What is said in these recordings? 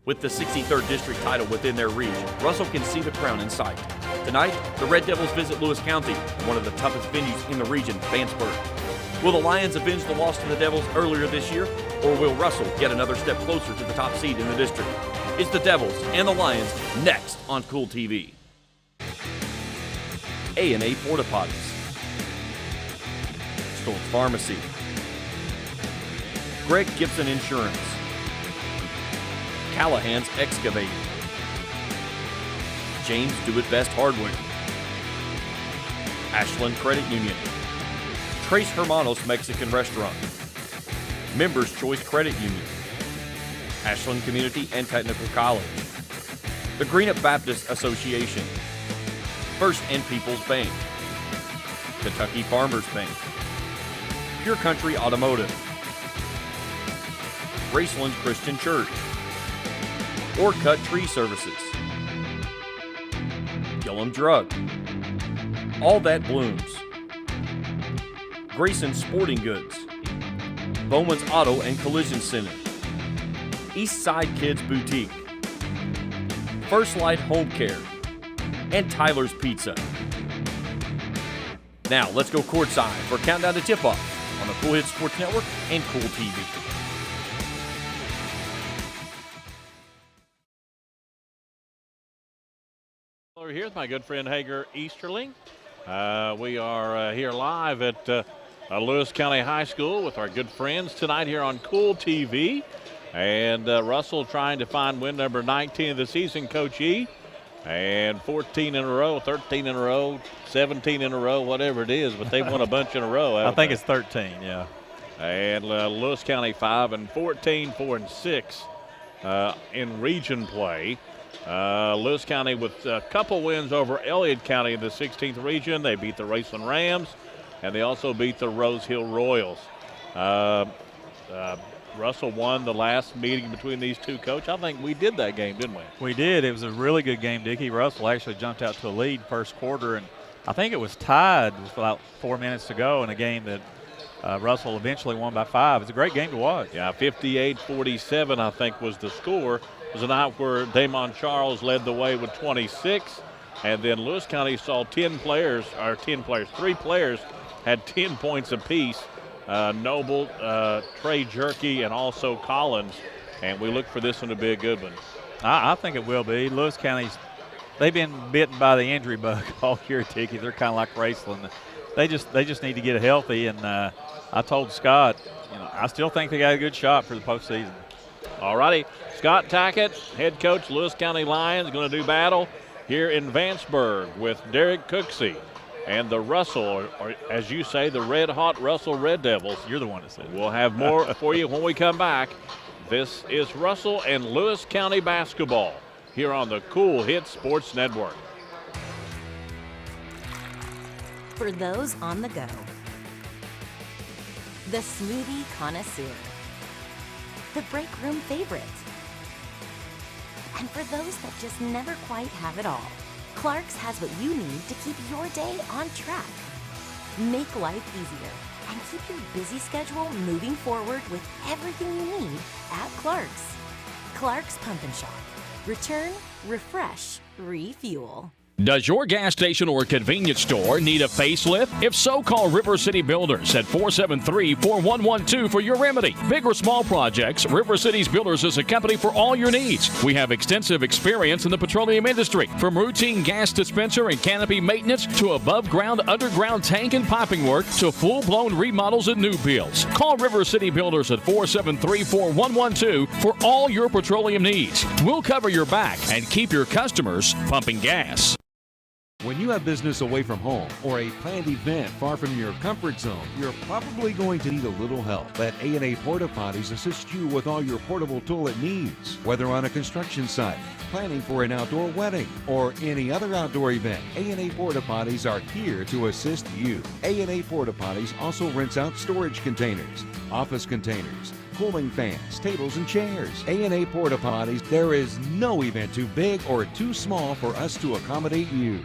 With the 63rd district title within their reach, Russell can see the crown in sight. Tonight, the Red Devils visit Lewis County, one of the toughest venues in the region, Vanceburg. Will the Lions avenge the loss to the Devils earlier this year, or will Russell get another step closer to the top seed in the district? It's the Devils and the Lions next on Cool TV. A&A Porta Potties, Stoltz Pharmacy, Greg Gibson Insurance, Callahan's Excavating, James Do It Best Hardware, Ashland Credit Union, Trace Hermanos Mexican Restaurant, Members Choice Credit Union, Ashland Community and Technical College, the Greenup Baptist Association, First and People's Bank, Kentucky Farmers Bank, Pure Country Automotive, Graceland Christian Church, Orcut Tree Services, Gillum Drug, All That Blooms, Grayson Sporting Goods, Bowman's Auto and Collision Center, Eastside Kids Boutique, First Light Home Care, and Tyler's Pizza. Now let's go courtside for a countdown to tip-off on the Cool Hits Sports Network and Cool TV. We're here with my good friend Hager Easterling. We are here live at Lewis County High School with our good friends tonight here on Cool TV. And Russell trying to find win number 19 of the season, Coach E. And 14 in a row, 13 in a row, 17 in a row, whatever it is. But they've won a bunch in a row. I think it's 13, yeah. And Lewis County 5-14, 4-6 in region play. Lewis County with a couple wins over Elliott County in the 16th region. They beat the Raceland Rams, and they also beat the Rose Hill Royals. Russell won the last meeting between these two, Coach. I think we did that game, didn't we? We did. It was a really good game, Dickie. Russell actually jumped out to a lead first quarter, and I think it was tied with about 4 minutes to go in a game that Russell eventually won by 5. It's a great game to watch. Yeah, 58-47, I think, was the score. It was a night where Damon Charles led the way with 26, and then Lewis County saw 3 players had 10 points apiece. Noble, Trey Jerky, and also Collins, and we look for this one to be a good one. I think it will be. Lewis County's, they've been bitten by the injury bug all year, Dickie. They're kind of like Raceland. They just need to get healthy, and I told Scott, I still think they got a good shot for the postseason. All righty, Scott Tackett, head coach, Lewis County Lions, going to do battle here in Vanceburg with Derek Cooksey and the Russell, or as you say, the red-hot Russell Red Devils. You're the one that said it. We'll have more for you when we come back. This is Russell and Lewis County basketball here on the Cool Hits Sports Network. For those on the go, the smoothie connoisseur, the break room favorite, and for those that just never quite have it all, Clark's has what you need to keep your day on track. Make life easier and keep your busy schedule moving forward with everything you need at Clark's. Clark's Pump and Shop. Return, refresh, refuel. Does your gas station or convenience store need a facelift? If so, call River City Builders at 473-4112 for your remedy. Big or small projects, River City's Builders is a company for all your needs. We have extensive experience in the petroleum industry, from routine gas dispenser and canopy maintenance to above-ground, underground tank and piping work to full-blown remodels and new builds. Call River City Builders at 473-4112 for all your petroleum needs. We'll cover your back and keep your customers pumping gas. When you have business away from home or a planned event far from your comfort zone, you're probably going to need a little help. Let A&A Porta Potties assist you with all your portable toilet needs. Whether on a construction site, planning for an outdoor wedding, or any other outdoor event, A&A Porta Potties are here to assist you. A&A Porta Potties also rents out storage containers, office containers, cooling fans, tables, and chairs. A&A Porta Potties, there is no event too big or too small for us to accommodate you.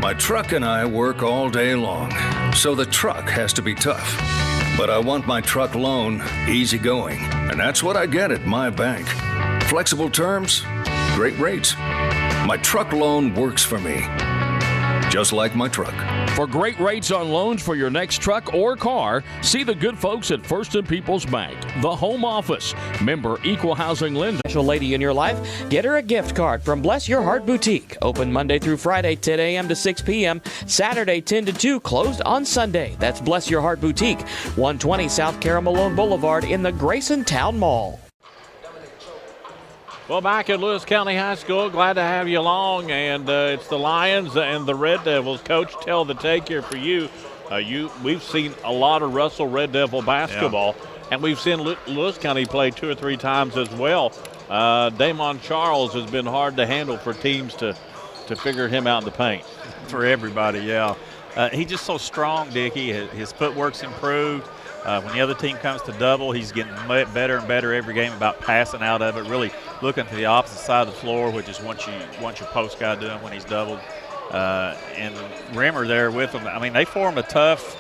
My truck and I work all day long, so the truck has to be tough. But I want my truck loan easygoing. And that's what I get at my bank. Flexible terms, great rates. My truck loan works for me, just like my truck. For great rates on loans for your next truck or car, see the good folks at First and People's Bank, the home office. Member Equal Housing Lender. Special lady in your life, get her a gift card from Bless Your Heart Boutique. Open Monday through Friday, 10 a.m. to 6 p.m. Saturday, 10 to 2, closed on Sunday. That's Bless Your Heart Boutique, 120 South Caramalone Boulevard in the Grayson Town Mall. Well, back at Lewis County High School, glad to have you along, and it's the Lions and the Red Devils. Coach, tell the take here for you. We've seen a lot of Russell Red Devil basketball, and we've seen Lewis County play 2 or 3 times as well. Damon Charles has been hard to handle for teams to figure him out in the paint. For everybody, yeah. He's just so strong, Dickie. His footwork's improved. When the other team comes to double, he's getting better and better every game about passing out of it, really looking to the opposite side of the floor, which is what your post guy doing when he's doubled. And Rimmer there with him. I mean, they form a tough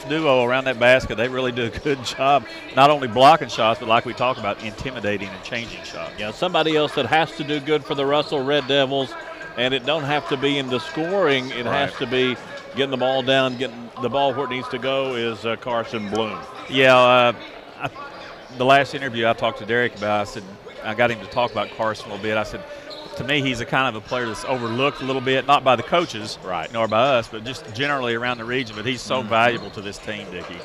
duo around that basket. They really do a good job, not only blocking shots, but like we talked about, intimidating and changing shots. Yeah, somebody else that has to do good for the Russell Red Devils, and it don't have to be in the scoring. It has to be getting the ball down, getting the ball where it needs to go, is Carson Bloom. Yeah, the last interview I talked to Derek about, I said, I got him to talk about Carson a little bit. I said, to me, he's a kind of a player that's overlooked a little bit, not by the coaches, nor by us, but just generally around the region. But he's so valuable to this team, Dickie.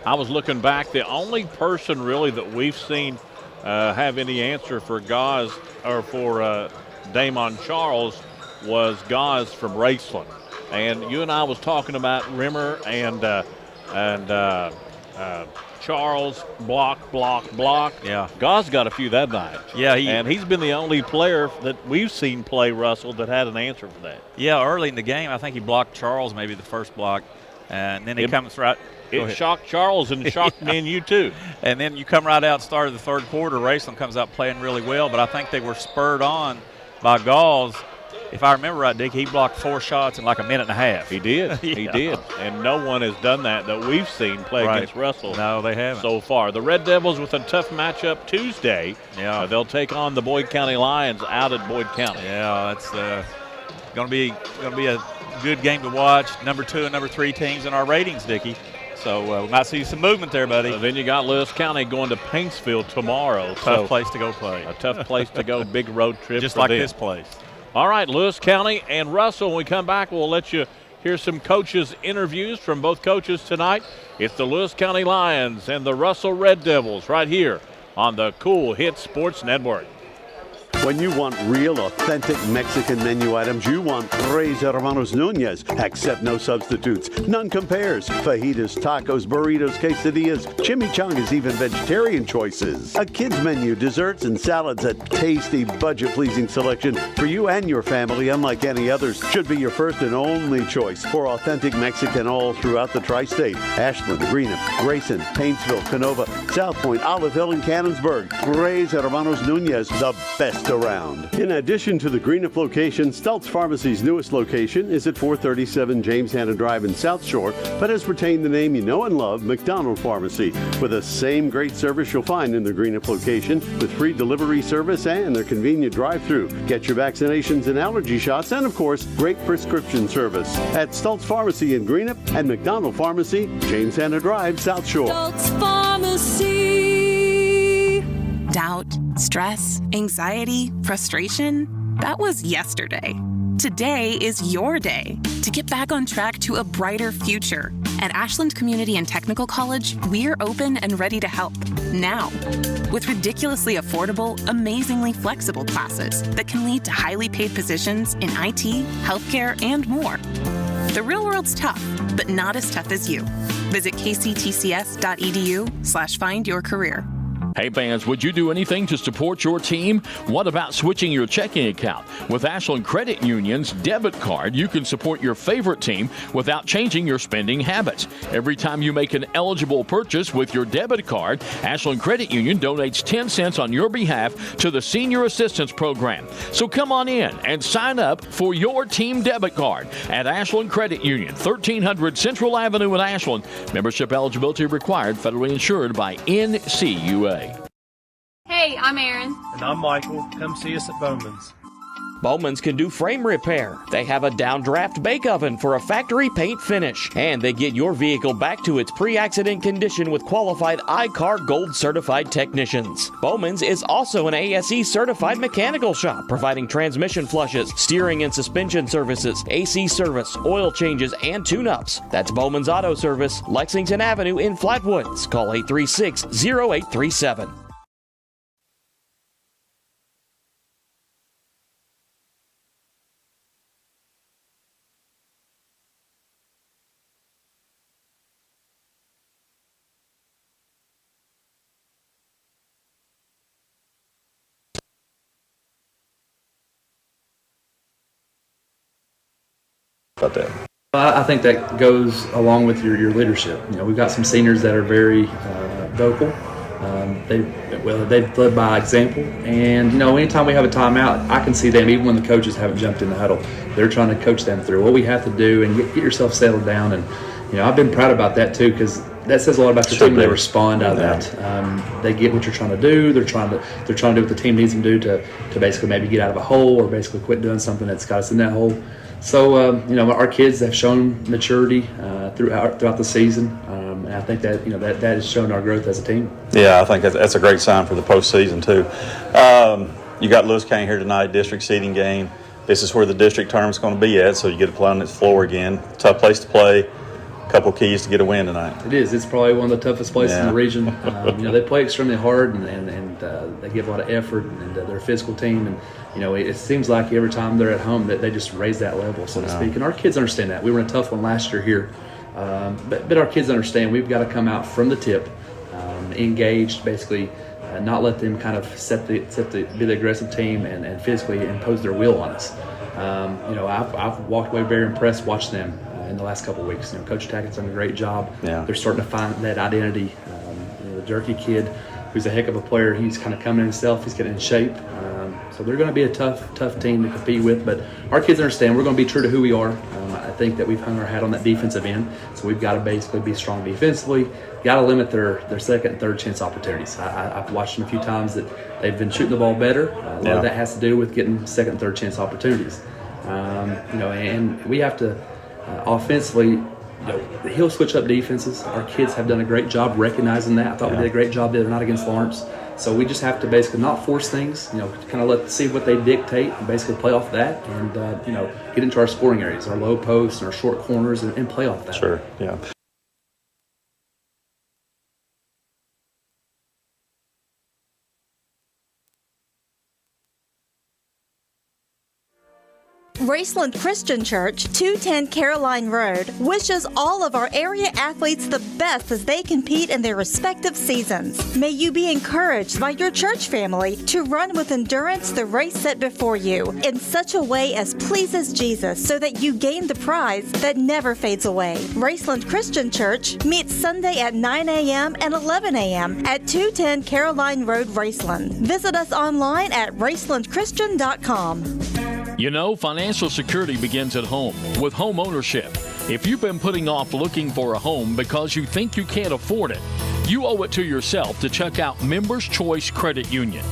I was looking back. The only person really that we've seen have any answer for Gaz or for Damon Charles was Gaz from Raceland. And you and I was talking about Rimmer and Charles, block. Yeah. Gaz got a few that night. Yeah, and he's been the only player that we've seen play Russell that had an answer for that. Yeah, early in the game, I think he blocked Charles, maybe the first block, and then he comes right. It shocked Charles and shocked me and you too. And then you come right out, start of the third quarter, Raceland comes out playing really well, but I think they were spurred on by Gauls. If I remember right, Dick, he blocked 4 shots in like a minute and a half. He did. He did. And no one has done that we've seen play against Russell. No, they haven't. So far. The Red Devils with a tough matchup Tuesday. Yeah. They'll take on the Boyd County Lions out at Boyd County. Yeah, that's going to be a good game to watch. Number 2 and number 3 teams in our ratings, Dickie. So we might see some movement there, buddy. Then you got Lewis County going to Paintsville tomorrow. Tough place to go play. A tough place to go. Big road trip. Just for like them. this place. All right, Lewis County and Russell. When we come back, we'll let you hear some coaches' interviews from both coaches tonight. It's the Lewis County Lions and the Russell Red Devils right here on the Cool Hits Sports Network. When you want real, authentic Mexican menu items, you want Tres Hermanos Nunez. Accept no substitutes. None compares. Fajitas, tacos, burritos, quesadillas, chimichangas, even vegetarian choices. A kids menu, desserts and salads, a tasty, budget-pleasing selection for you and your family, unlike any others. Should be your first and only choice for authentic Mexican all throughout the tri-state. Ashland, Greenup, Grayson, Paintsville, Canova, South Point, Olive Hill, and Cannonsburg. Tres Hermanos Nunez, the best around. In addition to the Greenup location, Stultz Pharmacy's newest location is at 437 James Hanna Drive in South Shore, but has retained the name you know and love, McDonald Pharmacy, with the same great service you'll find in the Greenup location, with free delivery service and their convenient drive-through. Get your vaccinations and allergy shots, and of course, great prescription service at Stultz Pharmacy in Greenup and McDonald Pharmacy, James Hanna Drive, South Shore. Stultz Pharmacy. Doubt, stress, anxiety, frustration, that was yesterday. Today is your day to get back on track to a brighter future. At Ashland Community and Technical College, we're open and ready to help now. With ridiculously affordable, amazingly flexible classes that can lead to highly paid positions in IT, healthcare, and more. The real world's tough, but not as tough as you. Visit kctcs.edu/findyourcareer. Hey fans, would you do anything to support your team? What about switching your checking account? With Ashland Credit Union's debit card, you can support your favorite team without changing your spending habits. Every time you make an eligible purchase with your debit card, Ashland Credit Union donates 10 cents on your behalf to the Senior Assistance Program. So come on in and sign up for your team debit card at Ashland Credit Union, 1300 Central Avenue in Ashland. Membership eligibility required, federally insured by NCUA. I'm Erin. And I'm Michael. Come see us at Bowman's. Bowman's can do frame repair. They have a downdraft bake oven for a factory paint finish. And they get your vehicle back to its pre-accident condition with qualified iCar Gold certified technicians. Bowman's is also an ASE certified mechanical shop, providing transmission flushes, steering and suspension services, AC service, oil changes, and tune-ups. That's Bowman's Auto Service, Lexington Avenue in Flatwoods. Call 836-0837. About that. I think that goes along with your leadership. You know, we've got some seniors that are very vocal. They've led by example, and you know, anytime we have a timeout, I can see them. Even when the coaches haven't jumped in the huddle, they're trying to coach them through what we have to do and get yourself settled down. And you know, I've been proud about that too, because that says a lot about your team. They respond out of that. They get what you're trying to do. They're trying to do what the team needs them to do to basically maybe get out of a hole or basically quit doing something that's got us in that hole. So you know, our kids have shown maturity throughout the season, and I think that that has shown our growth as a team. Yeah, I think that's a great sign for the postseason too. You got Lewis County here tonight, district seeding game. This is where the district tournament's going to be at, so you get to play on its floor again. Tough place to play. A couple keys to get a win tonight. It is. It's probably one of the toughest places in the region. You know, they play extremely hard and they give a lot of effort, and they're a physical team. And you know, it seems like every time they're at home that they just raise that level, so to speak. And our kids understand that. We were in a tough one last year here, but our kids understand we've got to come out from the tip, engaged, basically, not let them kind of be the aggressive team and physically impose their will on us. You know, I've walked away very impressed watching them in the last couple of weeks. You know, Coach Tackett's done a great job. Yeah. They're starting to find that identity. You know, the Jerky kid, who's a heck of a player, he's kind of coming in himself. He's getting in shape. So they're going to be a tough team to compete with. But our kids understand we're going to be true to who we are. I think that we've hung our hat on that defensive end. So we've got to basically be strong defensively. Got to limit their second and third chance opportunities. I've watched them a few times that they've been shooting the ball better. A lot of that has to do with getting second and third chance opportunities. You know, and we have to offensively, you know, he'll switch up defenses. Our kids have done a great job recognizing that. I thought we did a great job the other night against Lawrence. So we just have to basically not force things, you know, kind of see what they dictate and basically play off that, and you know, get into our scoring areas, our low posts and our short corners, and play off that. Sure, yeah. Raceland Christian Church, 210 Caroline Road, wishes all of our area athletes the best as they compete in their respective seasons. May you be encouraged by your church family to run with endurance the race set before you in such a way as pleases Jesus, so that you gain the prize that never fades away. Raceland Christian Church meets Sunday at 9 a.m. and 11 a.m. at 210 Caroline Road, Raceland. Visit us online at racelandchristian.com. You know, financial security begins at home with home ownership. If you've been putting off looking for a home because you think you can't afford it, you owe it to yourself to check out Members Choice Credit Union.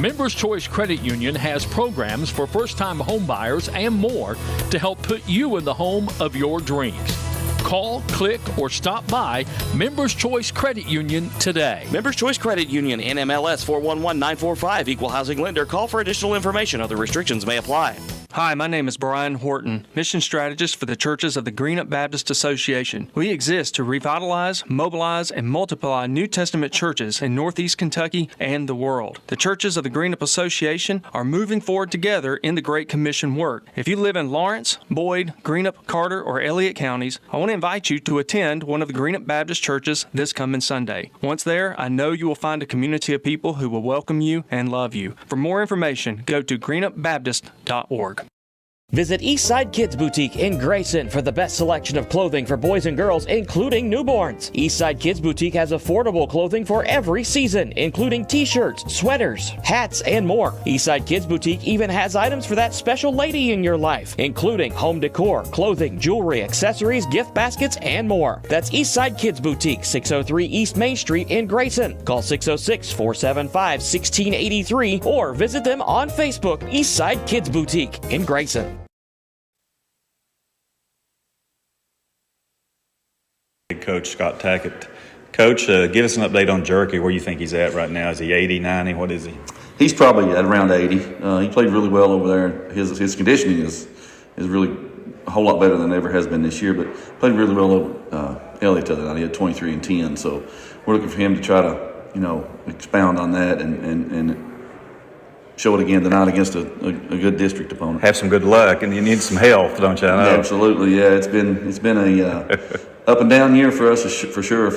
Members Choice Credit Union has programs for first-time home buyers and more to help put you in the home of your dreams. Call, click, or stop by Members Choice Credit Union today. Members Choice Credit Union, NMLS 411945, Equal Housing Lender. Call for additional information. Other restrictions may apply. Hi, my name is Brian Horton, Mission Strategist for the Churches of the Greenup Baptist Association. We exist to revitalize, mobilize, and multiply New Testament churches in Northeast Kentucky and the world. The Churches of the Greenup Association are moving forward together in the Great Commission work. If you live in Lawrence, Boyd, Greenup, Carter, or Elliott counties, I want to invite you to attend one of the Greenup Baptist churches this coming Sunday. Once there, I know you will find a community of people who will welcome you and love you. For more information, go to greenupbaptist.org. Visit Eastside Kids Boutique in Grayson for the best selection of clothing for boys and girls, including newborns. Eastside Kids Boutique has affordable clothing for every season, including t-shirts, sweaters, hats, and more. Eastside Kids Boutique even has items for that special lady in your life, including home decor, clothing, jewelry, accessories, gift baskets, and more. That's Eastside Kids Boutique, 603 East Main Street in Grayson. Call 606-475-1683 or visit them on Facebook, Eastside Kids Boutique in Grayson. Coach Scott Tackett. Coach, give us an update on Jerky, where you think he's at right now. Is he 80, 90? What is he? He's probably at around 80. He played really well over there. His conditioning is really a whole lot better than it ever has been this year, but played really well over Elliott the other night. He had 23 and 10, so we're looking for him to try to, expound on that and show it again tonight against a good district opponent. Have some good luck, and you need some health, don't you? I know. Yeah, absolutely, yeah. It's been a up and down year for us for sure,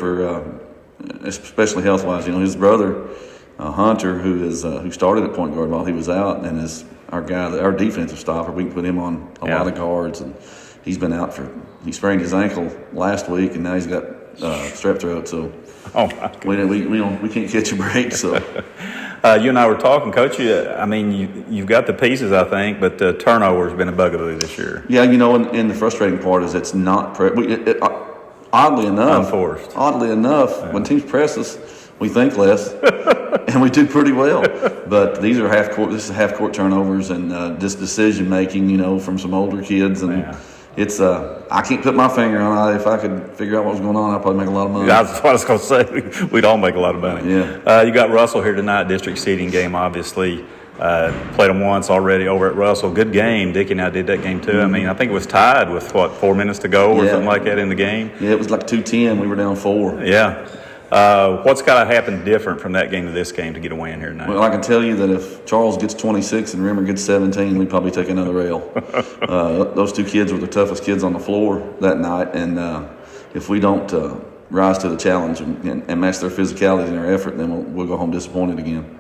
especially health wise. His brother Hunter, who started at point guard while he was out, and is our defensive stopper. We can put him on a lot of guards, and he's been out he sprained his ankle last week, and now he's got strep throat. So we can't catch a break. So. You and I were talking, Coach. You've got the pieces, I think, but the turnover has been a bugaboo this year. Yeah, and the frustrating part is it's not oddly enough, when teams press us, we think less, and we do pretty well. But these are half court turnovers, and this decision making, from some older kids, and it's I can't put my finger on it. If I could figure out what was going on, I'd probably make a lot of money. That's what I was going to say. We'd all make a lot of money. Yeah. You got Russell here tonight, district seeding game, obviously. Played them once already over at Russell. Good game. Dickie and I did that game too. Mm-hmm. I think it was tied with 4 minutes to go or something like that in the game. Yeah, it was like 2:10. We were down 4. Yeah. What's got to happen different from that game to this game to get a win here tonight? Well, I can tell you that if Charles gets 26 and Rimmer gets 17, we'd probably take another L. Those two kids were the toughest kids on the floor that night, and if we don't rise to the challenge and match their physicality and their effort, then we'll go home disappointed again.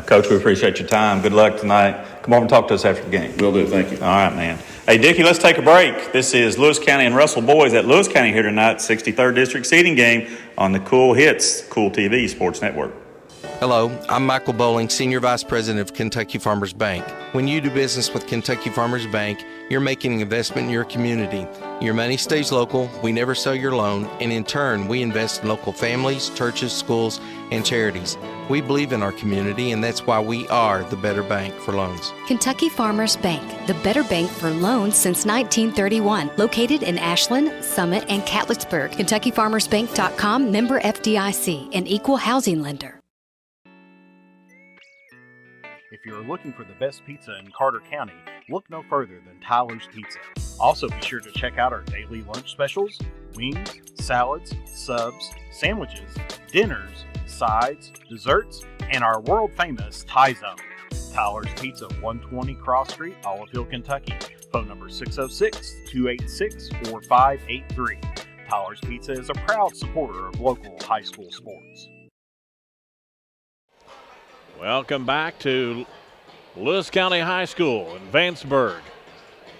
Coach, we appreciate your time. Good luck tonight. Come over and talk to us after the game. Will do. Thank you. All right, man. Hey, Dickie, let's take a break. This is Lewis County and Russell boys at Lewis County here tonight, 63rd District seeding game on the Cool Hits, Cool TV Sports Network. Hello, I'm Michael Bowling, Senior Vice President of Kentucky Farmers Bank. When you do business with Kentucky Farmers Bank, you're making an investment in your community. Your money stays local, we never sell your loan, and in turn, we invest in local families, churches, schools, and charities. We believe in our community, and that's why we are the better bank for loans. Kentucky Farmers Bank, the better bank for loans since 1931. Located in Ashland, Summit, and Catlettsburg. KentuckyFarmersBank.com, member FDIC, an equal housing lender. If you're looking for the best pizza in Carter County, look no further than Tyler's Pizza. Also be sure to check out our daily lunch specials, wings, salads, subs, sandwiches, dinners, sides, desserts, and our world-famous Thai Zone. Tyler's Pizza, 120 Cross Street, Olive Hill, Kentucky. Phone number 606-286-4583. Tyler's Pizza is a proud supporter of local high school sports. Welcome back to Lewis County High School in Vanceburg.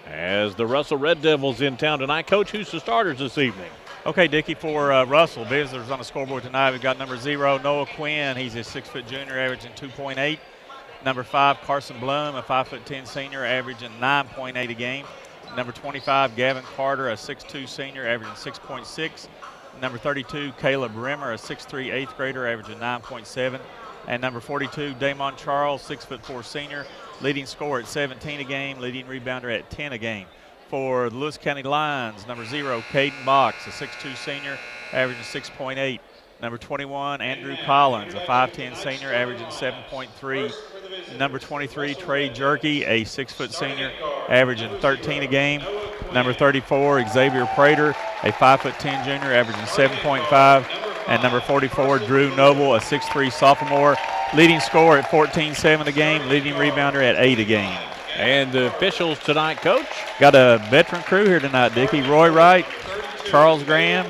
As the Russell Red Devils in town tonight. Coach, who's the starters this evening? Okay, Dickie, for Russell, visitors on the scoreboard tonight, we've got number 0, Noah Quinn. He's a 6-foot junior, averaging 2.8. Number 5, Carson Blum, a 5'10" senior, averaging 9.8 a game. Number 25, Gavin Carter, a 6'2" senior, averaging 6.6. Number 32, Caleb Rimmer, a 6'3" 8th grader, averaging 9.7. And number 42, Damon Charles, 6'4" senior, leading scorer at 17 a game, leading rebounder at 10 a game. For the Lewis County Lions, number 0, Caden Box, a 6'2" senior, averaging 6.8. Number 21, Andrew Collins, a 5'10" senior, averaging 7.3. Number 23, Trey Jerky, a 6-foot senior, averaging 13 a game. Number 34, Xavier Prater, a 5'10" junior, averaging 7.5. And number 44, Drew Noble, a 6'3" sophomore, leading scorer at 14.7 a game, leading rebounder at 8 a game. And the officials tonight, Coach? Got a veteran crew here tonight, Dickie. Roy Wright, Charles Graham,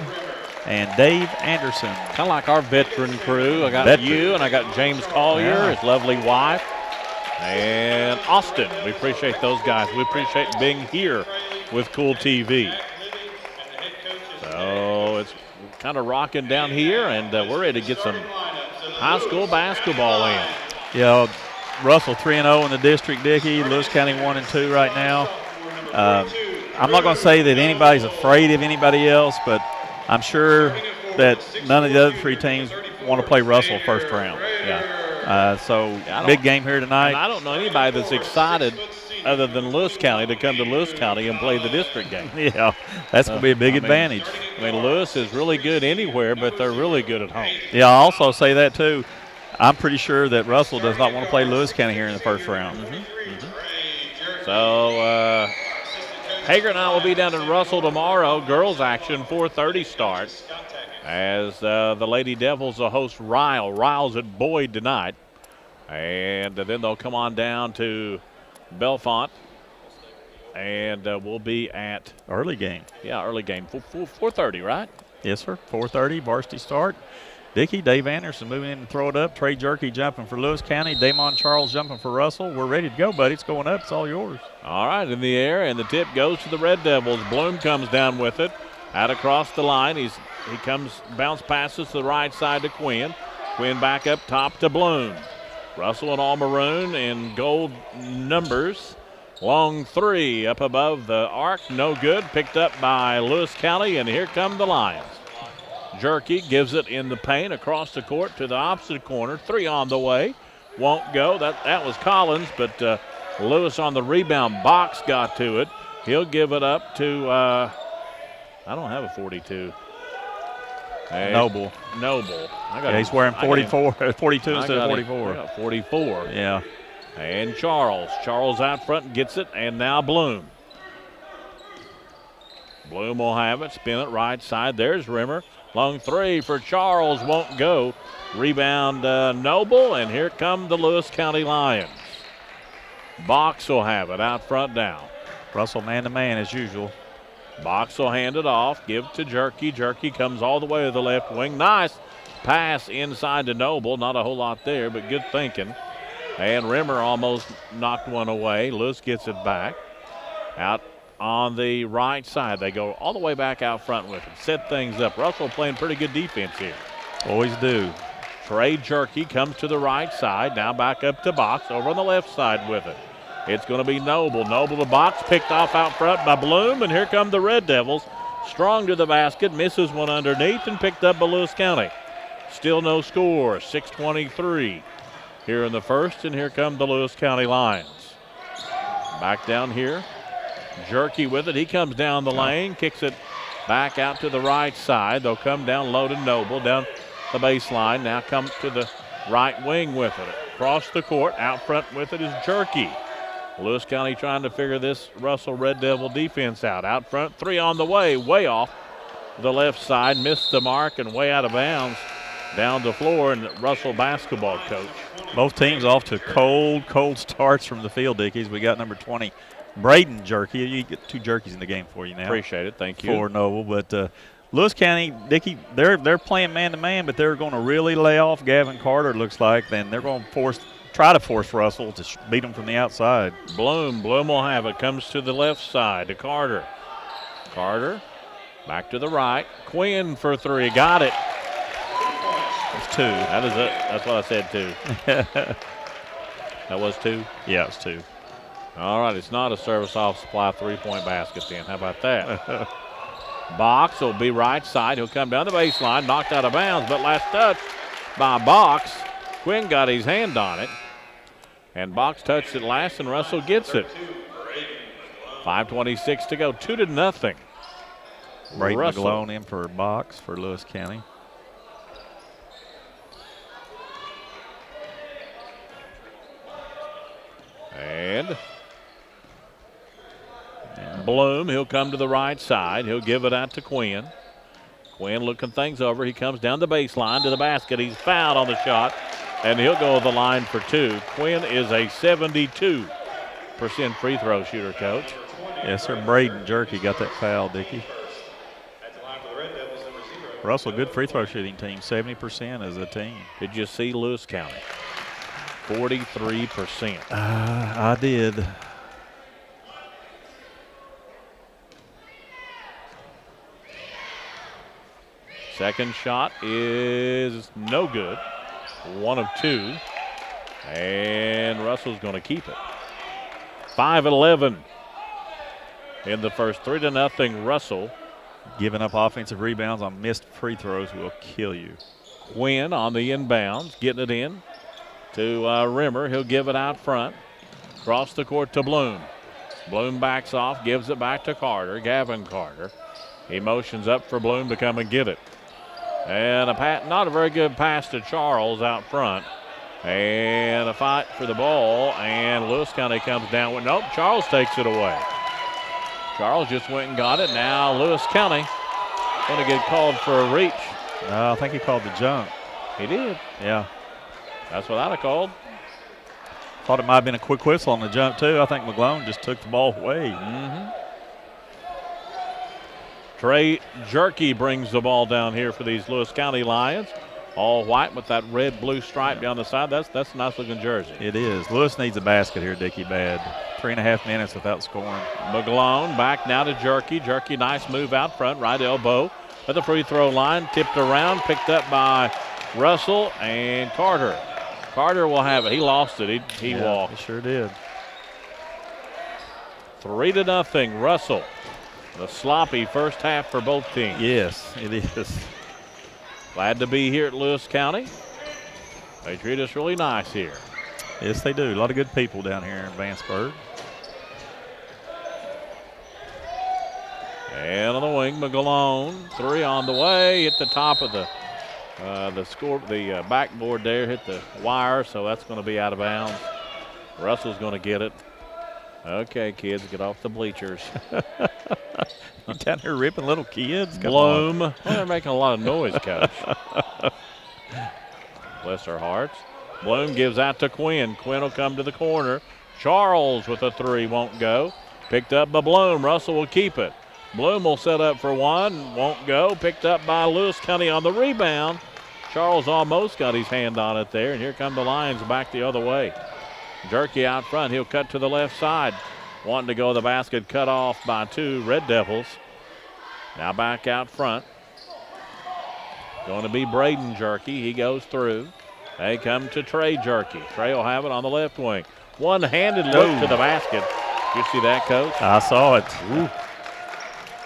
and Dave Anderson. Kind of like our veteran crew. I got you, and I got James Collier, his lovely wife. and Austin. We appreciate those guys. We appreciate being here with Cool TV. So it's kind of rocking down here, and we're ready to get some high school basketball in. Yeah, Russell 3-0 in the district, Dickie. Lewis County 1-2 right now. I'm not going to say that anybody's afraid of anybody else, but I'm sure that none of the other three teams want to play Russell first round. So big game here tonight. And I don't know anybody that's excited other than Lewis County to come to Lewis County and play the district game. Yeah, that's going to be a big advantage. I mean, Lewis is really good anywhere, but they're really good at home. Yeah, I'll also say that too. I'm pretty sure that Russell does not want to play Lewis County here in the first round. So Hager and I will be down in Russell tomorrow. Girls action, 4:30 start. As the Lady Devils will host Ryle. Ryle's at Boyd tonight. And then they'll come on down to Belfont. And we'll be at early game. Yeah, early game. 4:30, right? Yes, sir. 4:30, varsity start. Dickie, Dave Anderson moving in to throw it up. Trey Jerky jumping for Lewis County. Damon Charles jumping for Russell. We're ready to go, buddy. It's going up. It's all yours. All right, in the air, and the tip goes to the Red Devils. Bloom comes down with it. Out across the line. He comes, bounce passes to the right side to Quinn. Quinn back up top to Bloom. Russell in all maroon and gold numbers. Long three up above the arc. No good. Picked up by Lewis County, and here come the Lions. Jerky gives it in the paint across the court to the opposite corner. Three on the way. Won't go. That was Collins, but Lewis on the rebound. Box got to it. He'll give it up to, I don't have a 42. Hey, Noble. He's wearing 44, 42 instead of 44. I got 44. Yeah. And Charles. Charles out front gets it, and now Bloom. Bloom will have it. Spin it right side. There's Rimmer. Long three for Charles. Won't go. Rebound Noble, and here come the Lewis County Lions. Box will have it out front now. Russell man-to-man as usual. Box will hand it off, give to Jerky. Jerky comes all the way to the left wing. Nice pass inside to Noble. Not a whole lot there, but good thinking. And Rimmer almost knocked one away. Lewis gets it back. Out on the right side. They go all the way back out front with it. Set things up. Russell playing pretty good defense here. Always do. Trey Jerky comes to the right side. Now back up to Box over on the left side with it. It's going to be Noble. Noble to Box, picked off out front by Bloom, and here come the Red Devils. Strong to the basket, misses one underneath, and picked up by Lewis County. Still no score, 6:23 here in the first, and here come the Lewis County Lions. Back down here, Jerky with it. He comes down the lane, kicks it back out to the right side. They'll come down low to Noble, down the baseline. Now come to the right wing with it. Across the court, out front with it is Jerky. Lewis County trying to figure this Russell Red Devil defense out. Out front, three on the way off the left side. Missed the mark and way out of bounds down the floor, and Russell basketball coach. Both teams off to cold starts from the field, Dickies. We got number 20, Braden Jerky. You get two Jerkies in the game for you now. Appreciate it. Thank you. For Noble. But Lewis County, Dickie, they're playing man-to-man, but they're going to really lay off Gavin Carter, it looks like. Then they're going to try to force Russell to beat him from the outside. Bloom will have it. Comes to the left side to Carter. Carter back to the right. Quinn for three. Got it. It's two. That is it. That's what I said, two. That was two? Yeah, it's two. All right, it's not a service off supply three-point basket then. How about that? Box will be right side. He'll come down the baseline. Knocked out of bounds, but last touch by Box. Quinn got his hand on it. And Box touched it last, and Russell gets it. 5:26 to go, 2-0. Braden McGlone in for Box for Lewis County. And Bloom, he'll come to the right side. He'll give it out to Quinn. Quinn looking things over. He comes down the baseline to the basket. He's fouled on the shot, and he'll go to the line for two. Quinn is a 72% free throw shooter, Coach. Yes, sir. Braden Jerky got that foul, Dickie. Russell, good free throw shooting team, 70% as a team. Did you see Lewis County? 43%. I did. Second shot is no good. 1 of 2. And Russell's going to keep it. 5-11 in the first. 3-0 Russell. Giving up offensive rebounds on missed free throws will kill you. Quinn on the inbounds, getting it in to Rimmer. He'll give it out front. Across the court to Bloom. Bloom backs off, gives it back to Carter, Gavin Carter. He motions up for Bloom to come and get it. And not a very good pass to Charles out front. And a fight for the ball, and Lewis County comes down with, nope, Charles takes it away. Charles just went and got it. Now Lewis County going to get called for a reach. I think he called the jump. He did. Yeah. That's what I'd have called. Thought it might have been a quick whistle on the jump, too. I think McGlone just took the ball away. Mm-hmm. Trey Jerky brings the ball down here for these Lewis County Lions. All white with that red-blue stripe down the side. That's a nice-looking jersey. It is. Lewis needs a basket here, Dickie, bad. 3.5 minutes without scoring. McGlone back now to Jerky. Jerky, nice move out front, right elbow at the free throw line. Tipped around, picked up by Russell and Carter. Carter will have it. He lost it. He walked. He sure did. 3-0 Russell. The sloppy first half for both teams. Yes, it is. Glad to be here at Lewis County. They treat us really nice here. Yes, they do. A lot of good people down here in Vanceburg. And on the wing, McGlone. 3 on the way. Hit the top of the backboard there. Hit the wire, so that's going to be out of bounds. Russell's going to get it. Okay, kids, get off the bleachers. You down here ripping little kids? Come Bloom. on. Well, they're making a lot of noise, Coach. Bless their hearts. Bloom gives out to Quinn. Quinn will come to the corner. Charles with a 3 won't go. Picked up by Bloom. Russell will keep it. Bloom will set up for 1. Won't go. Picked up by Lewis County on the rebound. Charles almost got his hand on it there, and here come the Lions back the other way. Jerky out front. He'll cut to the left side. Wanting to go to the basket, cut off by 2 Red Devils. Now back out front. Going to be Braden Jerky. He goes through. They come to Trey Jerky. Trey will have it on the left wing. One-handed look to the basket. You see that, Coach? I saw it. Ooh.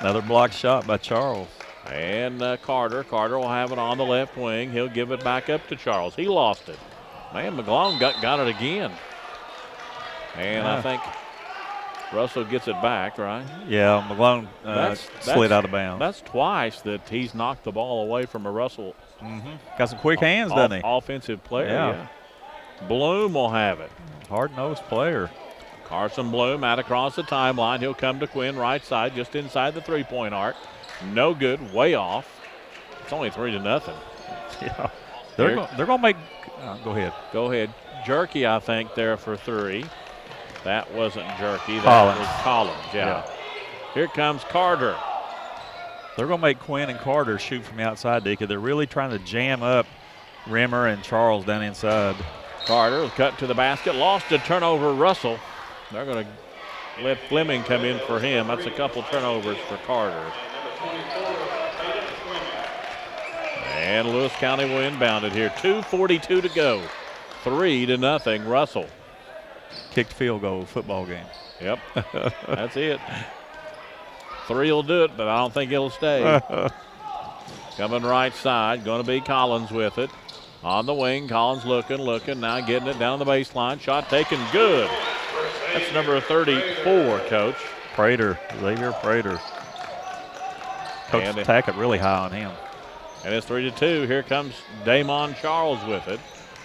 Another blocked shot by Charles. And Carter. Carter will have it on the left wing. He'll give it back up to Charles. He lost it. Man, McGlone got it again. And I think Russell gets it back, right? Yeah, McGlone slid out of bounds. That's twice that he's knocked the ball away from a Russell. Mm-hmm. Got some quick hands, doesn't he? Offensive player, yeah. Bloom will have it. Hard-nosed player. Carson Bloom out across the timeline. He'll come to Quinn right side, just inside the three-point arc. No good, way off. It's only 3-0. Yeah. They're going to make go ahead. Go ahead. Jerky, I think, there for 3. That wasn't Jerky. That Collins. was Collins, yeah. Here comes Carter. They're going to make Quinn and Carter shoot from the outside, Dickie. They're really trying to jam up Rimmer and Charles down inside. Carter will cut to the basket. Lost a turnover, Russell. They're going to let Fleming come in for him. That's a couple turnovers for Carter. And Lewis County will inbound it here. 2:42 to go. 3-0 Russell. Kicked field goal football game. Yep, that's it. 3 will do it, but I don't think it'll stay. Coming right side, going to be Collins with it. On the wing, Collins looking, now getting it down the baseline. Shot taken, good. That's number 34, Coach. Prater, Xavier Prater. Coach Tackett really high on him. And it's 3-2. Here comes Damon Charles with it.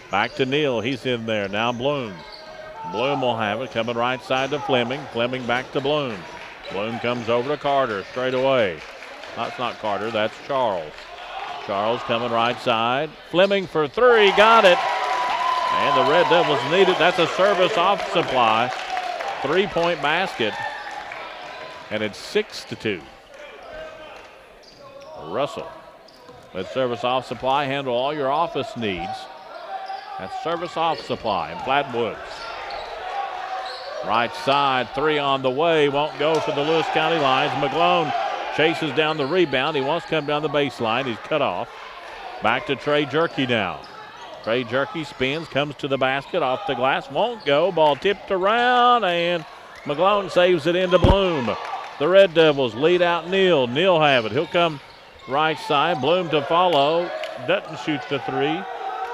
Back to Neal, he's in there. Now Bloom. Bloom will have it, coming right side to Fleming. Fleming back to Bloom. Bloom comes over to Carter straight away. That's not Carter, that's Charles. Charles coming right side. Fleming for 3, got it. And the Red Devils need it. That's a service off supply. 3-point basket. And it's 6-2. Russell. Let service off supply handle all your office needs. That's Service Off Supply in Flatwoods. Right side, 3 on the way. Won't go for the Lewis County Lions. McGlone chases down the rebound. He wants to come down the baseline. He's cut off. Back to Trey Jerky now. Trey Jerky spins, comes to the basket, off the glass, won't go. Ball tipped around, and McGlone saves it into Bloom. The Red Devils lead out Neal. Neal have it. He'll come right side. Bloom to follow. Doesn't shoot the 3.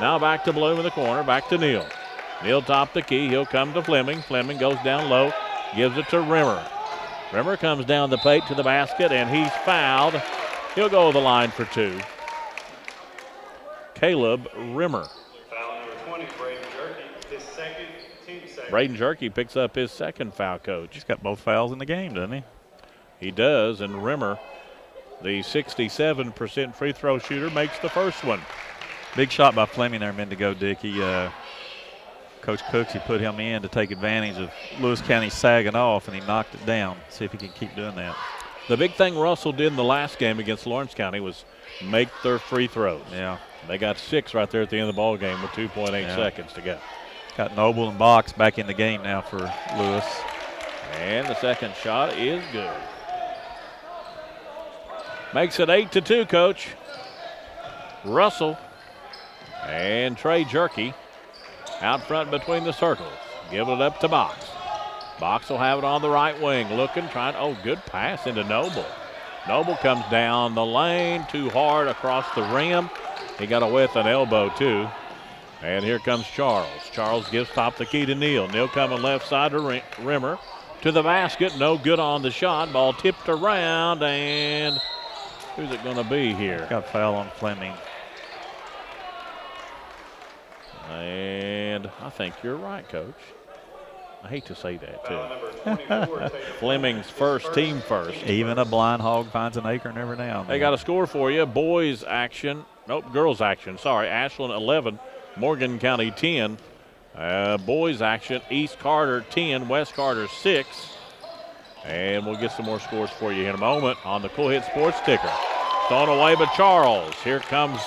Now back to Bloom in the corner. Back to Neal. Neal top the key. He'll come to Fleming. Fleming goes down low. Gives it to Rimmer. Rimmer comes down the plate to the basket, and he's fouled. He'll go to the line for 2. Caleb Rimmer. Foul number 20, Braden Jerky. His second, team second. Braden Jerky picks up his second foul, Coach. He's got both fouls in the game, doesn't he? He does, and Rimmer, the 67% free throw shooter, makes the first one. Big shot by Fleming there a minute ago, Dickie. Coach Cooks, he put him in to take advantage of Lewis County sagging off, and he knocked it down. See if he can keep doing that. The big thing Russell did in the last game against Lawrence County was make their free throws. Yeah. They got 6 right there at the end of the ball game with 2.8 seconds to go. Got Noble and Box back in the game now for Lewis. And the second shot is good. Makes it 8-2, Coach. Russell and Trey Jerky out front between the circles. Give it up to Box. Box will have it on the right wing. Looking, trying. Oh, good pass into Noble. Noble comes down the lane. Too hard across the rim. He got away with an elbow, too. And here comes Charles. Charles gives top the key to Neal. Neal coming left side to Rimmer. To the basket. No good on the shot. Ball tipped around. And who's it going to be here? Got foul on Fleming. And I think you're right, Coach. I hate to say that, too. Fleming's first, team first. Even a blind hog finds an acorn every now and then. They got a score for you. Boys action. Nope, girls action. Sorry, Ashland 11, Morgan County 10. Boys action, East Carter 10, West Carter 6. And we'll get some more scores for you in a moment on the Cool Hit Sports Ticker. Thrown away by Charles. Here comes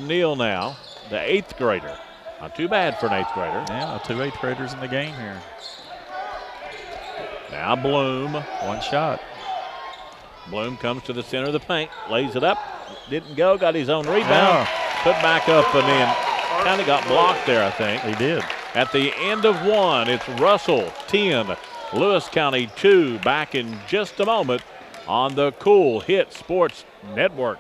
Neal now, the 8th grader. Not too bad for an 8th grader. Yeah, 2 8th graders in the game here. Now Bloom. One shot. Bloom comes to the center of the paint, lays it up. Didn't go, got his own rebound. Put back up and in. Kind of got blocked there, I think. He did. At the end of 1, it's Russell 10, Lewis County 2. Back in just a moment on the Cool Hit Sports Network.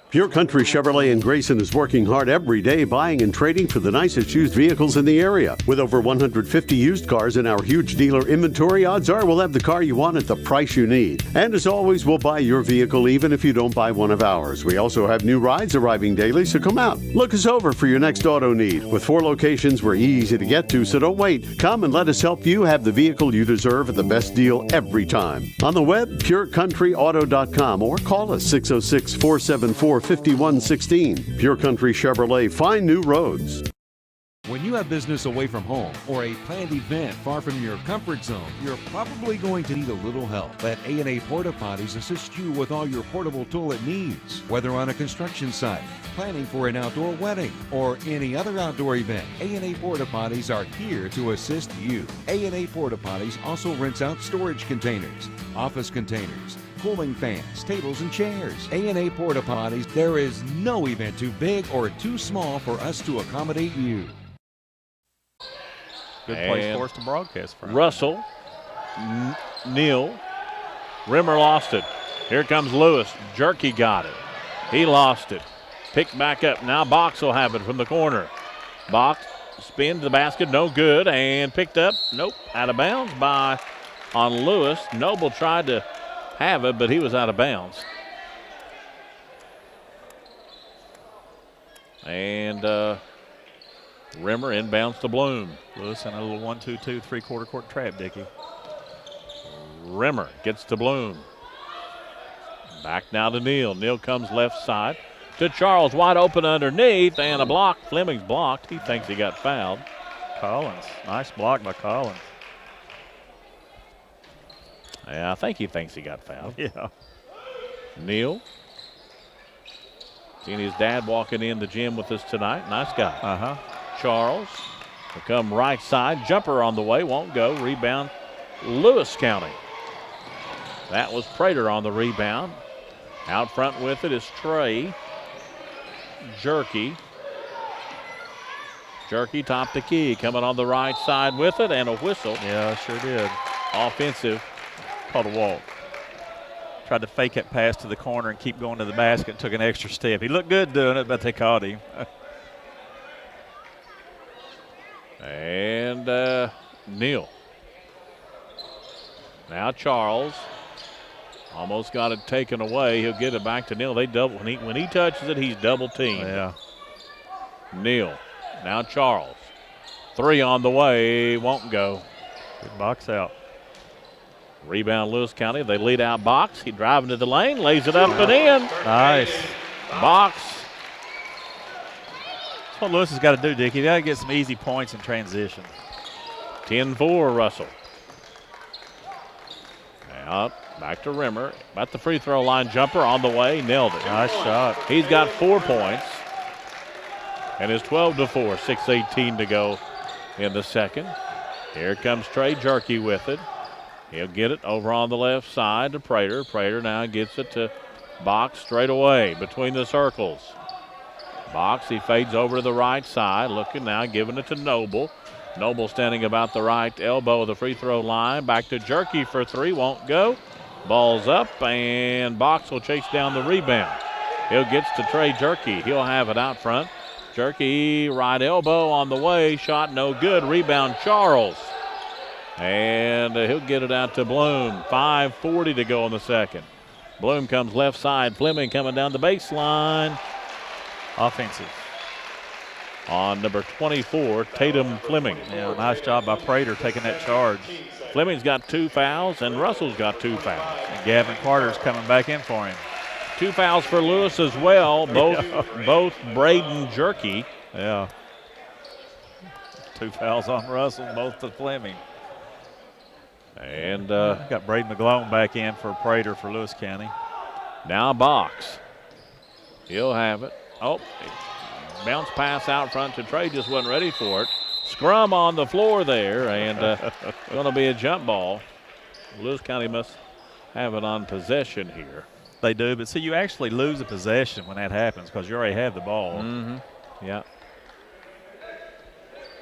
Pure Country Chevrolet in Grayson is working hard every day buying and trading for the nicest used vehicles in the area. With over 150 used cars in our huge dealer inventory, odds are we'll have the car you want at the price you need. And as always, we'll buy your vehicle even if you don't buy one of ours. We also have new rides arriving daily, so come out. Look us over for your next auto need. With 4 locations, we're easy to get to, so don't wait. Come and let us help you have the vehicle you deserve at the best deal every time. On the web, purecountryauto.com, or call us 606-474-5116. Pure Country Chevrolet, find new roads. When you have business away from home or a planned event far from your comfort zone, you're probably going to need a little help. Let A&A Porta Potties assist you with all your portable toilet needs. Whether on a construction site, planning for an outdoor wedding, or any other outdoor event, A&A Porta Potties are here to assist you. A&A Porta Potties also rents out storage containers, office containers, cooling fans, tables, and chairs. A&A Porta Potties, there is no event too big or too small for us to accommodate you. Good place for us to broadcast from. Russell, Neal, Rimmer lost it. Here comes Lewis. Jerky got it. He lost it. Picked back up. Now Box will have it from the corner. Box spin to the basket, no good, and picked up. Nope, out of bounds on Lewis. Noble tried to have it, but he was out of bounds. And Rimmer inbounds to Bloom. Lewis in a little 1-2-2 3/4 court trap, Dickie. Rimmer gets to Bloom. Back now to Neal. Neal comes left side to Charles, wide open underneath, and a block. Fleming's blocked. He thinks he got fouled. Collins, nice block by Collins. Yeah, I think he thinks he got fouled. Yeah. Neal Seeing his dad walking in the gym with us tonight. Nice guy. Charles will come right side. Jumper on the way. Won't go. Rebound Lewis County. That was Prater on the rebound. Out front with it is Trey Jerky. Jerky top the key. Coming on the right side with it and a whistle. Yeah, sure did. Offensive. Called a walk. Tried to fake it pass to the corner and keep going to the basket. Took an extra step. He looked good doing it, but they caught him. And Neal. Now Charles. Almost got it taken away. He'll get it back to Neal. They double when he touches it, he's double teamed. Yeah. Neal. Now Charles. 3 on the way. Won't go. Good box out. Rebound Lewis County. They lead out Box. He driving to the lane, lays it up and in. Nice. Box. That's what Lewis has got to do, Dick. He's got to get some easy points in transition. 10-4 Russell. Out. Back to Rimmer. About the free throw line jumper on the way. Nailed it. Nice shot. He's got 4 points. And it's 12-4. 6:18 to go in the second. Here comes Trey Jerky with it. He'll get it over on the left side to Prater. Prater now gets it to Box straight away between the circles. Box, he fades over to the right side. Looking now, giving it to Noble. Noble standing about the right elbow of the free throw line. Back to Jerky for 3. Won't go. Ball's up, and Box will chase down the rebound. He'll get to Trey Jerky. He'll have it out front. Jerky, right elbow on the way. Shot no good. Rebound Charles. And he'll get it out to Bloom. 5:40 to go in the second. Bloom comes left side. Fleming coming down the baseline. Offensive. On number 24, Tatum Fleming. Yeah, nice job by Prater taking that charge. Fleming's got 2 fouls, and Russell's got 2 fouls. And Gavin Carter's coming back in for him. 2 fouls for Lewis as well, both Braden Jerky. Yeah. 2 fouls on Russell, both to Fleming. And got Braden McGlone back in for Prater for Lewis County. Now Box. He'll have it. Oh, bounce pass out front to Trey, just wasn't ready for it. Scrum on the floor there, and going to be a jump ball. Lewis County must have it on possession here. They do, but see, you actually lose a possession when that happens because you already have the ball. Mm-hmm. Yeah.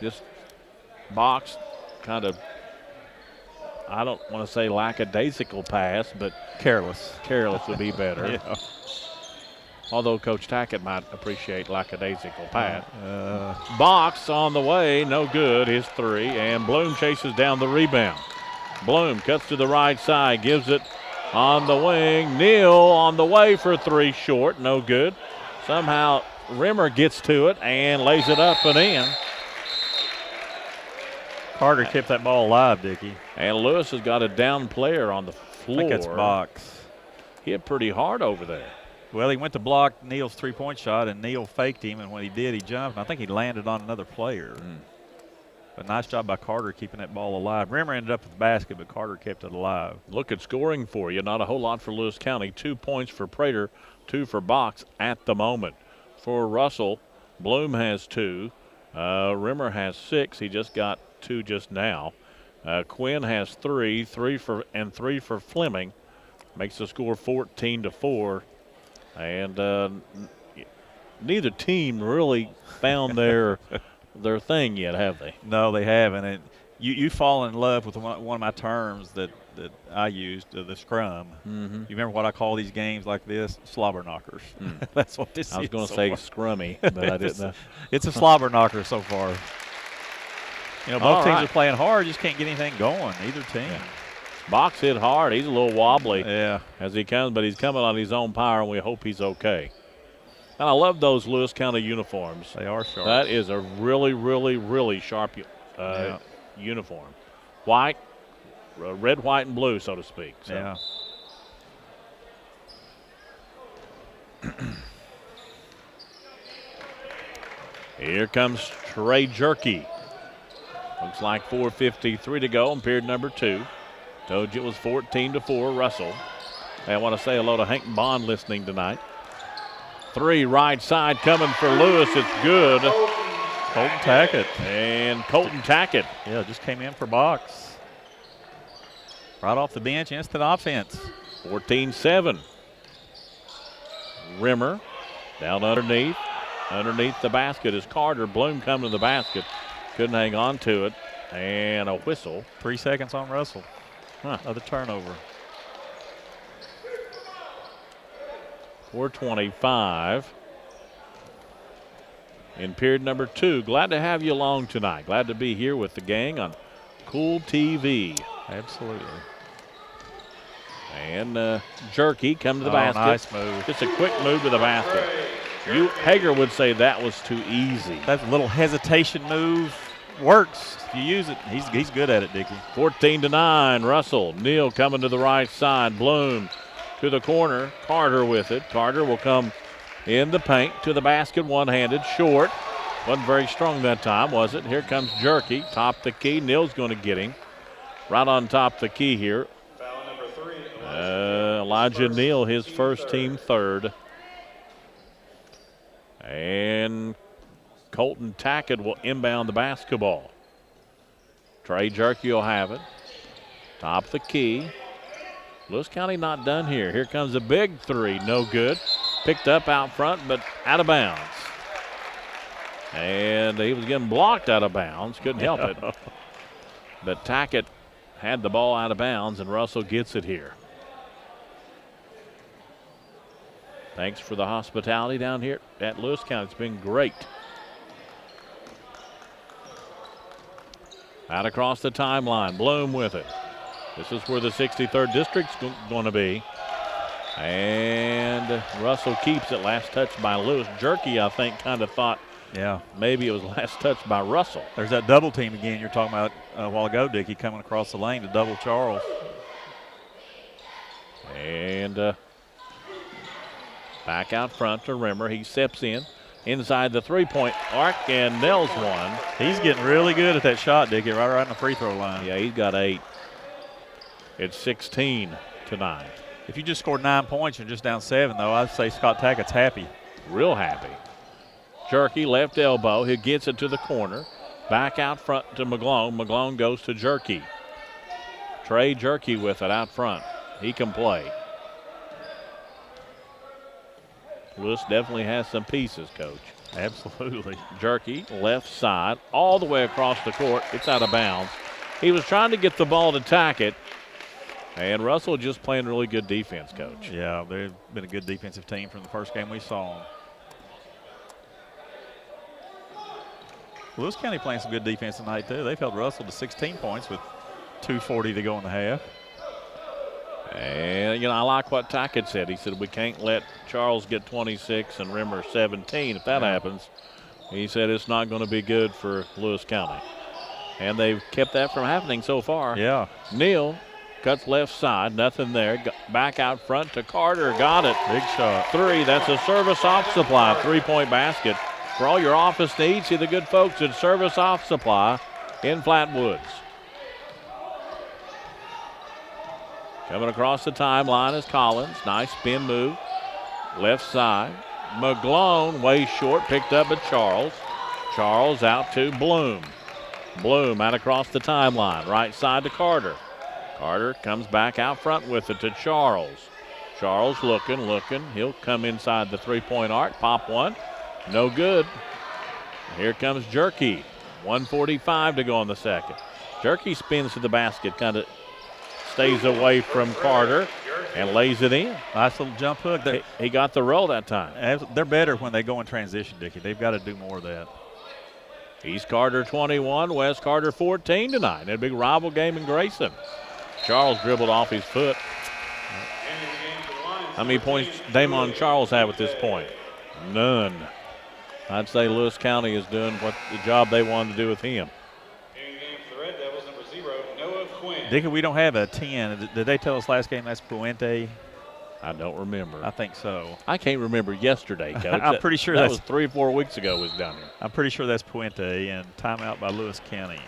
Just Box kind of, I don't want to say lackadaisical pass, but careless. Careless would be better. Yeah. Although Coach Tackett might appreciate lackadaisical pass. Box on the way, no good, his 3, and Bloom chases down the rebound. Bloom cuts to the right side, gives it on the wing. Neal on the way for 3, short, no good. Somehow Rimmer gets to it and lays it up and in. Carter kept that ball alive, Dickie. And Lewis has got a down player on the floor. I think that's Box. Hit pretty hard over there. Well, he went to block Neal's 3-point shot, and Neal faked him, and when he did, he jumped. And I think he landed on another player. But nice job by Carter keeping that ball alive. Rimmer ended up with the basket, but Carter kept it alive. Look at scoring for you. Not a whole lot for Lewis County. 2 points for Prater, 2 for Box at the moment. For Russell, Bloom has 2. Rimmer has 6. He just got 2 just now. Quinn has 3 for Fleming. Makes the score 14-4. And neither team really found their thing yet, have they? No, they haven't. And you fall in love with one of my terms that I used, the scrum. Mm-hmm. You remember what I call these games like this? Slobber knockers. That's what this is. I was going to so say far. scrummy, but I didn't know. It's a slobber knocker so far. You know, both teams right. are playing hard, just can't get anything going, either team. Yeah. Box hit hard. He's a little wobbly as he comes, but he's coming on his own power, and we hope he's okay. And I love those Lewis County uniforms. They are sharp. That is a really, really, really sharp uniform. White, red, white, and blue, so to speak. So. Yeah. Here comes Trey Jerky. Looks like 4:53 to go in period number 2. Told you it was 14-4 Russell. Hey, I want to say hello to Hank Bond listening tonight. Three right side coming for Lewis. It's good. Colton Tackett. And Colton Tackett. Yeah, just came in for box. Right off the bench, instant offense. 14-7. Rimmer down underneath. Underneath the basket is Carter. Bloom coming to the basket. Couldn't hang on to it. And a whistle. 3 seconds on Russell. Another turnover. 4:25 in period number 2. Glad to have you along tonight. Glad to be here with the gang on Cool TV. Absolutely. And Jerky come to the basket. Nice move. Just a quick move to the basket. Hager would say that was too easy. That little hesitation move works. If you use it, he's good at it, Dickie. 14-9. Russell. Neal coming to the right side. Bloom to the corner. Carter with it. Carter will come in the paint to the basket one-handed. Short. Wasn't very strong that time, was it? Here comes Jerky. Top the key. Neal's going to get him. Right on top the key here. Foul number 3. Elijah Neal, his first team third. And Colton Tackett will inbound the basketball. Trey Jerky will have it. Top the key. Lewis County not done here. Here comes a big three. No good. Picked up out front, but out of bounds. And he was getting blocked out of bounds. Couldn't help it. But Tackett had the ball out of bounds, and Russell gets it here. Thanks for the hospitality down here at Lewis County. It's been great. Out across the timeline. Bloom with it. This is where the 63rd district's going to be. And Russell keeps it. Last touch by Lewis. Jerky, I think, kind of thought maybe it was last touch by Russell. There's that double team again you're talking about a while ago, Dickie, coming across the lane to double Charles. And back out front to Rimmer. He steps in inside the three-point arc and nails one. He's getting really good at that shot, Dickie, right around the free throw line. Yeah, he's got 8. It's 16-9. If you just scored 9 points, you're just down 7, though. I'd say Scott Tackett's happy. Real happy. Jerky, left elbow. He gets it to the corner. Back out front to McGlone. McGlone goes to Jerky. Trey Jerky with it out front. He can play. Lewis definitely has some pieces, Coach. Absolutely. Jerky, left side, all the way across the court. It's out of bounds. He was trying to get the ball to Tackett. And Russell just playing really good defense, Coach. Yeah, they've been a good defensive team from the first game we saw them. Lewis County playing some good defense tonight, too. They've held Russell to 16 points with 2:40 to go in the half. And, I like what Tackett said. He said, we can't let Charles get 26 and Rimmer 17. If that happens, he said it's not going to be good for Lewis County. And they've kept that from happening so far. Yeah. Neal cuts left side, nothing there. Back out front to Carter, got it. Big shot. 3, that's a Service Off Supply, 3-point basket. For all your office needs, see the good folks at Service Off Supply in Flatwoods. Coming across the timeline is Collins. Nice spin move. Left side. McGlone way short, picked up at Charles. Charles out to Bloom. Bloom out across the timeline. Right side to Carter. Carter comes back out front with it to Charles. Charles looking. He'll come inside the 3-point arc. Pop one. No good. Here comes Jerky. 1:45 to go in the second. Jerky spins to the basket, kind of stays away from Carter and lays it in. Nice little jump hook. He got the roll that time. They're better when they go in transition, Dickie. They've got to do more of that. East Carter 21, West Carter 14 tonight. A big rival game in Grayson. Charles dribbled off his foot. How many points Damon Charles have at this point? None. I'd say Lewis County is doing what the job they wanted to do with him. Dickie, we don't have a 10. Did they tell us last game that's Puente? I don't remember. I think so. I can't remember yesterday, Coach. I'm pretty sure that that was 3 or 4 weeks ago was down here. I'm pretty sure that's Puente, and timeout by Lewis County.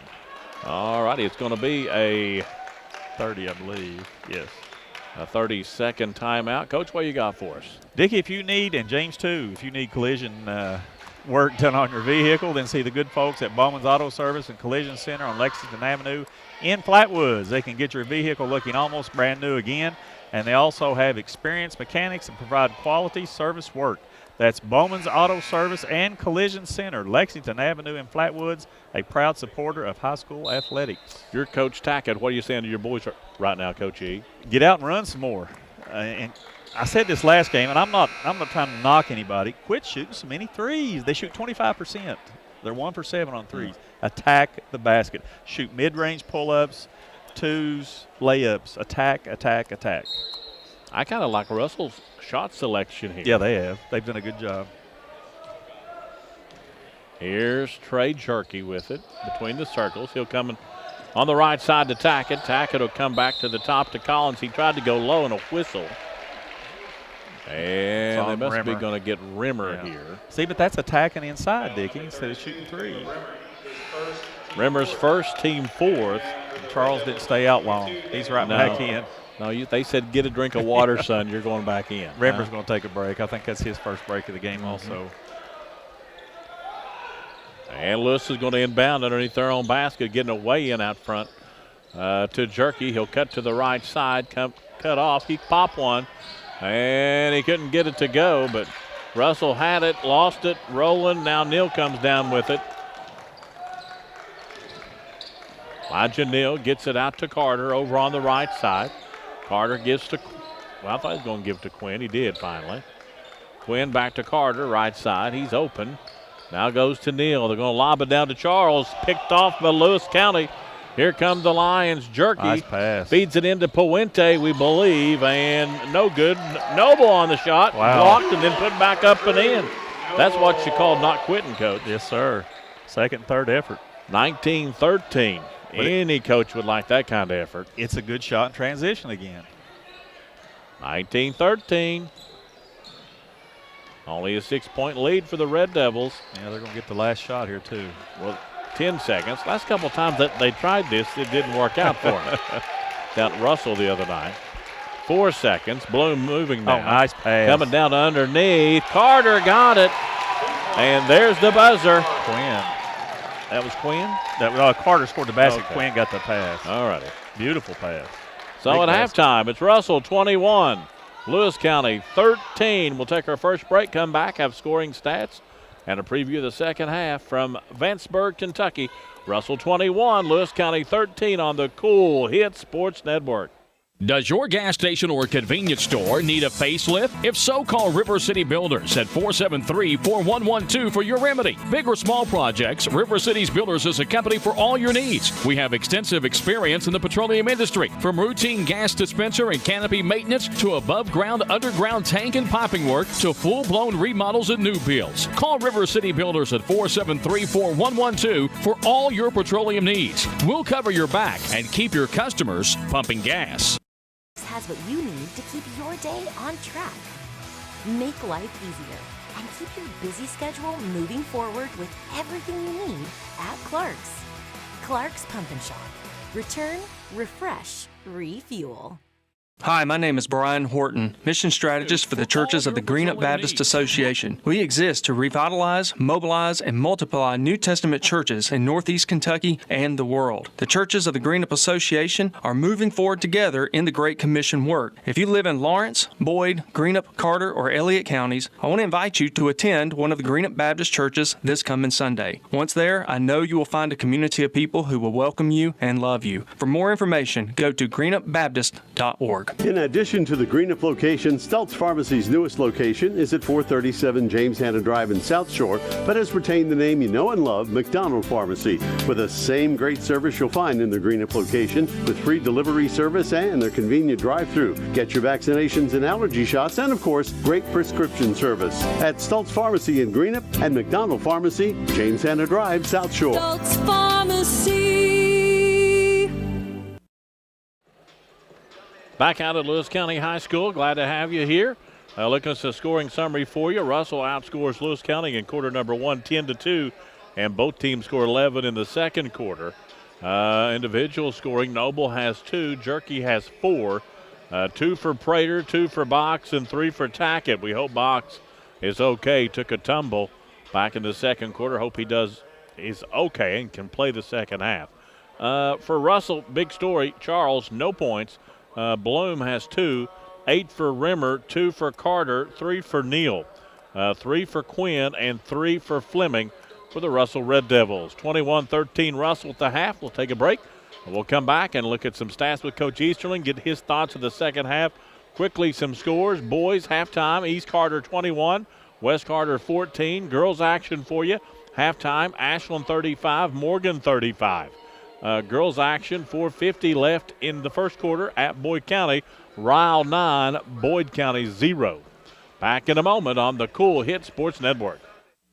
All righty, it's going to be a 30, I believe. Yes. A 30-second timeout. Coach, what you got for us? Dickie, if you need, and James too, if you need collision work done on your vehicle, then see the good folks at Bowman's Auto Service and Collision Center on Lexington Avenue in Flatwoods. They can get your vehicle looking almost brand new again, and they also have experienced mechanics and provide quality service work. That's Bowman's Auto Service and Collision Center, Lexington Avenue in Flatwoods, a proud supporter of high school athletics. You're Coach Tackett. What are you saying to your boys right now, Coach E? Get out and run some more. And I said this last game, and I'm not trying to knock anybody. Quit shooting so many threes. They shoot 25%. They're 1 for 7 on threes. Attack the basket. Shoot mid-range pull-ups, twos, layups. Attack, attack, attack. I kind of like Russell's shot selection here. Yeah, they have. They've done a good job. Here's Trey Jerky with it between the circles. He'll come in on the right side to Tackett. Tackett will come back to the top to Collins. He tried to go low and a whistle. And they must be going to get Rimmer here. See, but that's attacking inside, Dickie, instead of shooting threes. Rimmer's first, team fourth. Charles didn't stay out long. He's right back in. No, they said get a drink of water, son. You're going back in. Rimmer's going to take a break. I think that's his first break of the game also. And Lewis is going to inbound underneath their own basket, getting away in out front to Jerky. He'll cut to the right side, cut off. He popped one, and he couldn't get it to go, but Russell had it, lost it, rolling. Now Neal comes down with it. Elijah Neal gets it out to Carter over on the right side. Carter gives to, well, I thought he was going to give to Quinn. He did finally. Quinn back to Carter, right side. He's open. Now goes to Neal. They're going to lob it down to Charles. Picked off by Lewis County. Here come the Lions. Jerky nice pass. Feeds it into Puente, we believe, and no good. Noble on the shot. Wow. Blocked and then put back up and in. That's what you call not quitting, Coach. Yes, sir. Second, third effort. 19-13. Any coach would like that kind of effort. It's a good shot in transition again. 19-13. Only a 6-point lead for the Red Devils. Yeah, they're going to get the last shot here, too. Well, 10 seconds. Last couple of times that they tried this, it didn't work out for them. Down at Russell the other night. 4 seconds. Bloom moving down. Oh, nice pass. Coming down underneath. Carter got it. And there's the buzzer. Quinn. That was Quinn? Carter scored the basket. Okay. Quinn got the pass. All righty. Beautiful pass. So at halftime, it's Russell 21, Lewis County 13. We'll take our first break, come back, have scoring stats, and a preview of the second half from Vanceburg, Kentucky. Russell 21, Lewis County 13 on the Cool Hit Sports Network. Does your gas station or convenience store need a facelift? If so, call River City Builders at 473-4112 for your remedy. Big or small projects, River City's Builders is a company for all your needs. We have extensive experience in the petroleum industry, from routine gas dispenser and canopy maintenance to above-ground, underground tank and piping work to full-blown remodels and new builds. Call River City Builders at 473-4112 for all your petroleum needs. We'll cover your back and keep your customers pumping gas. Has what you need to keep your day on track. Make life easier and keep your busy schedule moving forward with everything you need at Clark's. Clark's Pump and Shop. Return, refresh, refuel. Hi, my name is Brian Horton, mission strategist for the Churches of the Greenup Baptist Association. We exist to revitalize, mobilize, and multiply New Testament churches in Northeast Kentucky and the world. The Churches of the Greenup Association are moving forward together in the Great Commission work. If you live in Lawrence, Boyd, Greenup, Carter, or Elliott counties, I want to invite you to attend one of the Greenup Baptist churches this coming Sunday. Once there, I know you will find a community of people who will welcome you and love you. For more information, go to greenupbaptist.org. In addition to the Greenup location, Stultz Pharmacy's newest location is at 437 James Hanna Drive in South Shore, but has retained the name you know and love, McDonald Pharmacy, with the same great service you'll find in the Greenup location, with free delivery service and their convenient drive-thru. Get your vaccinations and allergy shots, and of course, great prescription service at Stultz Pharmacy in Greenup and McDonald Pharmacy, James Hanna Drive, South Shore. Stultz Pharmacy. Back out at Lewis County High School. Glad to have you here. Looking at the scoring summary for you. Russell outscores Lewis County in quarter number 1, 10-2, and both teams score 11 in the second quarter. Individual scoring, Noble has 2, Jerky has 4. 2 for Prater, 2 for Box, and 3 for Tackett. We hope Box is okay. Took a tumble back in the second quarter. Hope he's okay and can play the second half. For Russell, big story. Charles, no points. Bloom has 2. 8 for Rimmer, 2 for Carter, 3 for Neal, 3 for Quinn, and 3 for Fleming for the Russell Red Devils. 21-13 Russell at the half. We'll take a break. We'll come back and look at some stats with Coach Easterling, get his thoughts of the second half. Quickly, some scores. Boys, halftime, East Carter 21, West Carter 14. Girls action for you. Halftime, Ashland 35, Morgan 35. Girls action, 4:50 left in the first quarter at Boyd County. Ryle 9, Boyd County 0. Back in a moment on the Cool Hit Sports Network.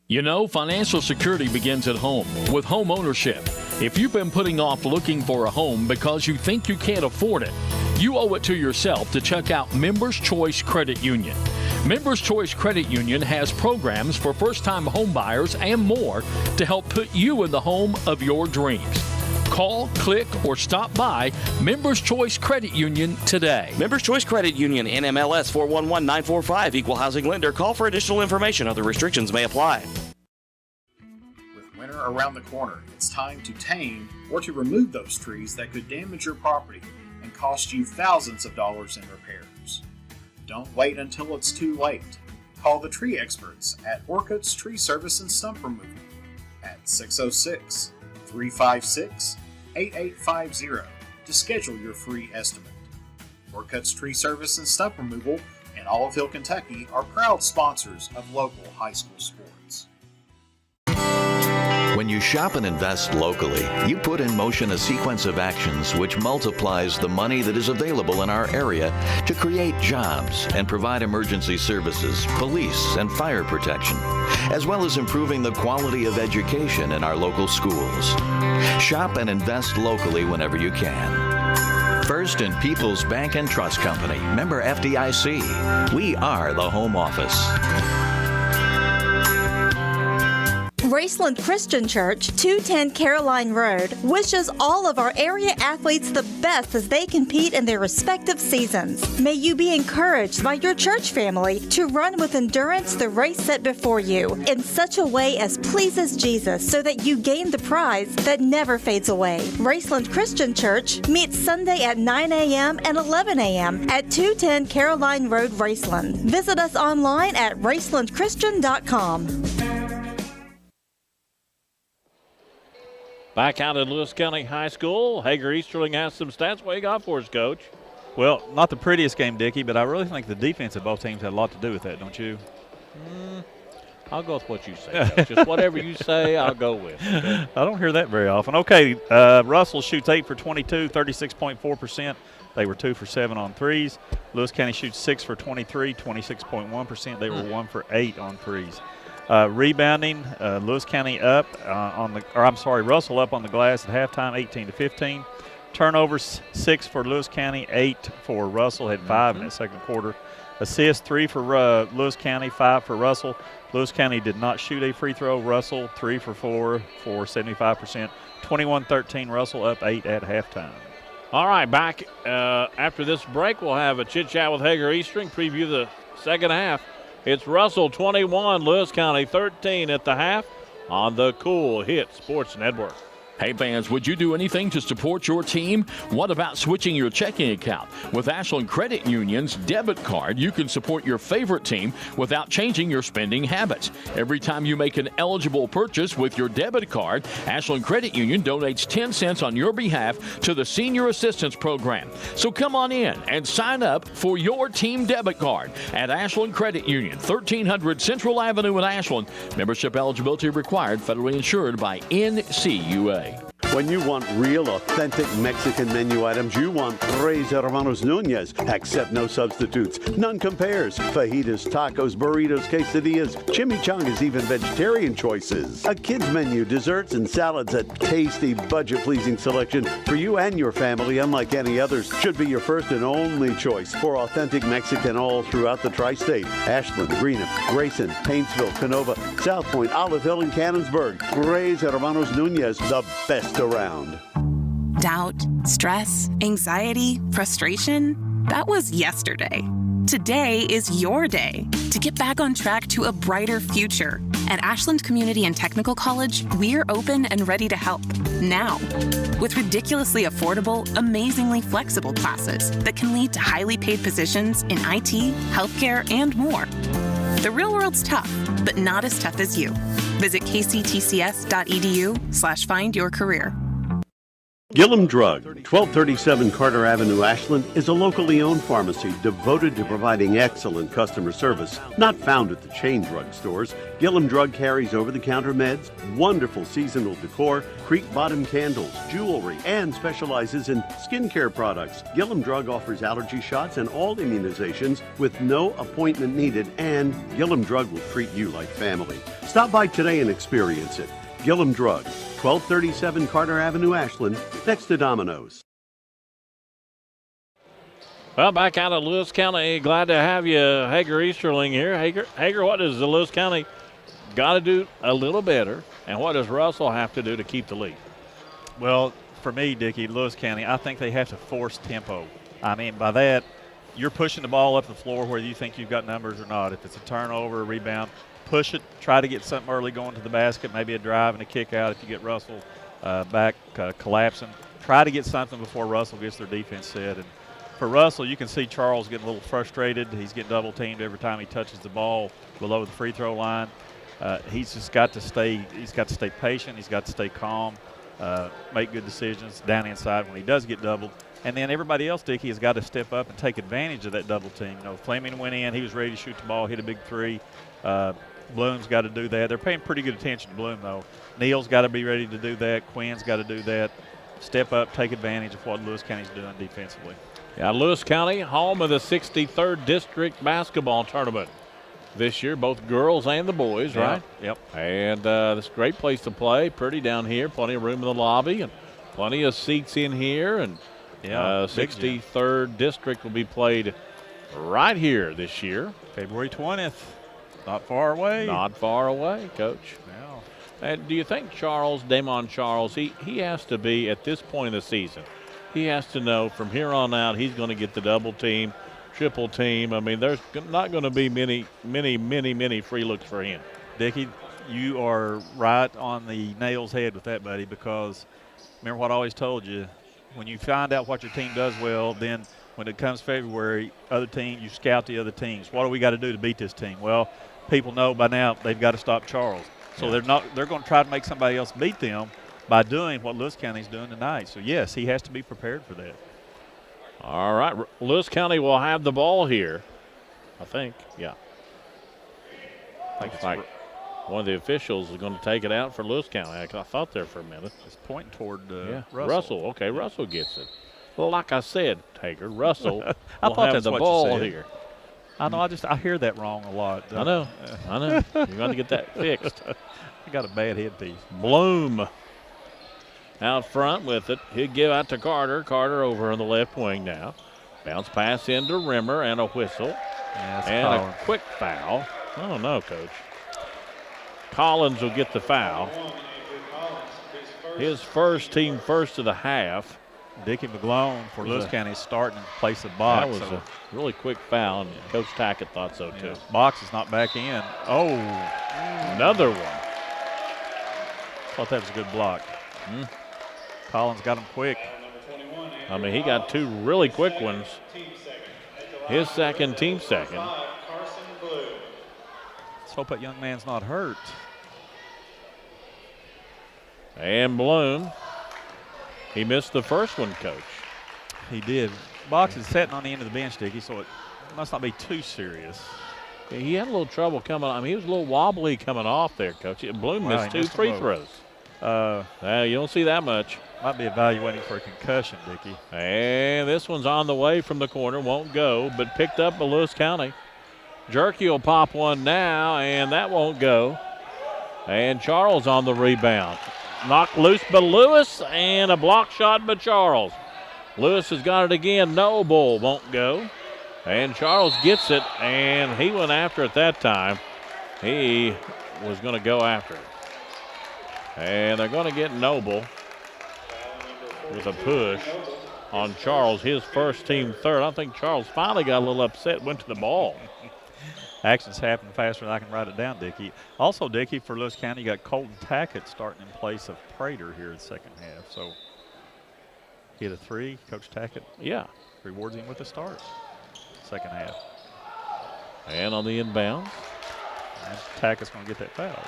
You know, financial security begins at home with home ownership. If you've been putting off looking for a home because you think you can't afford it, you owe it to yourself to check out Members Choice Credit Union. Members Choice Credit Union has programs for first-time home buyers and more to help put you in the home of your dreams. Call, click, or stop by Members Choice Credit Union today. Members Choice Credit Union, NMLS 411945, Equal Housing Lender. Call for additional information. Other restrictions may apply. With winter around the corner, it's time to tame or to remove those trees that could damage your property and cost you thousands of dollars in repairs. Don't wait until it's too late. Call the tree experts at Orcutt's Tree Service and Stump Removal at 606-356-8850 to schedule your free estimate. Orcutt's Tree Service and Stump Removal in Olive, Kentucky are proud sponsors of local high school sports. When you shop and invest locally, you put in motion a sequence of actions which multiplies the money that is available in our area to create jobs and provide emergency services, police, and fire protection, as well as improving the quality of education in our local schools. Shop and invest locally whenever you can. First in People's Bank and Trust Company, member FDIC. We are the home office. Raceland Christian Church, 210 Caroline Road, wishes all of our area athletes the best as they compete in their respective seasons. May you be encouraged by your church family to run with endurance the race set before you in such a way as pleases Jesus so that you gain the prize that never fades away. Raceland Christian Church meets Sunday at 9 a.m. and 11 a.m. at 210 Caroline Road, Raceland. Visit us online at racelandchristian.com. Back out at Lewis County High School, Hager Easterling has some stats. What you got for us, Coach? Well, not the prettiest game, Dickie, but I really think the defense of both teams had a lot to do with that, don't you? I'll go with what you say. Just whatever you say, I'll go with. Okay? I don't hear that very often. Okay, Russell shoots 8 for 22, 36.4%. They were 2 for 7 on threes. Lewis County shoots 6 for 23, 26.1%. They were 1 for 8 on threes. Rebounding, Lewis County up Russell up on the glass at halftime, 18-15. Turnovers, 6 for Lewis County, 8 for Russell. Had 5 in the second quarter. Assists, 3 for Lewis County, 5 for Russell. Lewis County did not shoot a free throw. Russell 3 for 4 for 75%. 21-13. Russell up 8 at halftime. All right, back after this break, we'll have a chit-chat with Hager Easterling, preview the second half. It's Russell 21, Lewis County 13 at the half on the Cool Hit Sports Network. Hey fans, would you do anything to support your team? What about switching your checking account? With Ashland Credit Union's debit card, you can support your favorite team without changing your spending habits. Every time you make an eligible purchase with your debit card, Ashland Credit Union donates 10 cents on your behalf to the Senior Assistance Program. So come on in and sign up for your team debit card at Ashland Credit Union, 1300 Central Avenue in Ashland. Membership eligibility required, federally insured by NCUA. When you want real, authentic Mexican menu items, you want Tres Hermanos Nunez. Accept no substitutes. None compares. Fajitas, tacos, burritos, quesadillas, chimichangas, even vegetarian choices. A kids menu, desserts and salads, a tasty, budget-pleasing selection for you and your family, unlike any others. Should be your first and only choice for authentic Mexican all throughout the tri-state. Ashland, Greenup, Grayson, Paintsville, Canova, South Point, Olive Hill, and Cannonsburg. Tres Hermanos Nunez, the best around. Doubt, stress, anxiety, frustration. that was yesterday. Today is your day to get back on track to a brighter future. At Ashland Community and Technical College, we're open and ready to help now. With ridiculously affordable, amazingly flexible classes that can lead to highly paid positions in IT, healthcare, and more. The real world's tough, but not as tough as you. Visit kctcs.edu/findyourcareer. Gillum Drug, 1237 Carter Avenue, Ashland, is a locally owned pharmacy devoted to providing excellent customer service, not found at the chain drug stores. Gillum Drug carries over-the-counter meds, wonderful seasonal decor, creek bottom candles, jewelry, and specializes in skincare products. Gillum Drug offers allergy shots and all immunizations with no appointment needed, and Gillum Drug will treat you like family. Stop by today and experience it. Gillum Drug, 1237 Carter Avenue, Ashland, next to Domino's. Well, back out of Lewis County, glad to have you, Hager Easterling here. Hager, what does the Lewis County got to do a little better, and what does Russell have to do to keep the lead? Well, for me, Dickie, Lewis County, I think they have to force tempo. I mean, by that, you're pushing the ball up the floor whether you think you've got numbers or not. If it's a turnover, a rebound, push it, try to get something early going to the basket, maybe a drive and a kick out if you get Russell back collapsing. Try to get something before Russell gets their defense set. And for Russell, you can see Charles getting a little frustrated. He's getting double teamed every time he touches the ball below the free throw line. He's just got to stay patient. He's got to stay calm, make good decisions down inside when he does get doubled. And then everybody else, Dickie, has got to step up and take advantage of that double team. You know, Fleming went in. He was ready to shoot the ball, hit a big three. Bloom's got to do that. They're paying pretty good attention to Bloom, though. Neal's got to be ready to do that. Quinn's got to do that. Step up, take advantage of what Lewis County's doing defensively. Yeah, Lewis County, home of the 63rd District Basketball Tournament this year, both girls and the boys, right? Yep. And this is a great place to play. Pretty down here, plenty of room in the lobby, and plenty of seats in here. And 63rd District will be played right here this year. February 20th. Not far away. Not far away, Coach. Yeah. And do you think Damon Charles, he has to be, at this point in the season, he has to know from here on out he's going to get the double team, triple team. I mean, there's not going to be many free looks for him. Dickie, you are right on the nail's head with that, buddy, because remember what I always told you, when you find out what your team does well, then when it comes February, you scout the other teams. What do we got to do to beat this team? Well, people know by now they've got to stop Charles. So they're going to try to make somebody else beat them by doing what Lewis County's doing tonight. So, yes, he has to be prepared for that. All right. Lewis County will have the ball here, I think. Yeah. Looks like one of the officials is going to take it out for Lewis County. I thought there for a minute. It's pointing toward Russell. Okay, Russell gets it. Well, like I said, Hager, Russell I will thought have that's the what ball you said. here. I know. I hear that wrong a lot. I know. You're going to get that fixed. I got a bad headpiece. Bloom out front with it. He'll give out to Carter. Carter over on the left wing now. Bounce pass into Rimmer and a whistle. And a quick foul. I don't know, Coach. Collins will get the foul. His team first of the half. Dickie McGlone for Lewis County starting in place of Box. That was a really quick foul, and Coach Tackett thought so, too. Box is not back in. Oh. Another one. Thought that was a good block. Collins got him quick. I mean, he got two really quick ones. His second, team second. Let's hope that young man's not hurt. And Bloom. He missed the first one, Coach. He did. Box is sitting on the end of the bench, Dickie, so it must not be too serious. Yeah, he had a little trouble coming. I mean, he was a little wobbly coming off there, Coach. Bloom missed two free throws. You don't see that much. Might be evaluating for a concussion, Dickie. And this one's on the way from the corner. Won't go, but picked up by Lewis County. Jerky will pop one now, and that won't go. And Charles on the rebound. Knocked loose by Lewis, and a block shot by Charles. Lewis has got it again. Noble won't go. And Charles gets it, and he went after it that time. He was going to go after it. And they're going to get Noble with a push. on Charles, his first, team third. I think Charles finally got a little upset, went to the ball. Actions happen faster than I can write it down, Dickie. Also, Dickie, for Lewis County, you got Colton Tackett starting in place of Prater here in the second half. So, hit a 3, Coach Tackett. Yeah. Rewards him with a start. Second half. And on the inbounds. And Tackett's going to get that foul.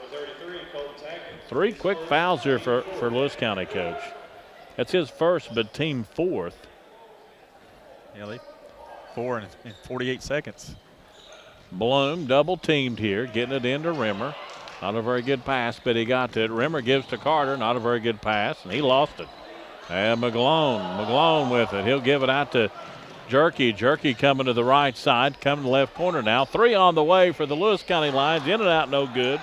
Number 33, Colton Tackett. 3 quick fouls here for Lewis County, Coach. That's his first, but team fourth. Yeah, they 4 in 48 seconds. Bloom double teamed here, getting it into Rimmer. Not a very good pass, but he got to it. Rimmer gives to Carter, not a very good pass, and he lost it. And McGlone with it. He'll give it out to Jerky. Jerky coming to the right side, coming to the left corner now. 3 on the way for the Lewis County Lions. In and out, no good.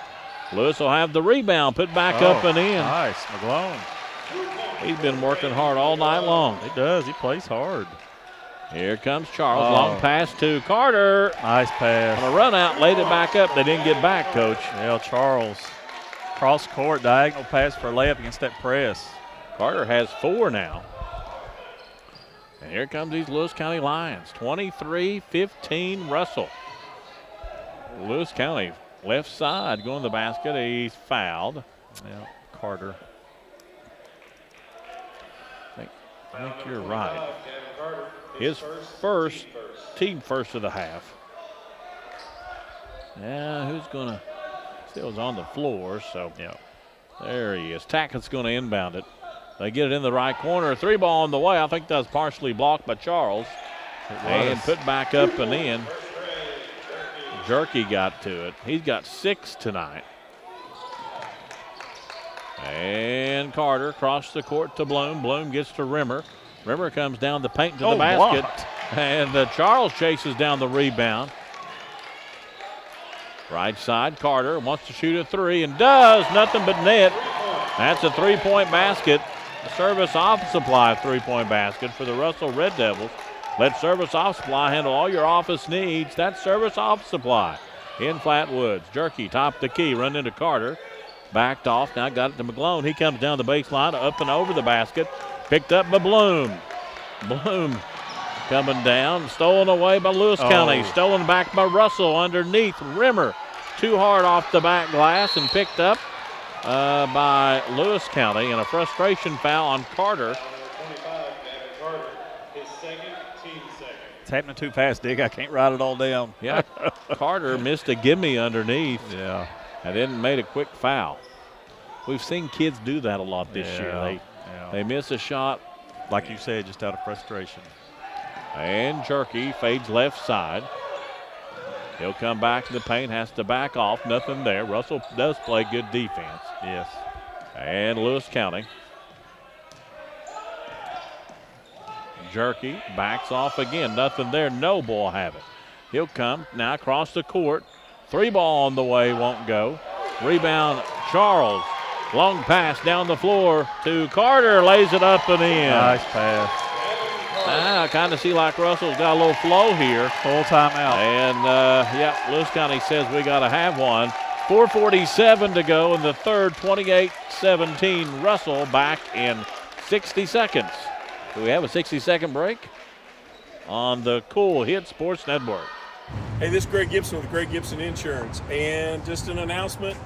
Lewis will have the rebound, put back up and in. Nice, McGlone. He's been working hard all night long. He does. He plays hard. Here comes Charles. Long pass to Carter. Nice pass. On a run out, laid it back up. They didn't get back, Coach. Yeah, Charles. Cross court, diagonal pass for a layup against that press. Carter has 4 now. And here comes these Lewis County Lions. 23-15 Russell. Lewis County left side going to the basket. He's fouled. Yeah, Carter. I think you're right. His first, team first of the half. Yeah, who's going to, still on the floor, so yeah. There he is. Tackett's going to inbound it. They get it in the right corner. 3 ball on the way. I think that's partially blocked by Charles. And put back up and in. Jerky got to it. He's got 6 tonight. And Carter across the court to Bloom. Bloom gets to Rimmer. Rimmer comes down the paint to the basket. Blocked. And Charles chases down the rebound. Right side, Carter wants to shoot a 3 and does. Nothing but net. That's a 3-point basket. Service Office Supply 3-point basket for the Russell Red Devils. Let Service Office Supply handle all your office needs. That's Service Office Supply in Flatwoods. Jerky top the key, run into Carter. Backed off, now got it to McGlone. He comes down the baseline, up and over the basket. Picked up by Bloom. Bloom coming down, stolen away by Lewis County. Stolen back by Russell underneath Rimmer. Too hard off the back glass and picked up by Lewis County. And a frustration foul on Carter. It's happening too fast, Dick. I can't write it all down. Yeah, Carter missed a gimme underneath. Yeah. And then made a quick foul. We've seen kids do that a lot this year. They miss a shot. Like you said, just out of frustration. And Jerky fades left side. He'll come back to the paint, has to back off. Nothing there. Russell does play good defense. Yes. And Lewis County. Jerky backs off again. Nothing there. Noble will have it. He'll come now across the court. 3 ball on the way, won't go. Rebound, Charles. Long pass down the floor to Carter. Lays it up and in. Nice pass. I kind of see like Russell's got a little flow here. Full timeout. And, Lewis County says we got to have one. 4:47 to go in the third. 28-17 Russell back in 60 seconds. Do we have a 60-second break? On the Cool Hit Sports Network. Hey, this is Greg Gibson with Greg Gibson Insurance, and just an announcement,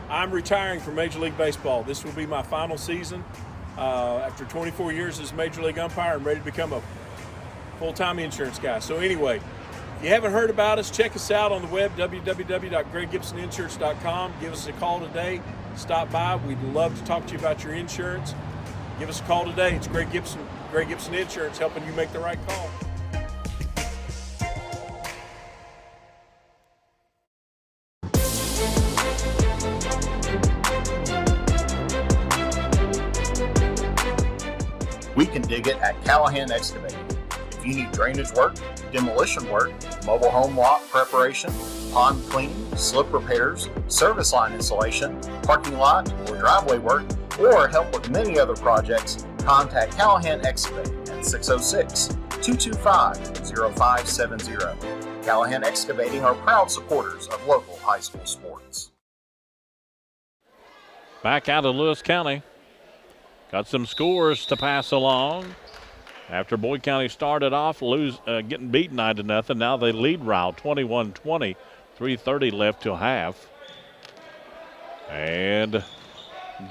I'm retiring from Major League Baseball. This will be my final season. After 24 years as Major League umpire, I'm ready to become a full-time insurance guy. So anyway, if you haven't heard about us, check us out on the web, www.greggibsoninsurance.com. Give us a call today. Stop by. We'd love to talk to you about your insurance. Give us a call today. It's Greg Gibson Insurance, helping you make the right call. We can dig it at Callahan Excavating. If you need drainage work, demolition work, mobile home lot preparation, pond cleaning, slip repairs, service line installation, parking lot or driveway work, or help with many other projects, contact Callahan Excavating at 606-225-0570. Callahan Excavating are proud supporters of local high school sports. Back out of Lewis County. Got some scores to pass along. After Boyd County started off getting beaten 9-0, now they lead Ryle 21-20. 3:30 left till half. And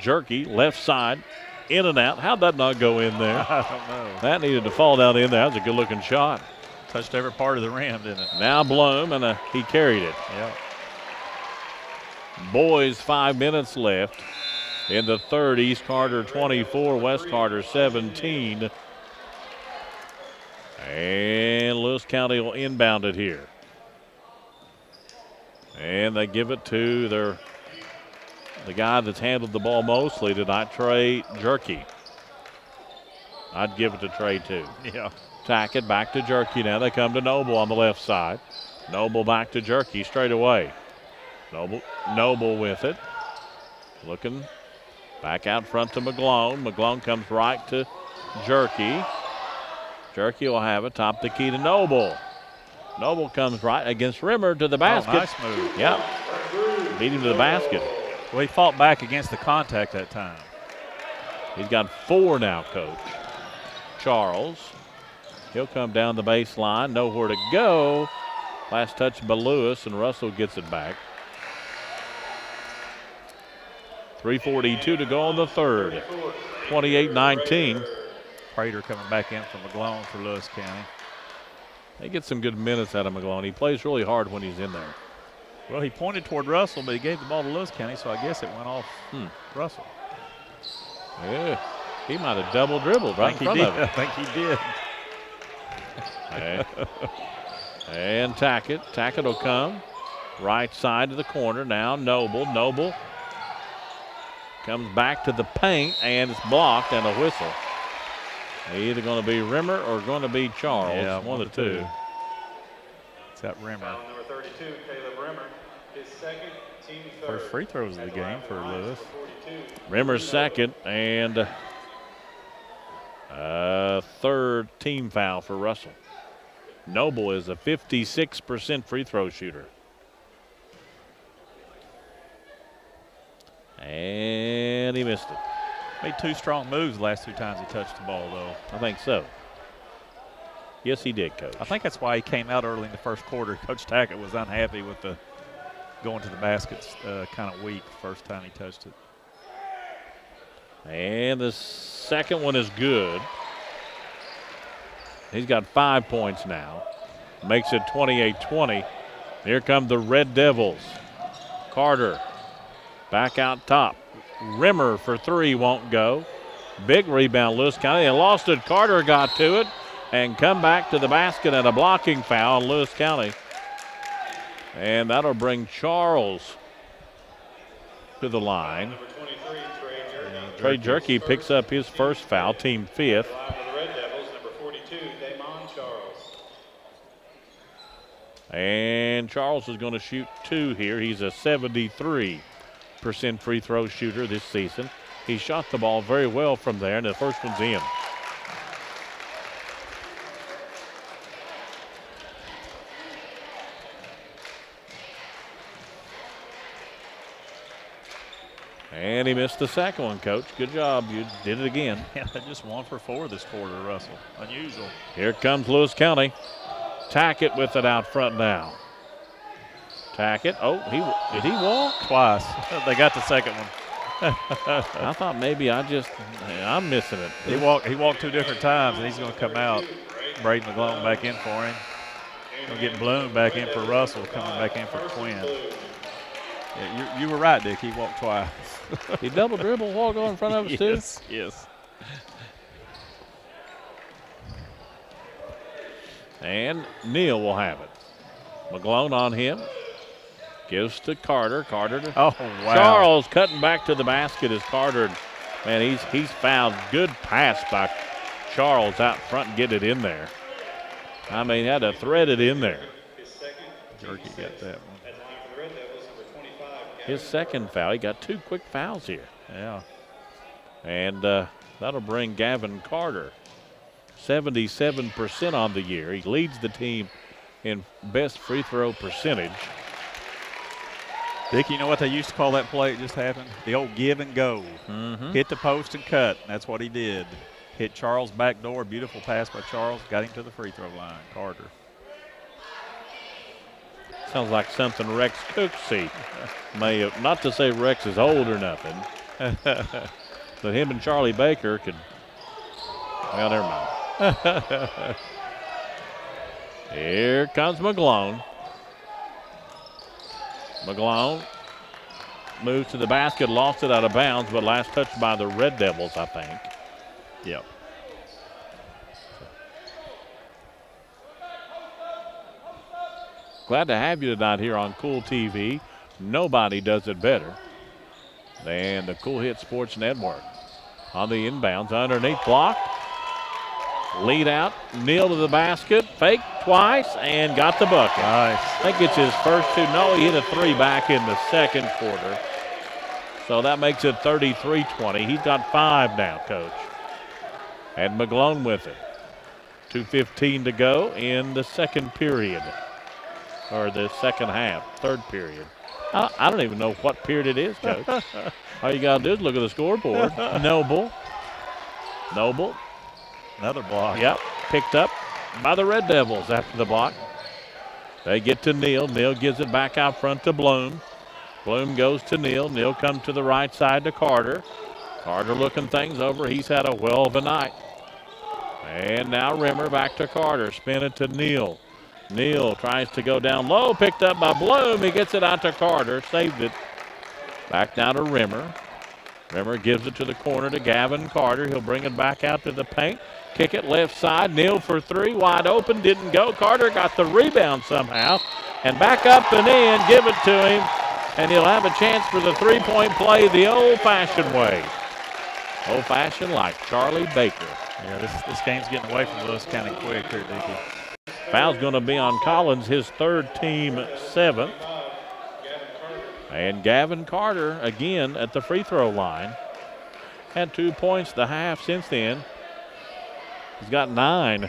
Jerky, left side, in and out. How'd that not go in there? I don't know. That needed to fall down in there. That was a good-looking shot. Touched every part of the rim, didn't it? Now Blum, and he carried it. Yep. Boys, 5 minutes left in the third. East Carter 24, West Carter 17. And Lewis County will inbound it here. And they give it to the guy that's handled the ball mostly tonight, Trey Jerky. I'd give it to Trey too. Yeah. Tackett back to Jerky now. They come to Noble on the left side. Noble back to Jerky straight away. Noble with it. Looking back out front to McGlone. McGlone comes right to Jerky. Jerky will have it. Top the key to Noble. Noble comes right against Rimmer to the basket. Oh, nice move. Yep. Beat him to the basket. Well, he fought back against the contact that time. He's got 4 now, Coach. Charles. He'll come down the baseline. Nowhere to go. Last touch by Lewis, and Russell gets it back. 3:42 to go on the third. 28-19. Prater coming back in from McGlone for Lewis County. They get some good minutes out of McGlone. He plays really hard when he's in there. Well, he pointed toward Russell, but he gave the ball to Lewis County, so I guess it went off Russell. Yeah, he might have double dribbled right in front of him. I think he did. And Tackett. Tackett will come. Right side to the corner now. Noble. Noble comes back to the paint, and it's blocked and a whistle. Either going to be Rimmer or going to be Charles. Yeah, one of the two. It's that Rimmer. Foul number 32, Caleb Rimmer. His second, team third. First free throws of the game for Lewis. Rimmer's second, and third team foul for Russell. Noble is a 56% free throw shooter. And he missed it. Made 2 strong moves the last 2 times he touched the ball, though. I think so. Yes, he did, Coach. I think that's why he came out early in the first quarter. Coach Tackett was unhappy with the going to the baskets kind of weak first time he touched it. And the second one is good. He's got 5 points now. Makes it 28-20. Here come the Red Devils. Carter back out top. Rimmer for 3 won't go. Big rebound, Lewis County. They lost it. Carter got to it and come back to the basket, and a blocking foul on Lewis County. And that'll bring Charles to the line. Trey Jerky picks up his first foul, team 5th. And Charles is going to shoot 2 here. He's a 73% free throw shooter this season. He shot the ball very well from there, and the first one's in. And he missed the second one, Coach. Good job. You did it again. Yeah, just 1 for 4 this quarter, Russell. Unusual. Here comes Lewis County. Tackett with it out front now. Tackett. Oh, did he walk? Twice. They got the second one. I thought maybe I'm missing it. He walked 2 different times, and he's going to come out. Braden McGlone back in for him. Going to get Bloom back in for Russell, coming back in for Quinn. Yeah, you were right, Dick. He walked twice. He double dribble, walk on in front of us too? Yes. And Neal will have it. McGlone on him. Gives to Carter. Carter to wow. Charles cutting back to the basket is Carter. Man, he's fouled. Good pass by Charles out front and get it in there. I mean, had to thread it in there. Jerky got that one. His second foul. He got 2 quick fouls here. Yeah. And that'll bring Gavin Carter 77% on the year. He leads the team in best free throw percentage. Dick, you know what they used to call that play that just happened? The old give and go. Hit the post and cut. That's what he did. Hit Charles back door. Beautiful pass by Charles. Got him to the free throw line. Carter. Sounds like something Rex Cooksey may have, not to say Rex is old or nothing, but him and Charlie Baker could, well, never mind. Here comes McGlone. McGlone moves to the basket, lost it out of bounds, but last touched by the Red Devils, I think. Yep. Glad to have you tonight here on Cool TV. Nobody does it better than the Cool Hit Sports Network. On the inbounds, underneath block. Lead out, Neal to the basket, fake twice, and got the bucket. Nice. I think it's his first two. No, he hit a three back in the second quarter. So that makes it 33-20. He's got 5 now, Coach. And McGlone with it. 2:15 to go in the second period. Or the second half, third period. I don't even know what period it is, Coach. All you got to do is look at the scoreboard. Noble. Another block. Yep, picked up by the Red Devils after the block. They get to Neal. Neal gives it back out front to Bloom. Bloom goes to Neal. Neal comes to the right side to Carter. Carter looking things over. He's had a well of a night. And now Rimmer back to Carter. Spin it to Neal. Neal tries to go down low. Picked up by Bloom. He gets it out to Carter. Saved it. Back down to Rimmer. Rimmer gives it to the corner to Gavin Carter. He'll bring it back out to the paint. Kick it left side. Neal for 3. Wide open. Didn't go. Carter got the rebound somehow. And back up and in. Give it to him. And he'll have a chance for the three-point play the old-fashioned way. Old-fashioned like Charlie Baker. Yeah, this game's getting away from Lewis County quick here, Dickie. Foul's going to be on Collins, his third, team 7th. And Gavin Carter again at the free throw line. Had 2 points the half since then. He's got 9.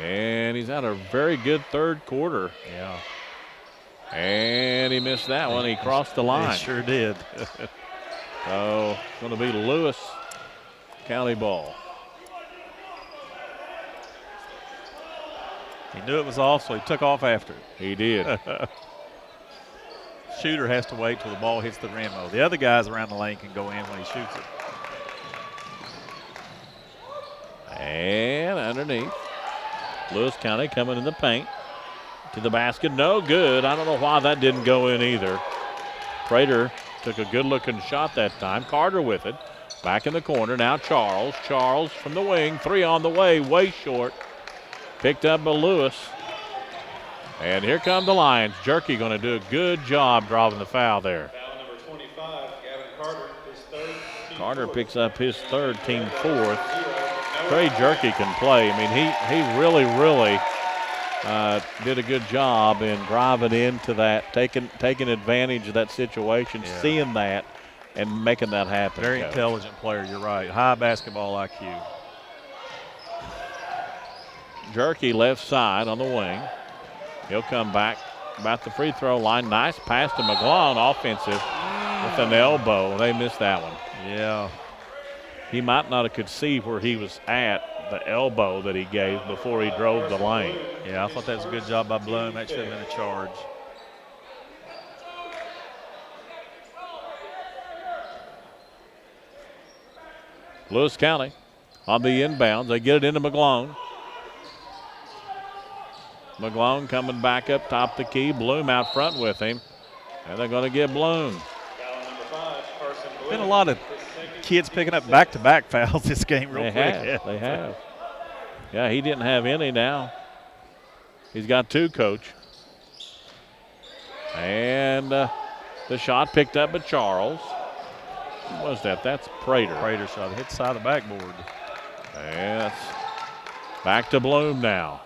And he's had a very good third quarter. Yeah. And he missed that one. He crossed the line. He sure did. So it's going to be Lewis County ball. He knew it was off, so he took off after it. He did. Shooter has to wait till the ball hits the rim, though. The other guys around the lane can go in when he shoots it. And underneath, Lewis County coming in the paint. To the basket, no good. I don't know why that didn't go in either. Prater took a good-looking shot that time. Carter with it. Back in the corner, now Charles. Charles from the wing, 3 on the way short. Picked up by Lewis. And here come the Lions. Jerky going to do a good job drawing the foul there. Foul number 25, Gavin Carter, his third. Carter picks up his third, team 4th. Trey Jerky can play. I mean, he really did a good job in driving into that, taking advantage of that situation, seeing that, and making that happen. Very intelligent player, you're right. High basketball IQ. Jerky left side on the wing. He'll come back about the free throw line. Nice pass to McGlone, offensive with an elbow. They missed that one. Yeah. He might not have could see where he was at, the elbow that he gave before he drove the lane. Yeah, I thought that was a good job by Bloom. That should have been a charge. Lewis County on the inbounds. They get it into McGlone. McGlone coming back up top the key. Bloom out front with him. And they're going to get Bloom. Been a lot of kids picking up back-to-back fouls this game real quick. They have. Yeah, he didn't have any now. He's got 2, Coach. And the shot picked up by Charles. Who was that? That's Prater. Prater shot. Hit the side of the backboard. And that's back to Bloom now.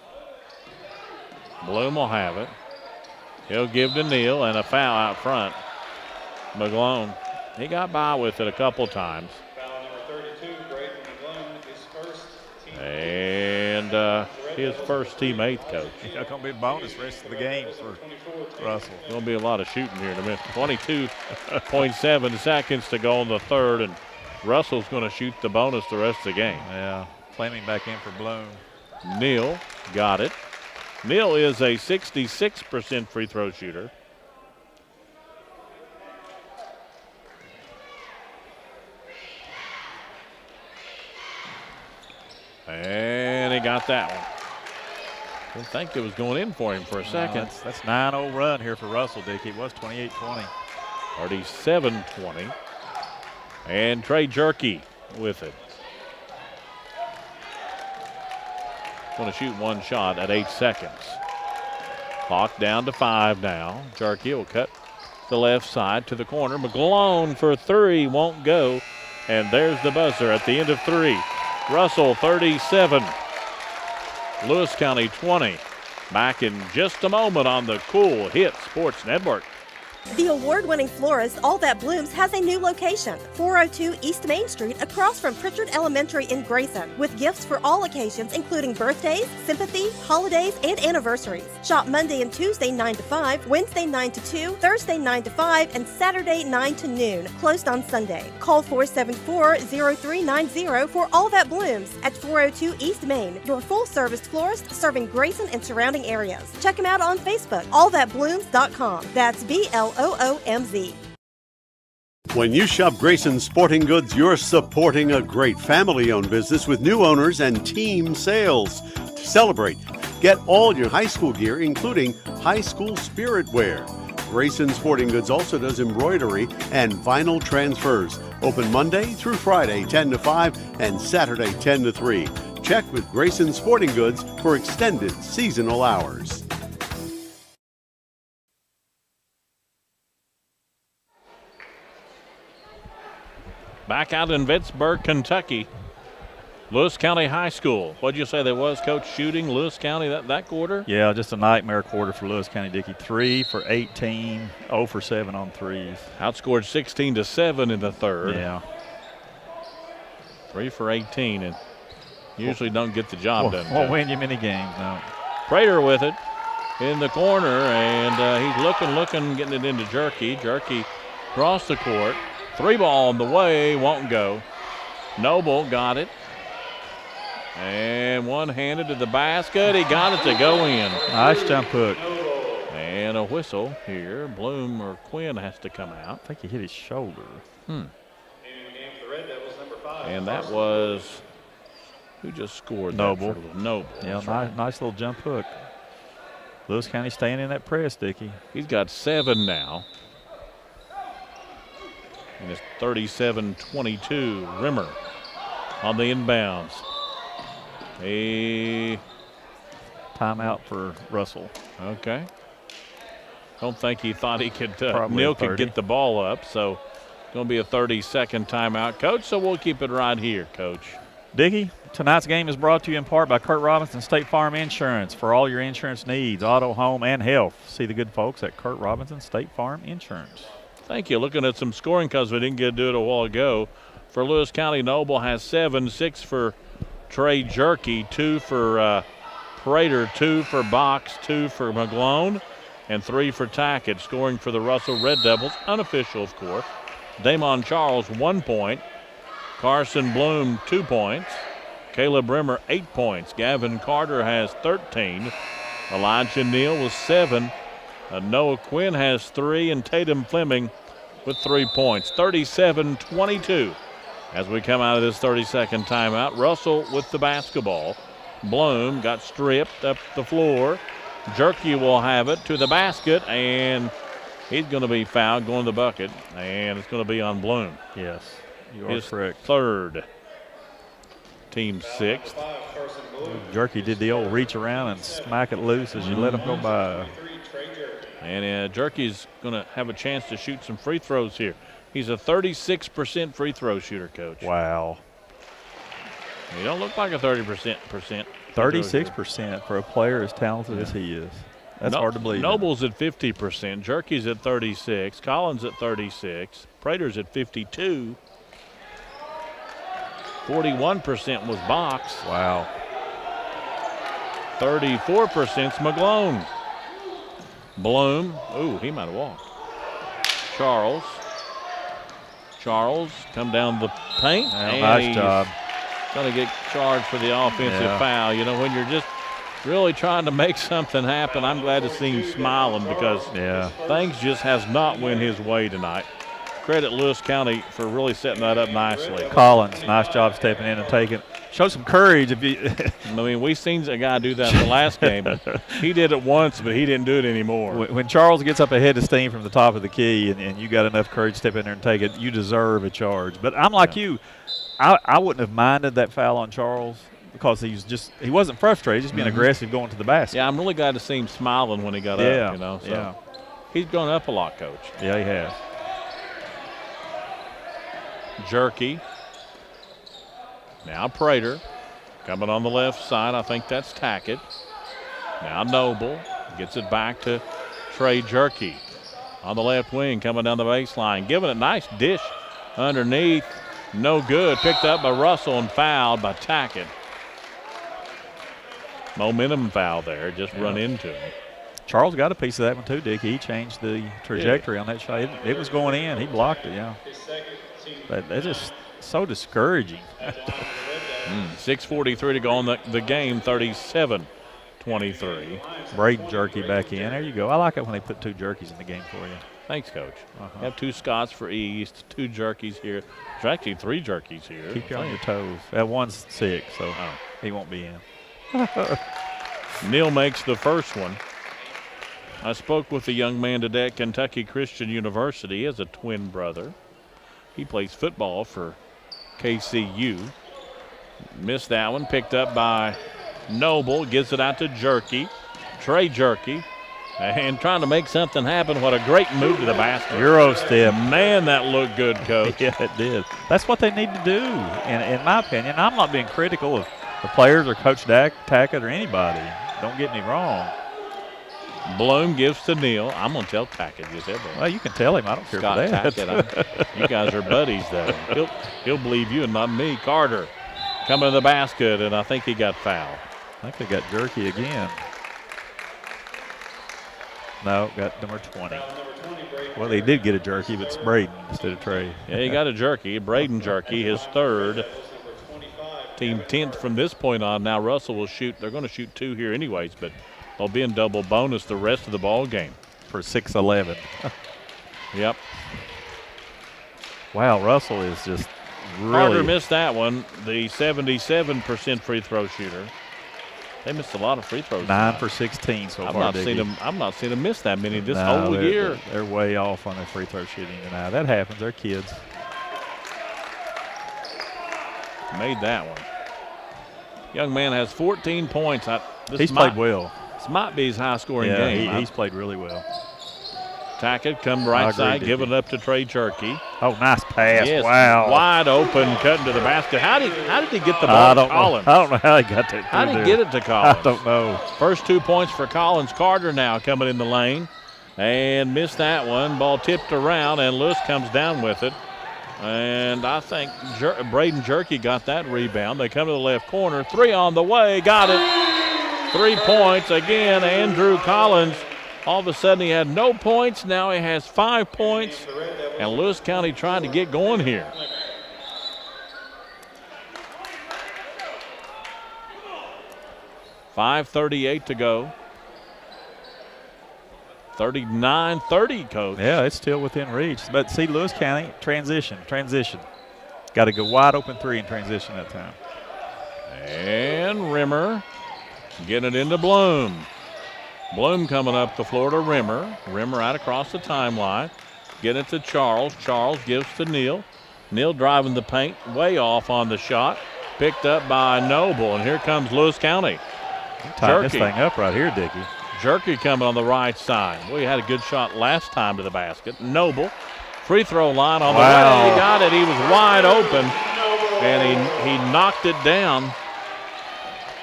Bloom will have it. He'll give to Neal, and a foul out front. McGlone, he got by with it a couple times. Foul number 32, Braden McGlone, his first, team. And his first team eighth, Coach. It's going to be a bonus rest of the game for Russell. Going to be a lot of shooting here in a minute. 22.7 seconds to go in the third, and Russell's going to shoot the bonus the rest of the game. Yeah, Fleming back in for Bloom. Neal got it. Neal is a 66% free throw shooter. And he got that one. Didn't think it was going in for him for a second. That's 9-0 run here for Russell, Dick. It was 28-20. 37-20. And Trey Jerky with it. Going to shoot one shot at 8 seconds. Clock down to 5 now. Jerky will cut the left side to the corner. McGlone for 3 won't go. And there's the buzzer at the end of 3. Russell 37. Lewis County 20. Back in just a moment on the Cool Hit Sports Network. The award-winning florist All That Blooms has a new location, 402 East Main Street, across from Pritchard Elementary in Grayson, with gifts for all occasions, including birthdays, sympathy, holidays, and anniversaries. Shop Monday and Tuesday 9 to 5, Wednesday 9 to 2, Thursday 9 to 5, and Saturday 9 to noon, closed on Sunday. Call 474-0390 for All That Blooms at 402 East Main, your full-service florist serving Grayson and surrounding areas. Check them out on Facebook, allthatblooms.com. That's BLOOMZ. When you shop Grayson Sporting Goods, you're supporting a great family-owned business with new owners and team sales. To celebrate, get all your high school gear, including high school spirit wear. Grayson Sporting Goods also does embroidery and vinyl transfers. Open Monday through Friday, 10 to 5, and Saturday, 10 to 3. Check with Grayson Sporting Goods for extended seasonal hours. Back out in Vicksburg, Kentucky. Lewis County High School. What'd you say there was, Coach, shooting Lewis County that quarter? Yeah, just a nightmare quarter for Lewis County, Dickey. 3 for 18, 0 for 7 on threes. Outscored 16-7 in the third. Yeah. 3 for 18, and usually don't get the job done. Won't win you many games, no. Prater with it in the corner, and he's looking, getting it into Jerky. Jerky across the court. 3 ball on the way, won't go. Noble got it. And one-handed to the basket. He got it to go in. Nice jump hook. And a whistle here. Bloom or Quinn has to come out. I think he hit his shoulder. And that was, who just scored? Noble. Noble. Yeah, nice little jump hook. Lewis County staying in that press, Dickey. He's got 7 now. And it's 37-22. Rimmer on the inbounds. A timeout for Russell. Okay. Don't think he thought he could, Probably Neal could get the ball up. So going to be a 30-second timeout, Coach. So we'll keep it right here, Coach. Dickey, tonight's game is brought to you in part by Kurt Robinson State Farm Insurance. For all your insurance needs, auto, home, and health, see the good folks at Kurt Robinson State Farm Insurance. Thank you. Looking at some scoring because we didn't get to do it a while ago. For Lewis County, Noble has 7, 6 for Trey Jerky, 2 for Prater, 2 for Box, 2 for McGlone, and 3 for Tackett. Scoring for the Russell Red Devils, unofficial, of course. Damon Charles, 1 point. Carson Bloom, 2 points. Caleb Rimmer, 8 points. Gavin Carter has 13. Elijah Neal with 7. Noah Quinn has 3, and Tatum Fleming with 3 points. 37-22 as we come out of this 30-second timeout. Russell with the basketball. Bloom got stripped up the floor. Jerky will have it to the basket, and he's going to be fouled going to the bucket, and it's going to be on Bloom. Yes, you are His correct. Third. Team 6th. Jerky did the old reach around and smack it loose as you let him go by. And Jerky's going to have a chance to shoot some free throws here. He's a 36% free throw shooter, Coach. Wow. He don't look like a 30%. 36% for a player as talented as he is. That's hard to believe. Noble's at 50%. Jerky's at 36. Collins at 36. Prater's at 52. 41% was Box. Wow. 34% McGlone. Bloom. Ooh, he might have walked. Charles come down the paint. Yeah, nice job. Going to get charged for the offensive foul. You know, when you're just really trying to make something happen, I'm glad to see him smiling because things just has not went his way tonight. Credit Lewis County for really setting that up nicely. Collins, nice job stepping in and taking it. Show some courage. If you I mean, we seen a guy do that in the last game. He did it once, but he didn't do it anymore. When Charles gets up ahead of steam from the top of the key and you got enough courage to step in there and take it, you deserve a charge. But I'm like you. I wouldn't have minded that foul on Charles because he wasn't frustrated, just being aggressive going to the basket. Yeah, I'm really glad to see him smiling when he got up, you know. So he's gone up a lot, Coach. Yeah, he has. Jerky. Now Prater coming on the left side. I think that's Tackett. Now Noble gets it back to Trey Jerky on the left wing coming down the baseline. Giving a nice dish underneath. No good. Picked up by Russell and fouled by Tackett. Momentum foul there. Just run into him. Charles got a piece of that one too, Dick. He changed the trajectory on that shot. It was going in. He blocked it, That's just so discouraging. 6:43 to go on the game, 37-23. Braden Jerky back in. There you go. I like it when they put two Jerkies in the game for you. Thanks, Coach. Have two Scotts for East, two Jerkies here. There's actually three Jerkies here. Keep you on your toes. That one's sick, so he won't be in. Neal makes the first one. I spoke with a young man today at Kentucky Christian University. He has a twin brother. He plays football for KCU. Missed that one. Picked up by Noble. Gives it out to Jerky. Trey Jerky. And trying to make something happen. What a great move to the basket. Euro step. Man, that looked good, Coach. Yeah, it did. That's what they need to do, in my opinion. I'm not being critical of the players or Coach Tackett or anybody. Don't get me wrong. Bloom gives to Neal. I'm going to tell Tackett you said that. Well, you can tell him. I don't care Scott for that. Tackett, you guys are buddies, though. He'll believe you and not me. Carter coming to the basket, and I think he got fouled. I think they got Jerky again. No, got number 20. Well, they did get a Jerky, but it's Braden instead of Trey. Yeah, he got a Jerky. Braden Jerky, his third. Team 10th from this point on. Now Russell will shoot. They're going to shoot two here anyways, but they'll be in double bonus the rest of the ball game. For 6-11. Yep. Wow, Russell is just really. Carter missed that one. The 77% free throw shooter. They missed a lot of free throws. 9 for 16 so far. I've not seen them miss that many this whole year. They're way off on their free throw shooting tonight. That happens. They're kids. Made that one. Young man has 14 points. He's played well. This might be his high-scoring game. He's played really well. Tackett come right side, give it up to Trey Jerky. Oh, nice pass! Yes, wow, wide open, cutting to the basket. How did he get the ball to Collins? I don't know how he got that. How did he get it to Collins? I don't know. First 2 points for Collins. Carter now coming in the lane and missed that one. Ball tipped around, and Lewis comes down with it. And I think Braden Jerky got that rebound. They come to the left corner. Three on the way. Got it. 3 points. Again, Andrew Collins. All of a sudden, he had no points. Now he has 5 points. And Lewis County trying to get going here. .5:38 to go. 39-30, Coach. Yeah, it's still within reach. But see, Lewis County, transition. Got to go wide open three in transition that time. And Rimmer getting it into Bloom. Bloom coming up the floor to Rimmer. Rimmer out across the timeline. Get it to Charles. Charles gives to Neal. Neal driving the paint, way off on the shot. Picked up by Noble, and here comes Lewis County. Tighten this thing up right here, Dickie. Jerky coming on the right side. Well, he had a good shot last time to the basket. Noble, free throw line on the way. He got it. He was wide open, and he knocked it down.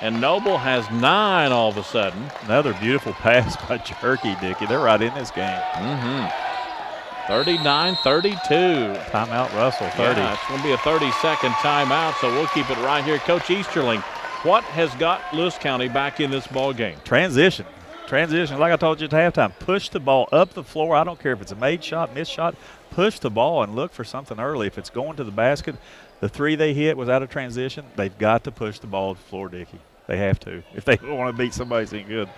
And Noble has 9 all of a sudden. Another beautiful pass by Jerky, Dickie. They're right in this game. 39-32. Timeout, Russell, 30. Yeah, it's going to be a 30-second timeout, so we'll keep it right here. Coach Easterling What has got Lewis County back in this ball game? Transition. Like I told you at halftime, push the ball up the floor. I don't care if it's a made shot, missed shot. Push the ball and look for something early. If it's going to the basket, the three they hit was out of transition. They've got to push the ball to the floor, Dickie. They have to if they want to beat somebody that's any good.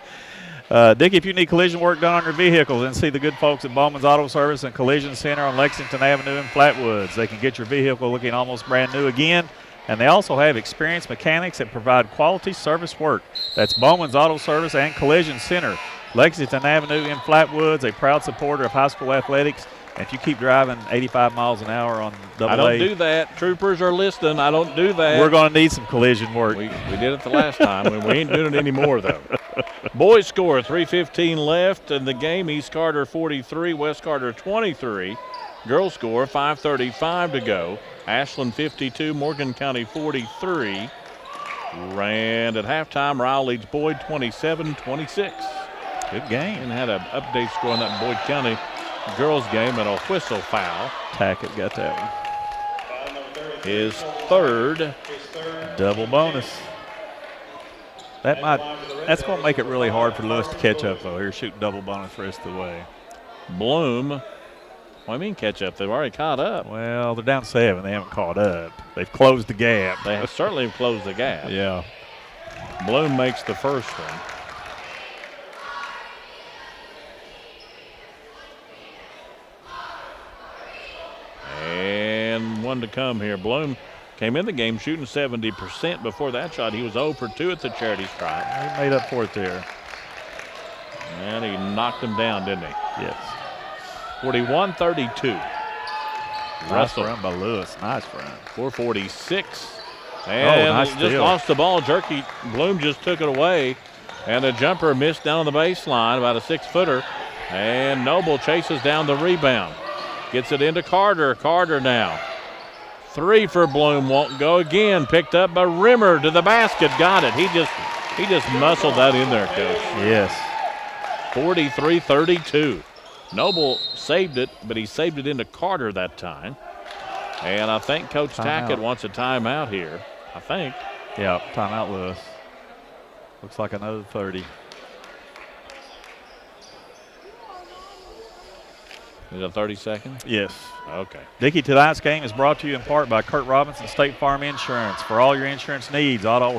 Dickie, if you need collision work done on your vehicles, then see the good folks at Bowman's Auto Service and Collision Center on Lexington Avenue in Flatwoods. They can get your vehicle looking almost brand new again. And they also have experienced mechanics that provide quality service work. That's Bowman's Auto Service and Collision Center. Lexington Avenue in Flatwoods, a proud supporter of high school athletics. And if you keep driving 85 miles an hour on AA. I don't do that. Troopers are listening. I don't do that. We're going to need some collision work. We did it the last time. We ain't doing it anymore, though. Boys score, 3:15 left in the game. East Carter 43, West Carter 23. Girls score, 5:35 to go. Ashland 52, Morgan County 43. And at halftime, Ryle leads Boyd 27-26. Good game. And had an update score on that Boyd County girls game and a whistle foul. Tackett got that one. His third. Double bonus. That's going to make it really hard for Lewis to catch up, though. Here shooting double bonus the rest of the way. Bloom. What do you mean catch up? They've already caught up. Well, they're down 7. They haven't caught up. They've closed the gap. They certainly have closed the gap. Yeah. Bloom makes the first one. And one to come here. Bloom came in the game shooting 70%. Before that shot, he was 0 for 2 at the charity stripe. He made up for it there. And he knocked him down, didn't he? Yes. 41-32. Nice run by Lewis. Nice run. 4:46. And nice just steal. lost the ball. Jerky Bloom just took it away. And the jumper missed down on the baseline, about a 6-footer. And Noble chases down the rebound. Gets it into Carter. Carter now. 3 for Bloom. Won't go again. Picked up by Rimmer to the basket. Got it. He just muscled that in there, Coach. Yes. 43-32. Noble saved it, but he saved it into Carter that time. And I think Coach Tackett wants a timeout here. I think. Yeah, timeout, Lewis. Looks like another 30. Is it 30 seconds? Yes. Okay. Dickie, tonight's game is brought to you in part by Kurt Robinson State Farm Insurance. For all your insurance needs, auto,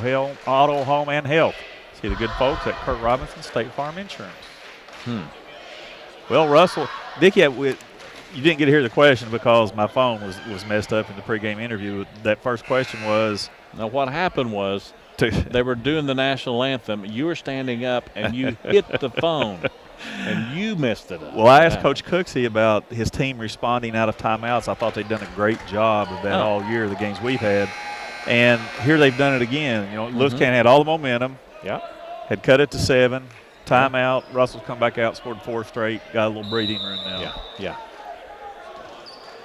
home, and health. See the good folks at Kurt Robinson State Farm Insurance. Well, Russell, Dickie, you didn't get to hear the question because my phone was messed up in the pregame interview. That first question was. Now, what happened was they were doing the national anthem. You were standing up and you hit the phone. And you messed it up. Well, I asked Coach Cooksey about his team responding out of timeouts. I thought they'd done a great job of that all year, the games we've had. And here they've done it again. You know, Lewis County had all the momentum. Yeah. Had cut it to 7. Timeout. Russell's come back out, scored 4 straight. Got a little breathing room now. Yeah.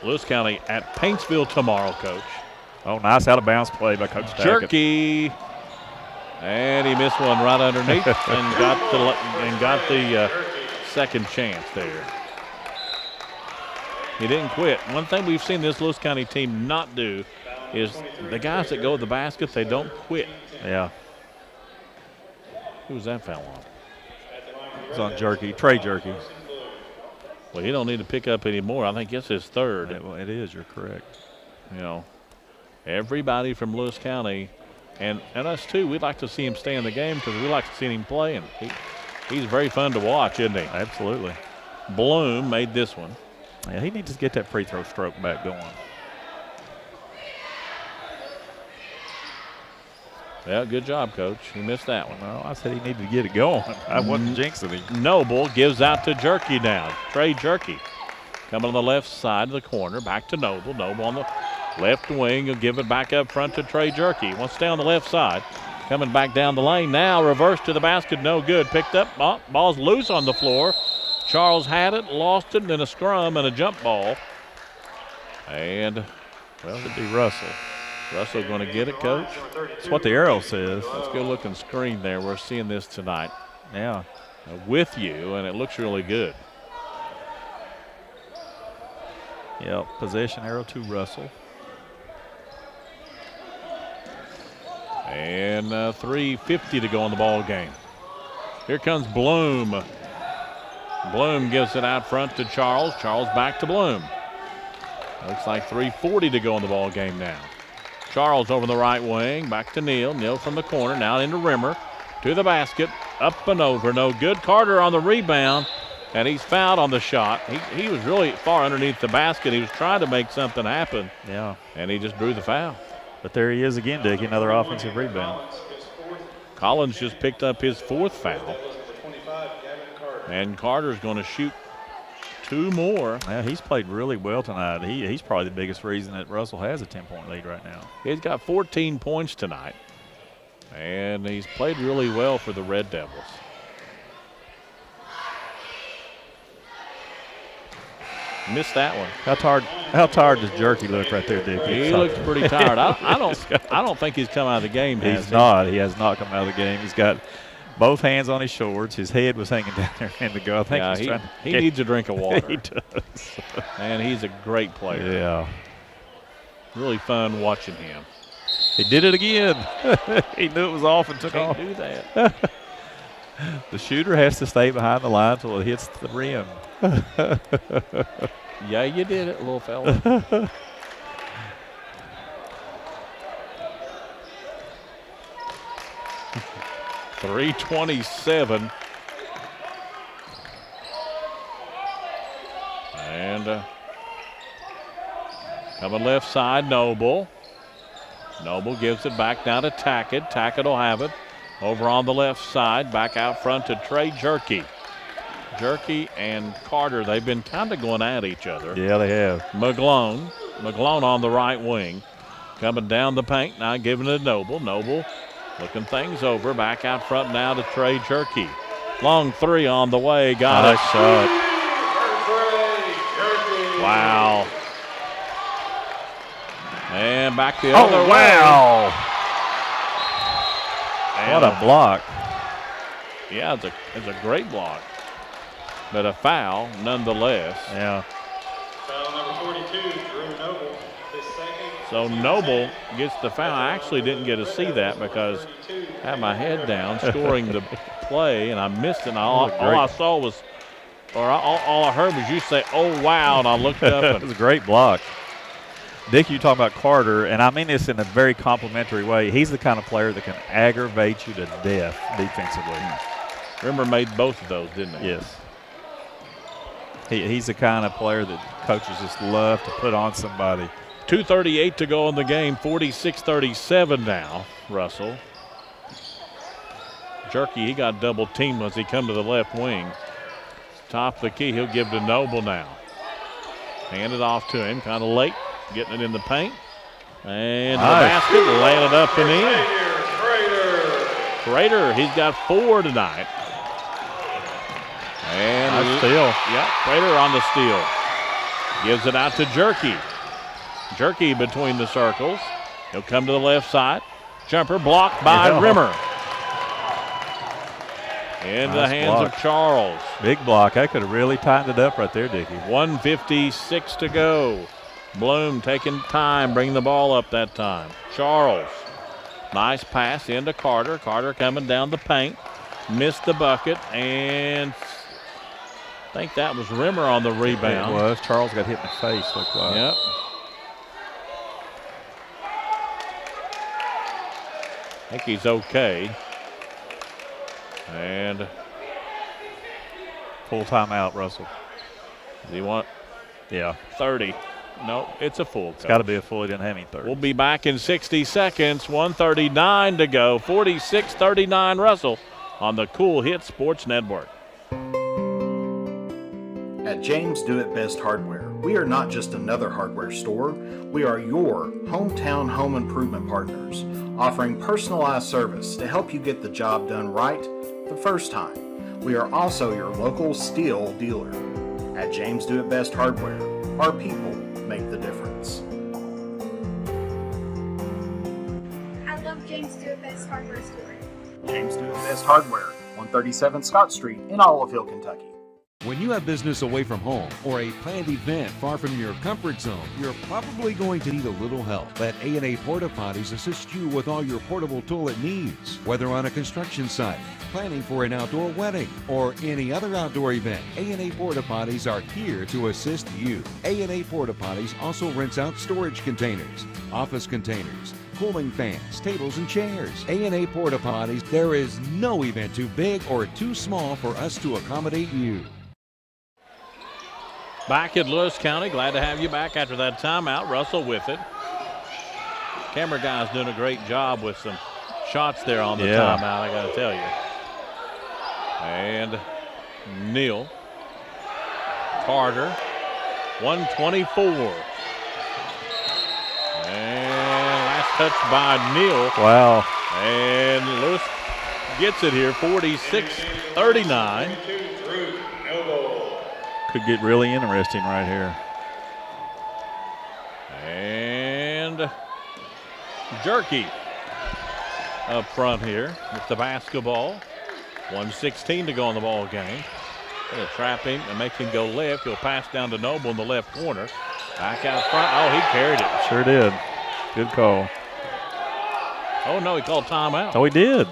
Lewis County at Paintsville tomorrow, Coach. Oh, nice out of bounds play by Coach Tackett. Jerky. And he missed one right underneath and got the second chance there. He didn't quit. One thing we've seen this Lewis County team not do is the guys that go to the basket, they don't quit. Yeah. Who was that foul on? It's on Jerky, Trey Jerky. Well, he don't need to pick up anymore. I think it's his third. It is. You're correct. You know, everybody from Lewis County. And us, too, we'd like to see him stay in the game because we like to see him play. And he's very fun to watch, isn't he? Absolutely. Bloom made this one. Yeah, he needs to get that free throw stroke back going. Yeah, good job, Coach. He missed that one. Well, I said he needed to get it going. I wasn't jinxing him. Noble gives out to Jerky now. Trey Jerky coming on the left side of the corner. Back to Noble. Noble on the left wing. He'll give it back up front to Trey Jerky. Wants to stay on the left side. Coming back down the lane now. Reverse to the basket. No good. Picked up. Ball's loose on the floor. Charles had it. Lost it. Then a scrum and a jump ball. And, well, it'd be Russell. Russell going to get it, Coach? That's what the arrow says. Let's go look and screen there. We're seeing this tonight. Yeah. With you, and it looks really good. Yep. Possession arrow to Russell. And 3:50 to go in the ball game. Here comes Bloom. Bloom gives it out front to Charles. Charles back to Bloom. Looks like 3:40 to go in the ball game now. Charles over the right wing, back to Neal. Neal from the corner, now into Rimmer. To the basket, up and over, no good. Carter on the rebound, and he's fouled on the shot. He was really far underneath the basket. He was trying to make something happen. Yeah. And he just drew the foul. But there he is again, Dickie, another offensive rebound. Collins just picked up his 4th foul. And Carter's going to shoot 2 more. Yeah, he's played really well tonight. He's probably the biggest reason that Russell has a 10-point lead right now. He's got 14 points tonight. And he's played really well for the Red Devils. Missed that one. How tired does Jerky look right there, Dick? He looks pretty tired. I don't think he's come out of the game. He's not. He has not come out of the game. He's got both hands on his shorts. His head was hanging down there in the go. I think he needs a drink of water. He does. And he's a great player. Yeah. Really fun watching him. He did it again. He knew it was off and took off. Can't do that. The shooter has to stay behind the line until it hits the rim. Yeah, you did it, little fella. 3:27. And coming left side, Noble. Noble gives it back now to Tackett. Tackett will have it over on the left side. Back out front to Trey Jerky. Jerky and Carter, they've been kind of going at each other. Yeah, they have. McGlone on the right wing. Coming down the paint, now giving it to Noble. Noble looking things over. Back out front now to Trey Jerky. Long 3 on the way. Got it. Shot. Wow. And back the other way. Wow. What a block. Yeah, it's a great block. But a foul nonetheless. Yeah. Foul number 42, Drew Noble. His second. So Noble gets the foul. I actually didn't get to see that because I had my head down scoring the play, and I missed it. And all I saw was, or all I heard was you say, "Oh, wow," and I looked up. It was a great block. Dick, you talking about Carter, and I mean this in a very complimentary way. He's the kind of player that can aggravate you to death defensively. Rimmer made both of those, didn't he? Yes. He's the kind of player that coaches just love to put on somebody. 2:38 to go in the game, 46-37 now, Russell. Jerky, he got double teamed as he come to the left wing. Top of the key, he'll give to Noble now. Hand it off to him, kind of late, getting it in the paint. And the basket, laying it up and in. Prater, he's got 4 tonight. And steal. Yeah, Prater on the steal. Gives it out to Jerky. Jerky between the circles. He'll come to the left side. Jumper blocked by Rimmer. In the hands of Charles. Big block. I could have really tightened it up right there, Dickie. 1:56 to go. Bloom taking time, bringing the ball up that time. Charles. Nice pass into Carter. Carter coming down the paint. Missed the bucket, and I think that was Rimmer on the rebound. It was. Charles got hit in the face, looked like. Yep. I think he's okay. And full timeout, Russell. Does he want? Yeah. 30. No, it's a full. It's got to be a full. He didn't have any 30. We'll be back in 60 seconds. 1:39 to go. 46-39 Russell on the Cool Hit Sports Network. At James Do It Best Hardware, we are not just another hardware store. We are your hometown home improvement partners, offering personalized service to help you get the job done right the first time. We are also your local steel dealer. At James Do It Best Hardware, our people make the difference. I love James Do It Best Hardware store. James Do It Best Hardware, 137 Scott Street in Olive Hill, Kentucky. When you have business away from home or a planned event far from your comfort zone, you're probably going to need a little help. Let A&A Porta Potties assist you with all your portable toilet needs. Whether on a construction site, planning for an outdoor wedding, or any other outdoor event, A&A Porta Potties are here to assist you. A&A Porta Potties also rents out storage containers, office containers, cooling fans, tables, and chairs. A&A Porta Potties, there is no event too big or too small for us to accommodate you. Back at Lewis County, glad to have you back after that timeout. Russell with it. Camera guy's doing a great job with some shots there on the timeout, I got to tell you. And Neal. Carter, 124. And last touch by Neal. Wow. And Lewis gets it here, 46-39. Could get really interesting right here. And Jerky up front here with the basketball. 1:16 to go in the ball game. Gonna trap him and make him go left. He'll pass down to Noble in the left corner. Back out front. Oh, he carried it. Sure did. Good call. Oh, no, he called timeout. Oh, he did.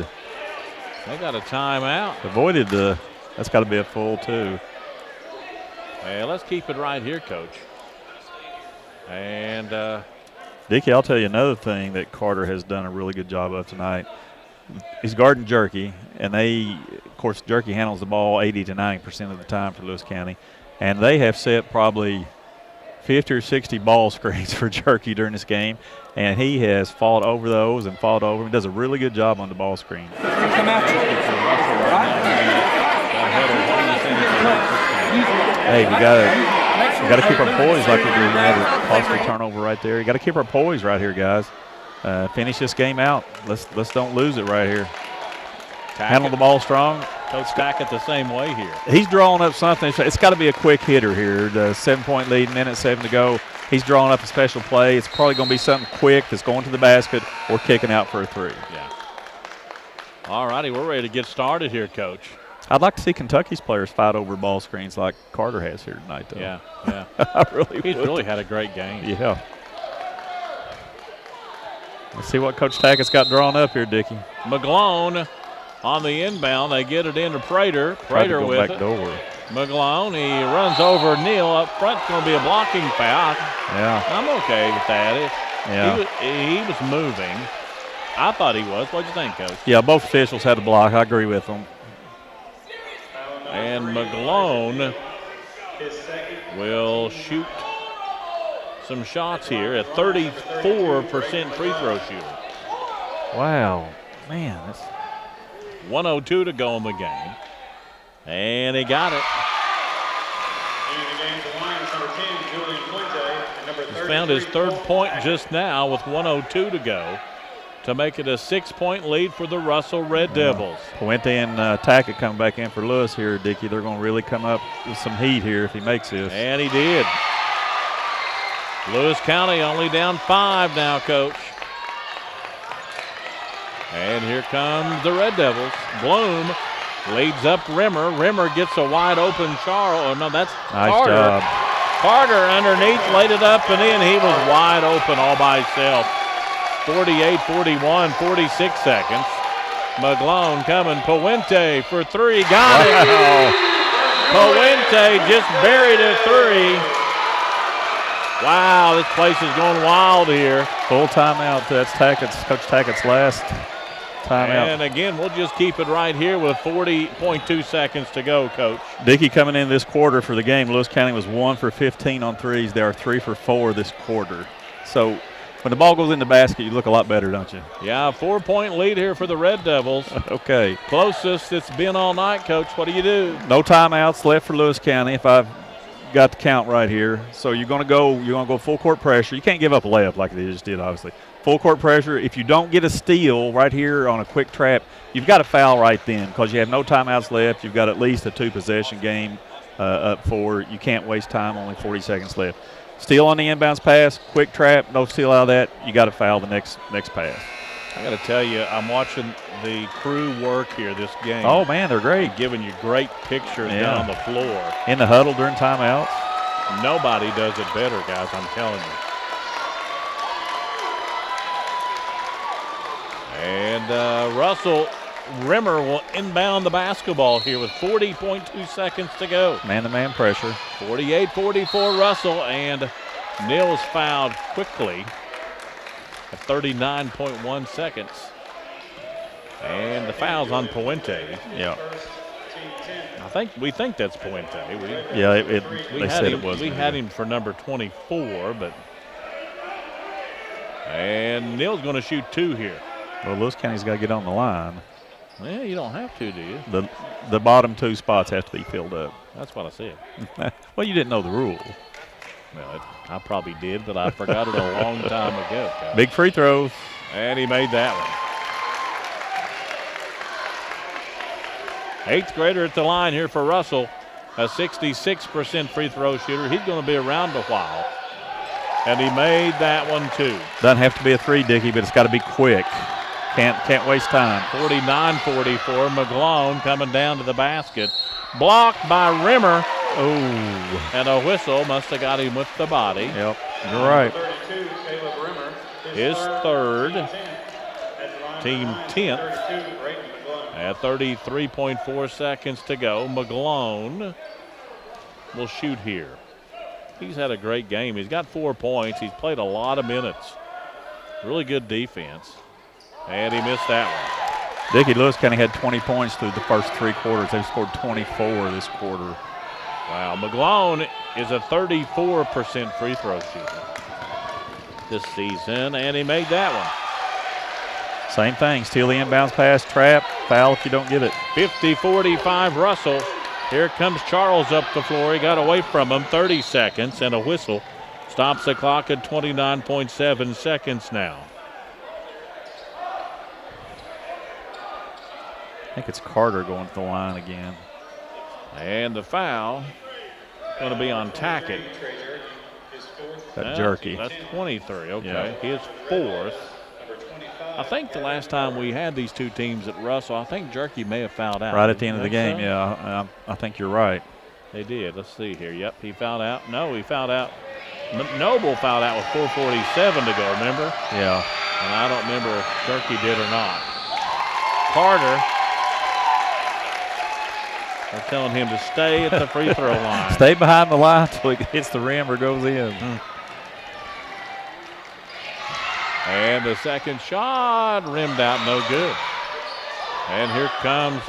They got a timeout. Avoided the, that's got to be a full too. Well, let's keep it right here, Coach. And Dickie, I'll tell you another thing that Carter has done a really good job of tonight. He's guarding Jerky, and of course, Jerky handles the ball 80 to 90% of the time for Lewis County, and they have set probably 50 or 60 ball screens for Jerky during this game, and he has fought over those and fought over them. He does a really good job on the ball screen. Hey, we gotta keep our poise like we do. We had a costly turnover right there. You got to keep our poise right here, guys. Finish this game out. Let's don't lose it right here. Handle the ball strong. Coach Tackett the same way here. He's drawing up something. It's got to be a quick hitter here. The 7-point lead, minute 7 to go. He's drawing up a special play. It's probably going to be something quick that's going to the basket or kicking out for a three. Yeah. All righty, we're ready to get started here, Coach. I'd like to see Kentucky's players fight over ball screens like Carter has here tonight, though. Yeah. I really He's would. really had a great game. Yeah. Let's see what Coach Tackett's got drawn up here, Dickie. McGlone on the inbound. They get it into Prater. Prater with back it. door. McGlone, he runs over Neal. Up front, going to be a blocking foul. Yeah. I'm okay with that. Yeah. He was moving. I thought he was. What'd you think, Coach? Yeah, both officials had to block. I agree with them. And McGlone will shoot some shots here at 34% free throw shooter. Wow. Man, that's 1:02 to go in the game. And he got it. He's found his third point just now with 1:02 to go to make it a 6-point lead for the Russell Red Devils. Puente and Tackett coming back in for Lewis here, Dickie. They're going to really come up with some heat here if he makes this. And he did. Lewis County only down 5 now, Coach. And here comes the Red Devils. Bloom leads up Rimmer. Rimmer gets a wide open Charles. Oh, no, that's nice Carter. Job. Carter underneath, laid it up and in. He was wide open all by himself. 48-41, 46 seconds. McGlone coming. Puente for three. Got it. Puente just buried a three. Wow, this place is going wild here. Full timeout. That's Coach Tackett's last timeout. And again, we'll just keep it right here with 40.2 seconds to go, Coach. Dickie coming in this quarter for the game. Lewis County was 1 for 15 on threes. They are 3 for 4 this quarter. So when the ball goes in the basket, you look a lot better, don't you? Yeah, 4-point lead here for the Red Devils. Okay. Closest it's been all night, Coach. What do you do? No timeouts left for Lewis County if I've got the count right here. So you're going to go full court pressure. You can't give up a layup like they just did, obviously. Full court pressure. If you don't get a steal right here on a quick trap, you've got to foul right then because you have no timeouts left. You've got at least a 2-possession game up for. You can't waste time, only 40 seconds left. Steal on the inbounds pass, quick trap, no steal out of that. You got to foul the next pass. I got to tell you, I'm watching the crew work here this game. Oh, man, they're great. Giving you great pictures down on the floor. In the huddle during timeouts. Nobody does it better, guys, I'm telling you. And Russell Rimmer will inbound the basketball here with 40.2 seconds to go. Man-to-man pressure. 48-44 Russell, and Nils fouled quickly at 39.1 seconds. And the foul's on Puente. Yeah. We think that's Puente. They said it wasn't. We had him for number 24, but and Nils going to shoot 2 here. Well, Lewis County's got to get on the line. Well, you don't have to, do you? The bottom 2 spots have to be filled up. That's what I said. Well, you didn't know the rule. Well, I probably did, but I forgot it a long time ago. Big free throws. And he made that one. 8th grader at the line here for Russell. A 66% free throw shooter. He's going to be around a while. And he made that one too. Doesn't have to be a 3, Dickie, but it's got to be quick. Can't waste time. 49-44. McGlone coming down to the basket. Blocked by Rimmer. Oh. And a whistle must have got him with the body. Yep, you're right. 32, Caleb Rimmer. His third. Team 10th. At 33.4 seconds to go. McGlone will shoot here. He's had a great game. He's got 4 points. He's played a lot of minutes. Really good defense. And he missed that one. Dickie, Lewis County had 20 points through the first 3 quarters. They've scored 24 this quarter. Wow, McGlone is a 34% free throw shooter this season, and he made that one. Same thing, steal the inbounds pass, trap, foul if you don't get it. 50-45 Russell. Here comes Charles up the floor. He got away from him, 30 seconds, and a whistle stops the clock at 29.7 seconds now. I think it's Carter going to the line again. And the foul going to be on Tackett. That Jerky. That's 23, okay. Yeah. His 4th. I think the last time we had these 2 teams at Russell, I think Jerky may have fouled out. Right at the end of the game, yeah. I think you're right. They did. Let's see here. Yep, he fouled out. No, he fouled out. Noble fouled out with 4:47 to go, remember? Yeah. And I don't remember if Jerky did or not. Carter. They're telling him to stay at the free throw line. Stay behind the line until it hits the rim or goes in. And the second shot rimmed out, no good. And here comes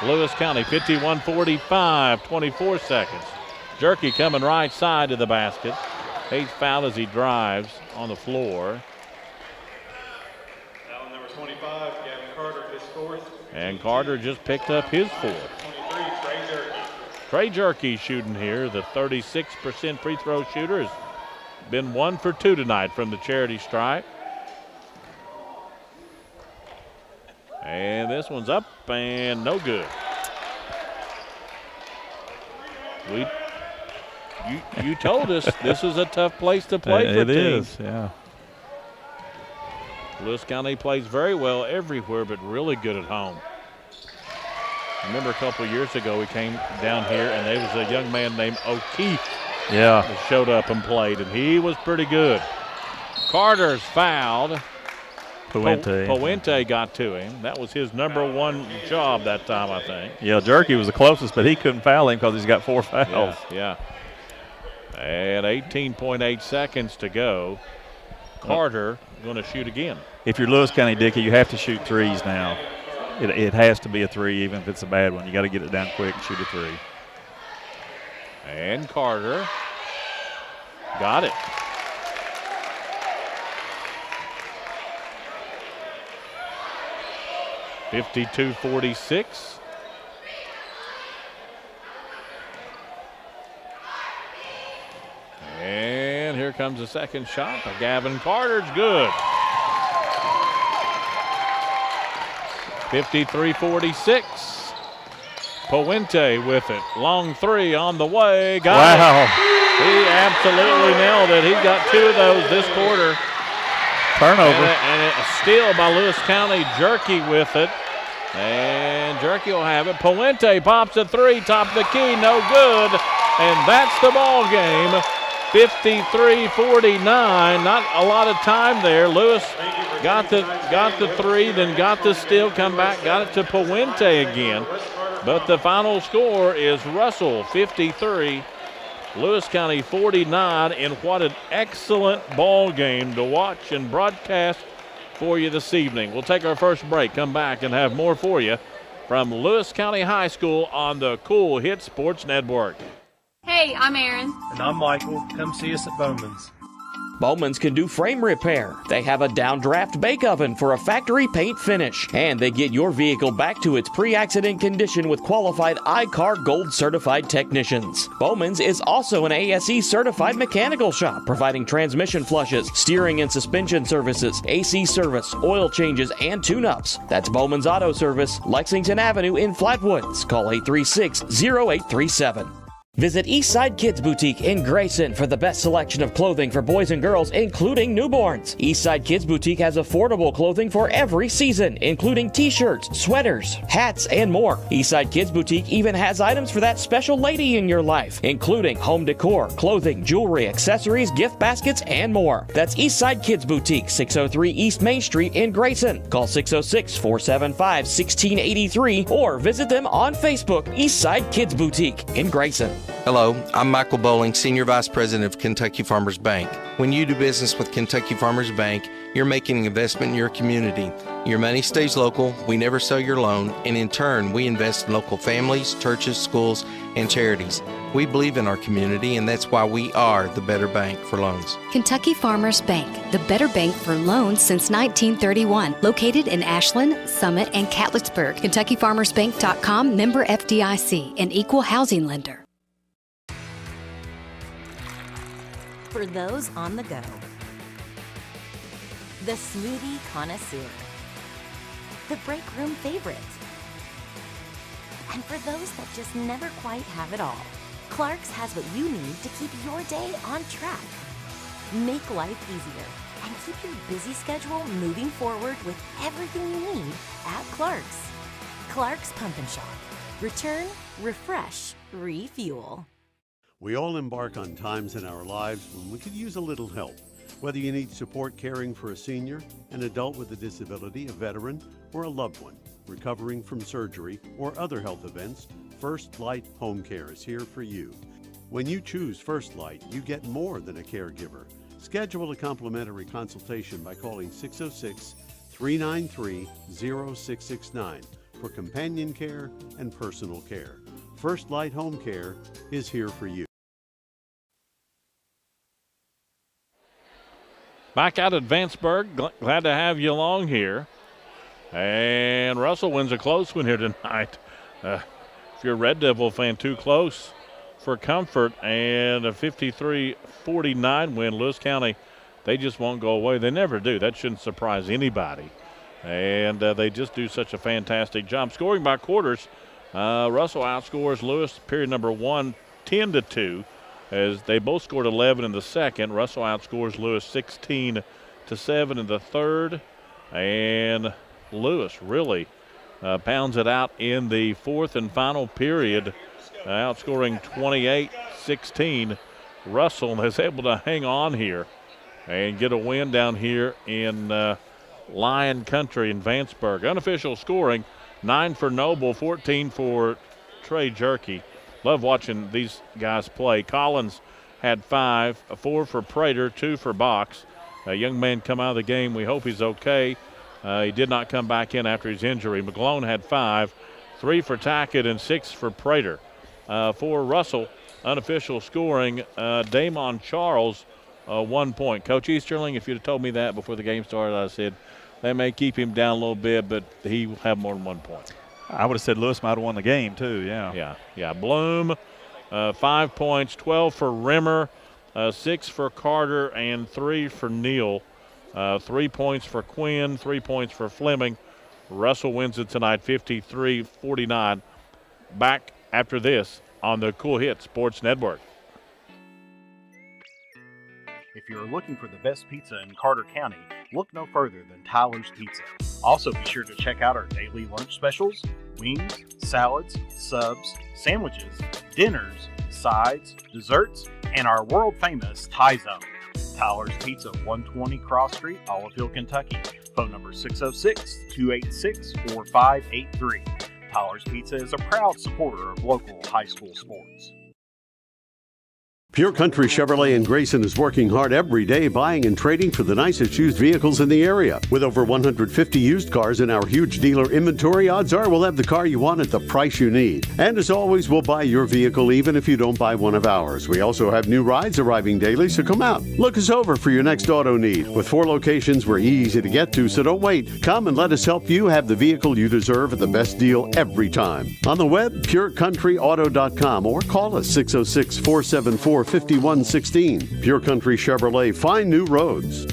Lewis County, 51-45, 24 seconds. Jerky coming right side to the basket. 8th foul as he drives on the floor. Foul number 25, Gavin Carter, his 4th. And Carter just picked up his 4th. 23, Trey Jerky. Trey Jerky shooting here, the 36% free throw shooter. Has been 1 for 2 tonight from the charity stripe. And this one's up and no good. You told us this is a tough place to play for teams. It is, yeah. Lewis County plays very well everywhere, but really good at home. I remember a couple of years ago we came down here and there was a young man named O'Keefe that showed up and played, and he was pretty good. Carter's fouled. Puente got to him. That was his number 1 job that time, I think. Yeah, Jerky was the closest, but he couldn't foul him because he's got 4 fouls. Yeah. And 18.8 seconds to go. Carter going to shoot again. If you're Lewis County, Dickie, you have to shoot 3s now. It has to be a 3, even if it's a bad one. You got to get it down quick and shoot a 3. And Carter got it. (52-46). And here comes the second shot by Gavin Carter. It's good. 53-46. Puente with it. Long 3 on the way. Got it. He absolutely nailed it. He got 2 of those this quarter. Turnover. And a steal by Lewis County. Jerky with it. And Jerky will have it. Puente pops a three, top of the key, no good. And that's the ball game. 53-49. Not a lot of time there. Lewis got the three, then got the steal, come back, got it to Puente again. But the final score is Russell 53, Lewis County 49, and what an excellent ball game to watch and broadcast for you this evening. We'll take our first break, come back and have more for you from Lewis County High School on the Cool Hit Sports Network. Hey, I'm Aaron. And I'm Michael. Come see us at Bowman's. Bowman's can do frame repair. They have a downdraft bake oven for a factory paint finish. And they get your vehicle back to its pre-accident condition with qualified iCar Gold certified technicians. Bowman's is also an ASE certified mechanical shop, providing transmission flushes, steering and suspension services, AC service, oil changes, and tune-ups. That's Bowman's Auto Service, Lexington Avenue in Flatwoods. Call 836-0837. Visit Eastside Kids Boutique in Grayson for the best selection of clothing for boys and girls, including newborns. Eastside Kids Boutique has affordable clothing for every season, including t-shirts, sweaters, hats, and more. Eastside Kids Boutique even has items for that special lady in your life, including home decor, clothing, jewelry, accessories, gift baskets, and more. That's Eastside Kids Boutique, 603 East Main Street in Grayson. Call 606-475-1683 or visit them on Facebook, Eastside Kids Boutique in Grayson. Hello, I'm Michael Bowling, Senior Vice President of Kentucky Farmers Bank. When you do business with Kentucky Farmers Bank, you're making an investment in your community. Your money stays local, we never sell your loan, and in turn, we invest in local families, churches, schools, and charities. We believe in our community, and that's why we are the better bank for loans. Kentucky Farmers Bank, the better bank for loans since 1931. Located in Ashland, Summit, and Catlettsburg. KentuckyFarmersBank.com, member FDIC, an equal housing lender. For those on the go, the smoothie connoisseur, the break room favorite, and for those that just never quite have it all, Clark's has what you need to keep your day on track. Make life easier and keep your busy schedule moving forward with everything you need at Clark's. Clark's Pump and Shop. Return, refresh, refuel. We all embark on times in our lives when we could use a little help. Whether you need support caring for a senior, an adult with a disability, a veteran, or a loved one recovering from surgery or other health events, First Light Home Care is here for you. When you choose First Light, you get more than a caregiver. Schedule a complimentary consultation by calling 606-393-0669 for companion care and personal care. First Light Home Care is here for you. Back out at Vanceburg, glad to have you along here. And Russell wins a close one here tonight. If you're a Red Devil fan, too close for comfort, and a 53-49 win. Lewis County, they just won't go away. They never do. That shouldn't surprise anybody. And they just do such a fantastic job. Scoring by quarters, Russell outscores Lewis, period number 1, 10-2. As they both scored 11 in the second. Russell outscores Lewis 16-7 in the third. And Lewis really pounds it out in the fourth and final period, outscoring 28-16. Russell is able to hang on here and get a win down here in Lion Country in Vanceburg. Unofficial scoring, 9 for Noble, 14 for Trey Jerky. Love watching these guys play. Collins had 5, 4 for Prater, 2 for Box. A young man come out of the game. We hope he's okay. He did not come back in after his injury. McGlone had 5, 3 for Tackett and 6 for Prater. For Russell, unofficial scoring, Damon Charles, 1 point. Coach Easterling, if you'd have told me that before the game started, I said they may keep him down a little bit, but he will have more than 1 point. I would have said Lewis might have won the game too, yeah. Yeah. Bloom, 5 points, 12 for Rimmer, 6 for Carter, and 3 for Neal. 3 points for Quinn, 3 points for Fleming. Russell wins it tonight, 53-49. Back after this on the Cool Hit Sports Network. If you're looking for the best pizza in Carter County, look no further than Tyler's Pizza. Also, be sure to check out our daily lunch specials, wings, salads, subs, sandwiches, dinners, sides, desserts, and our world-famous Thai Zone. Tyler's Pizza, 120 Cross Street, Olive Hill, Kentucky. Phone number 606-286-4583. Tyler's Pizza is a proud supporter of local high school sports. Pure Country Chevrolet in Grayson is working hard every day buying and trading for the nicest used vehicles in the area. With over 150 used cars in our huge dealer inventory, odds are we'll have the car you want at the price you need. And as always, we'll buy your vehicle even if you don't buy one of ours. We also have new rides arriving daily, so come out. Look us over for your next auto need. With 4 locations, we're easy to get to, so don't wait. Come and let us help you have the vehicle you deserve at the best deal every time. On the web, purecountryauto.com, or call us 606-474-5116. Pure Country Chevrolet, find new roads.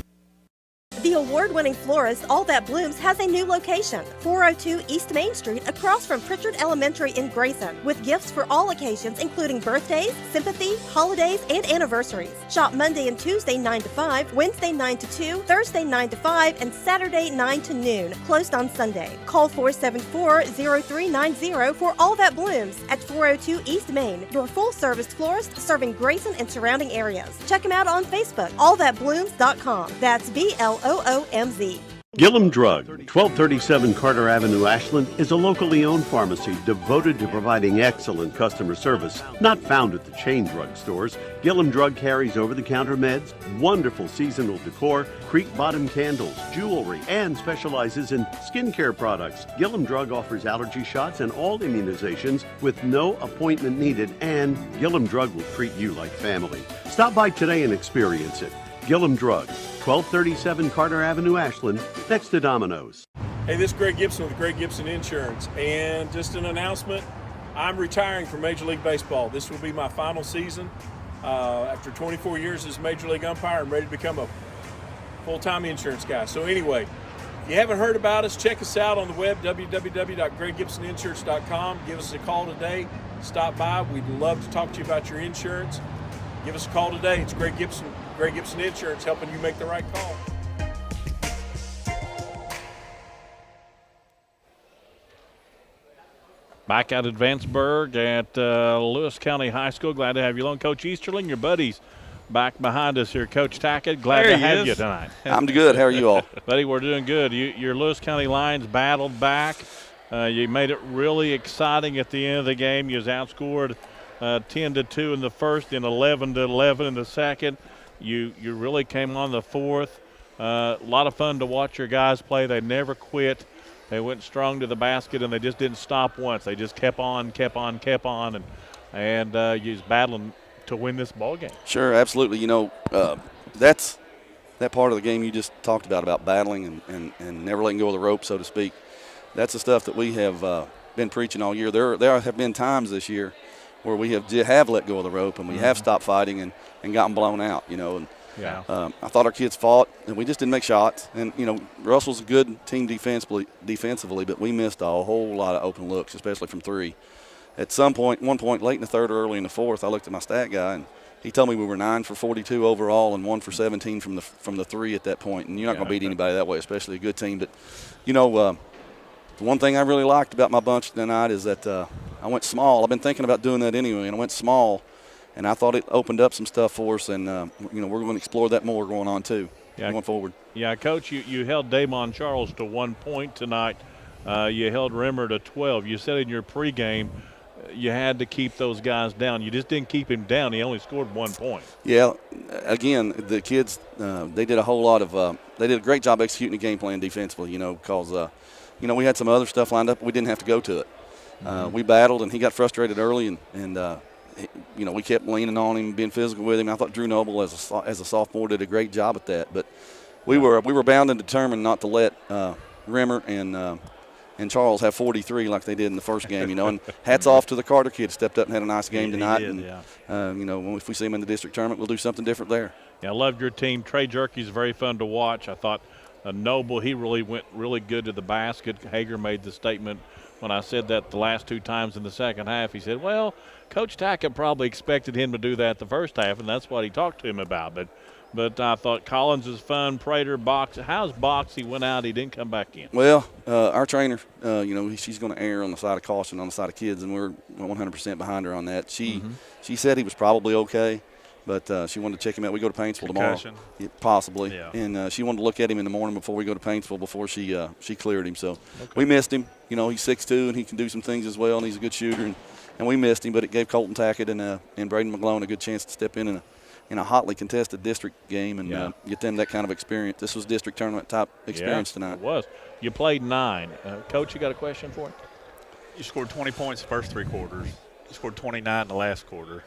The award-winning florist All That Blooms has a new location, 402 East Main Street, across from Pritchard Elementary in Grayson, with gifts for all occasions including birthdays, sympathy, holidays, and anniversaries. Shop Monday and Tuesday 9 to 5, Wednesday 9 to 2, Thursday 9 to 5, and Saturday 9 to noon, closed on Sunday. Call 474-0390 for All That Blooms at 402 East Main, your full-service florist serving Grayson and surrounding areas. Check him out on Facebook, allthatblooms.com. That's BLOOMZ. Gillum Drug, 1237 Carter Avenue, Ashland, is a locally owned pharmacy devoted to providing excellent customer service. Not found at the chain drug stores, Gillum Drug carries over-the-counter meds, wonderful seasonal decor, creek bottom candles, jewelry, and specializes in skincare products. Gillum Drug offers allergy shots and all immunizations with no appointment needed, and Gillum Drug will treat you like family. Stop by today and experience it. Gillum Drug, 1237 Carter Avenue, Ashland, next to Domino's. Hey, this is Greg Gibson with Greg Gibson Insurance, and just an announcement, I'm retiring from Major League Baseball. This will be my final season. After 24 years as a Major League umpire, I'm ready to become a full-time insurance guy. So anyway, if you haven't heard about us, check us out on the web, www.greggibsoninsurance.com. Give us a call today. Stop by. We'd love to talk to you about your insurance. Give us a call today. It's Greg Gibson Insurance, helping you make the right call. Back at Advanceburg at Lewis County High School. Glad to have you along. Coach Easterling, your buddies back behind us here. Coach Tackett, glad to have you tonight. I'm good. How are you all? Buddy, we're doing good. Your Lewis County Lions battled back. You made it really exciting at the end of the game. You was outscored 10-2 in the first and 11-11 in the second. You really came on the fourth. A lot of fun to watch your guys play. They never quit. They went strong to the basket, and they just didn't stop once. They just kept on, and you was battling to win this ball game. Sure, absolutely. You know, that's that part of the game you just talked about battling and never letting go of the rope, so to speak. That's the stuff that we have been preaching all year. There have been times this year where we have let go of the rope and we have stopped fighting and gotten blown out, you know. And I thought our kids fought and we just didn't make shots. And, you know, Russell's a good team defensively, but we missed a whole lot of open looks, especially from three. At one point late in the third or early in the fourth, I looked at my stat guy and he told me we were 9 for 42 overall and 1 for 17 from the three at that point. And you're not going to beat anybody that way, especially a good team. But, you know, the one thing I really liked about my bunch tonight is that I went small. I've been thinking about doing that anyway, and I went small, and I thought it opened up some stuff for us, and you know, we're going to explore that more going on too, going forward. Yeah, Coach, you held Damon Charles to 1 point tonight. You held Rimmer to 12. You said in your pregame you had to keep those guys down. You just didn't keep him down. He only scored 1 point. Yeah, again, the kids, they did a whole lot of they did a great job executing the game plan defensively, you know, because you know, we had some other stuff lined up. We didn't have to go to it. We battled, and he got frustrated early, and you know, we kept leaning on him, being physical with him. I thought Drew Noble, as a sophomore, did a great job at that. But we were bound and determined not to let Rimmer and Charles have 43 like they did in the first game. You know, and hats off to the Carter kids, stepped up and had a nice game tonight. You know, if we see them in the district tournament, we'll do something different there. Yeah, I loved your team. Trey Jerky's very fun to watch. I thought Noble, he really went really good to the basket. Hager made the statement when I said that the last 2 times in the second half. He said, well, Coach Tackett probably expected him to do that the first half, and that's what he talked to him about. But I thought Collins is fun. Prater, Box. How's Box? He went out. He didn't come back in. Well, our trainer, she's going to err on the side of caution on the side of kids, and we're 100% behind her on that. She said he was probably okay, but she wanted to check him out. We go to Paintsville tomorrow, possibly, and she wanted to look at him in the morning before we go to Paintsville before she cleared him. So we missed him. He's 6'2", and he can do some things as well, and he's a good shooter, and we missed him. But it gave Colton Tackett and Braden McGlone a good chance to step in a hotly contested district game and get them that kind of experience. This was district tournament type experience tonight. It was. You played 9. Coach, you got a question for him? You scored 20 points the first 3 quarters. You scored 29 in the last quarter.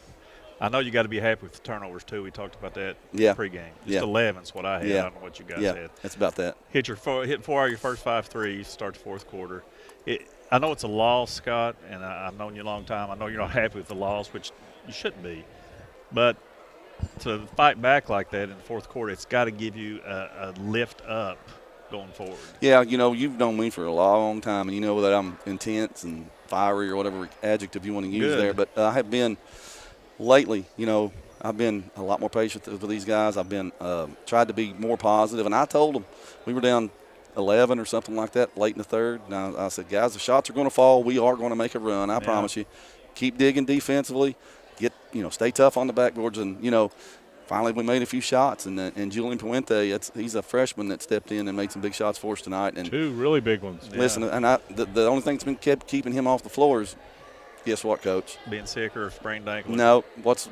I know you got to be happy with the turnovers, too. We talked about that pregame. Just 11 is what I had. I don't know what you guys had. That's about that. Hit 4 out of your first 5 threes, start the fourth quarter. I know it's a loss, Scott, and I've known you a long time. I know you're not happy with the loss, which you shouldn't be. But to fight back like that in the fourth quarter, it's got to give you a lift up going forward. Yeah, you've known me for a long time, and you know that I'm intense and fiery or whatever adjective you want to use there. But I have been lately, I've been a lot more patient with these guys. I've been tried to be more positive, and I told them we were down 11 or something like that late in the third. And I said, guys, the shots are going to fall. We are going to make a run. I promise you. Keep digging defensively. Stay tough on the backboards, and finally we made a few shots. And Julian Puente, he's a freshman that stepped in and made some big shots for us tonight. And 2 really big ones. Listen, and the only thing that's been keeping him off the floor is, guess what, Coach? Being sick or sprained ankle. No. What's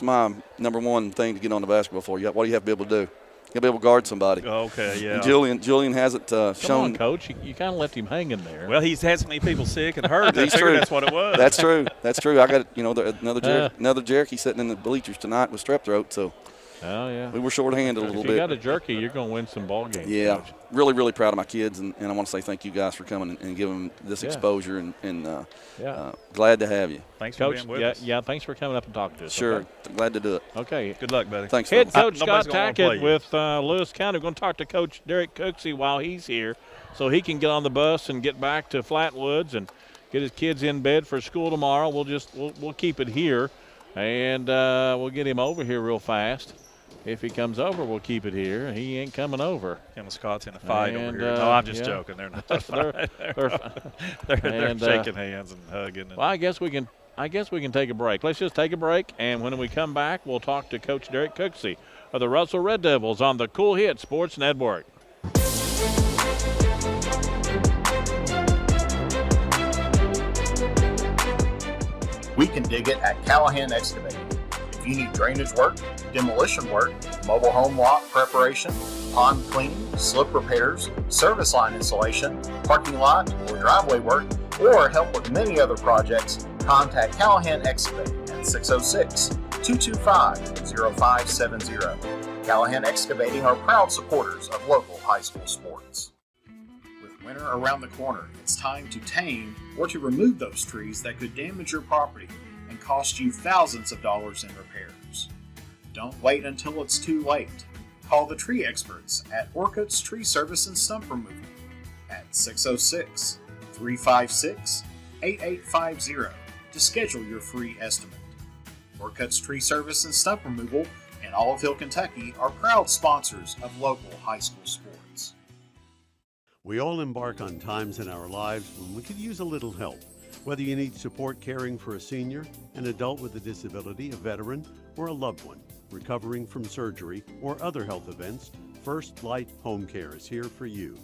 my number one thing to get on the basketball for? What do you have to be able to do? You got to be able to guard somebody. Okay, yeah. And Julian hasn't shown. Come on, Coach. You kind of left him hanging there. Well, he's had so many people sick and hurt. That's what it was. That's true. I got another jerky sitting in the bleachers tonight with strep throat. So. Oh, yeah. We were short-handed a little bit. If you got a jerky, you're going to win some ball games. Yeah. Coach. Really, really proud of my kids, and I want to say thank you guys for coming and giving them this exposure, and glad to have you. Thanks for being with us. Yeah, thanks for coming up and talking to us. Sure. Okay? Glad to do it. Okay. Good luck, buddy. Thanks. Head coach Scott Tackett with Lewis County. We're going to talk to Coach Derek Cooksey while he's here so he can get on the bus and get back to Flatwoods and get his kids in bed for school tomorrow. We'll keep it here, and we'll get him over here real fast. If he comes over, we'll keep it here. He ain't coming over. Him and Scott's in a fight over here. No, I'm just joking. They're not. They're shaking hands and hugging. Well, I guess we can take a break. Let's just take a break, and when we come back, we'll talk to Coach Derek Cooksey of the Russell Red Devils on the Cool Hit Sports Network. We can dig it at Callahan Excavating. If you need drainage work, demolition work, mobile home lot preparation, pond cleaning, slip repairs, service line installation, parking lot or driveway work, or help with many other projects, contact Callahan Excavating at 606-225-0570. Callahan Excavating are proud supporters of local high school sports. With winter around the corner, it's time to tame or to remove those trees that could damage your property and cost you thousands of dollars in repairs. Don't wait until it's too late. Call the tree experts at Orcutt's Tree Service and Stump Removal at 606-356-8850 to schedule your free estimate. Orcutt's Tree Service and Stump Removal in Olive Hill, Kentucky are proud sponsors of local high school sports. We all embark on times in our lives when we could use a little help. Whether you need support caring for a senior, an adult with a disability, a veteran, or a loved one recovering from surgery or other health events, First Light Home Care is here for you.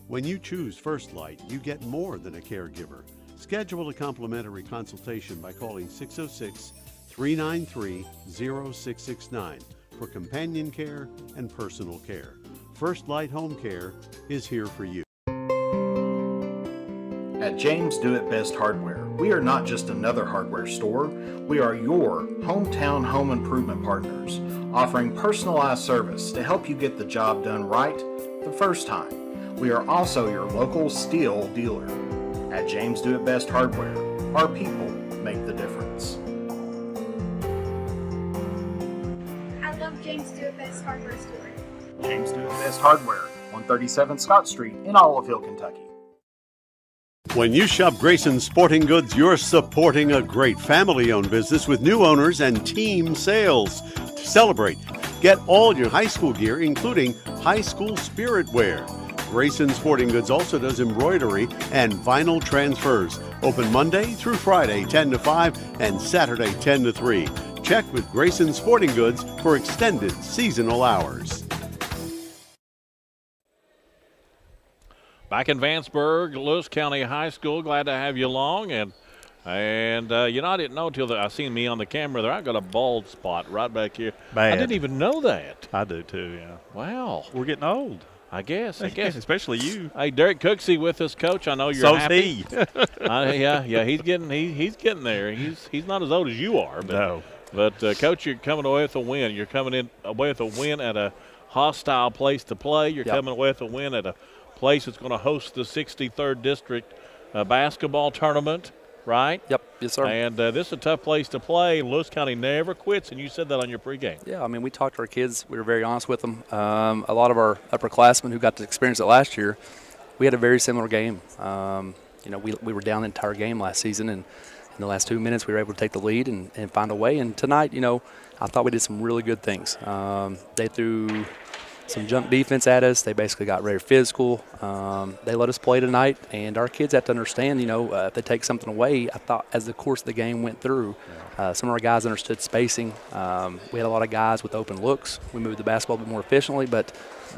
When you choose First Light, you get more than a caregiver. Schedule a complimentary consultation by calling 606-393-0669 for companion care and personal care. First Light Home Care is here for you. At James Do It Best Hardware, we are not just another hardware store, we are your hometown home improvement partners, offering personalized service to help you get the job done right the first time. We are also your local steel dealer. At James Do It Best Hardware, our people make the difference. I love James Do It Best Hardware Store. James Do It Best Hardware, 137 Scott Street in Olive Hill, Kentucky. When you shop Grayson Sporting Goods, you're supporting a great family-owned business with new owners and team sales. To celebrate, get all your high school gear, including high school spirit wear. Grayson Sporting Goods also does embroidery and vinyl transfers. Open Monday through Friday, 10 to 5, and Saturday, 10 to 3. Check with Grayson Sporting Goods for extended seasonal hours. Back in Vanceburg, Lewis County High School. Glad to have you along. And you know, I didn't know until I seen me on the camera there. I got a bald spot right back here. Bad. I didn't even know that. I do too, yeah. Wow. We're getting old. I guess. Especially you. Hey, Derek Cooksey with us, Coach. I know you're So's happy. he. Yeah, he's getting there. He's not as old as you are. But, no. But, Coach, you're coming away with a win. You're coming away with a win at a hostile place to play. You're coming away with a win at a place that's going to host the 63rd District basketball tournament, right? Yep, yes, sir. And this is a tough place to play. Lewis County never quits, and you said that on your pregame. Yeah, I mean, we talked to our kids. We were very honest with them. A lot of our upperclassmen who got to experience it last year, we had a very similar game. You know, we were down the entire game last season, and in the last 2 minutes we were able to take the lead and find a way. And tonight, you know, I thought we did some really good things. They threw some jump defense at us. They basically got very physical. They let us play tonight, and our kids have to understand, you know, if they take something away, I thought as the course of the game went through, some of our guys understood spacing. We had a lot of guys with open looks. We moved the basketball a bit more efficiently, but,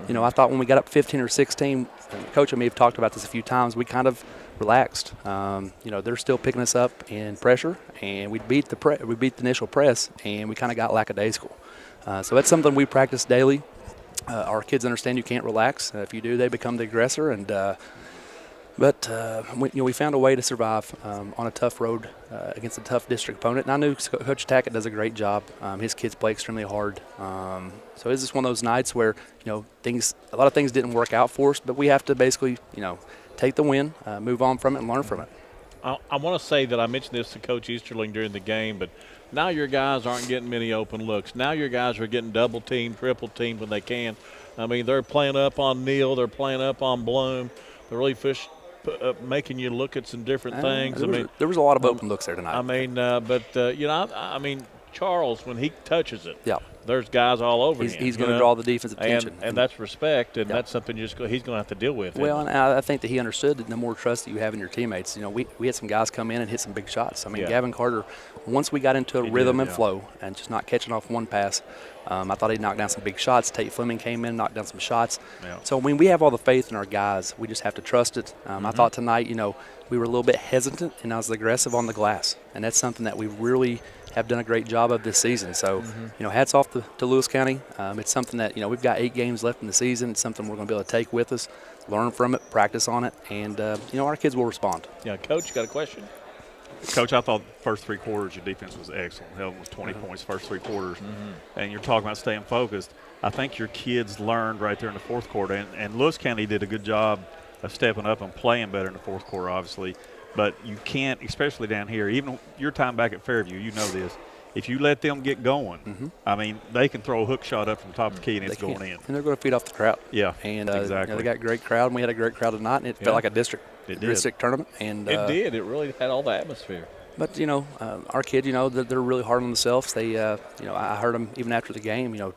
you know, I thought when we got up 15 or 16, Coach and me have talked about this a few times, we kind of relaxed. You know, they're still picking us up in pressure, and we beat the initial press, and we kind of got lackadaisical. So that's something we practice daily. Our kids understand you can't relax. If you do, they become the aggressor. And we found a way to survive on a tough road against a tough district opponent. And I knew Coach Tackett does a great job. His kids play extremely hard. So it's just one of those nights where, you know, a lot of things didn't work out for us, but we have to basically, you know, take the win, move on from it, and learn from it. I want to say that I mentioned this to Coach Easterling during the game, but now your guys aren't getting many open looks. Now your guys are getting double teamed, triple teamed when they can. I mean, they're playing up on Neal, they're playing up on Bloom. They're really making you look at some different things. There was a lot of open looks there tonight. I mean, you know, I mean, Charles, when he touches it, yeah, there's guys all over him. He's going to draw the defensive attention. And that's respect, and that's something he's going to have to deal with. Well, and I think that he understood that the more trust that you have in your teammates, you know, we had some guys come in and hit some big shots. I mean, Gavin Carter, once we got into a rhythm and flow and just not catching off one pass, I thought he'd knock down some big shots. Tate Fleming came in, knocked down some shots. Yeah. So, I mean, we have all the faith in our guys. We just have to trust it. I thought tonight, you know, we were a little bit hesitant and I was aggressive on the glass. And that's something that we really have done a great job of this season. So, you know, hats off to Lewis County. It's something that, you know, we've got 8 games left in the season. It's something we're going to be able to take with us, learn from it, practice on it, and, you know, our kids will respond. Yeah, Coach, you got a question? Coach, I thought the first 3 quarters your defense was excellent. Hell, it was 20 points first 3 quarters. And you're talking about staying focused. I think your kids learned right there in the fourth quarter. And Lewis County did a good job of stepping up and playing better in the fourth quarter, obviously. But you can't, especially down here, even your time back at Fairview, you know this. If you let them get going, I mean, they can throw a hook shot up from the top of the key and it's going in. And they're going to feed off the crowd. Yeah, and exactly. You know, they got a great crowd, and we had a great crowd tonight, and it felt like a district tournament. And it did. It really had all the atmosphere. But, you know, our kids, you know, they're really hard on themselves. They, you know, I heard them even after the game, you know,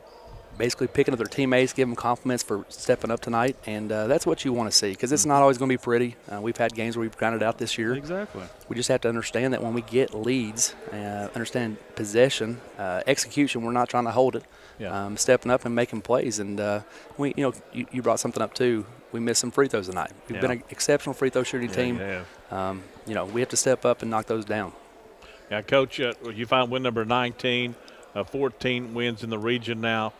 basically picking up their teammates, giving them compliments for stepping up tonight, and that's what you want to see because it's not always going to be pretty. We've had games where we've grounded out this year. Exactly. We just have to understand that when we get leads, understand possession, execution, we're not trying to hold it. Yeah. Stepping up and making plays, and you know, you brought something up too. We missed some free throws tonight. We've been an exceptional free throw shooting team. You know, we have to step up and knock those down. Yeah, Coach, you find win number 19, 14 wins in the region now.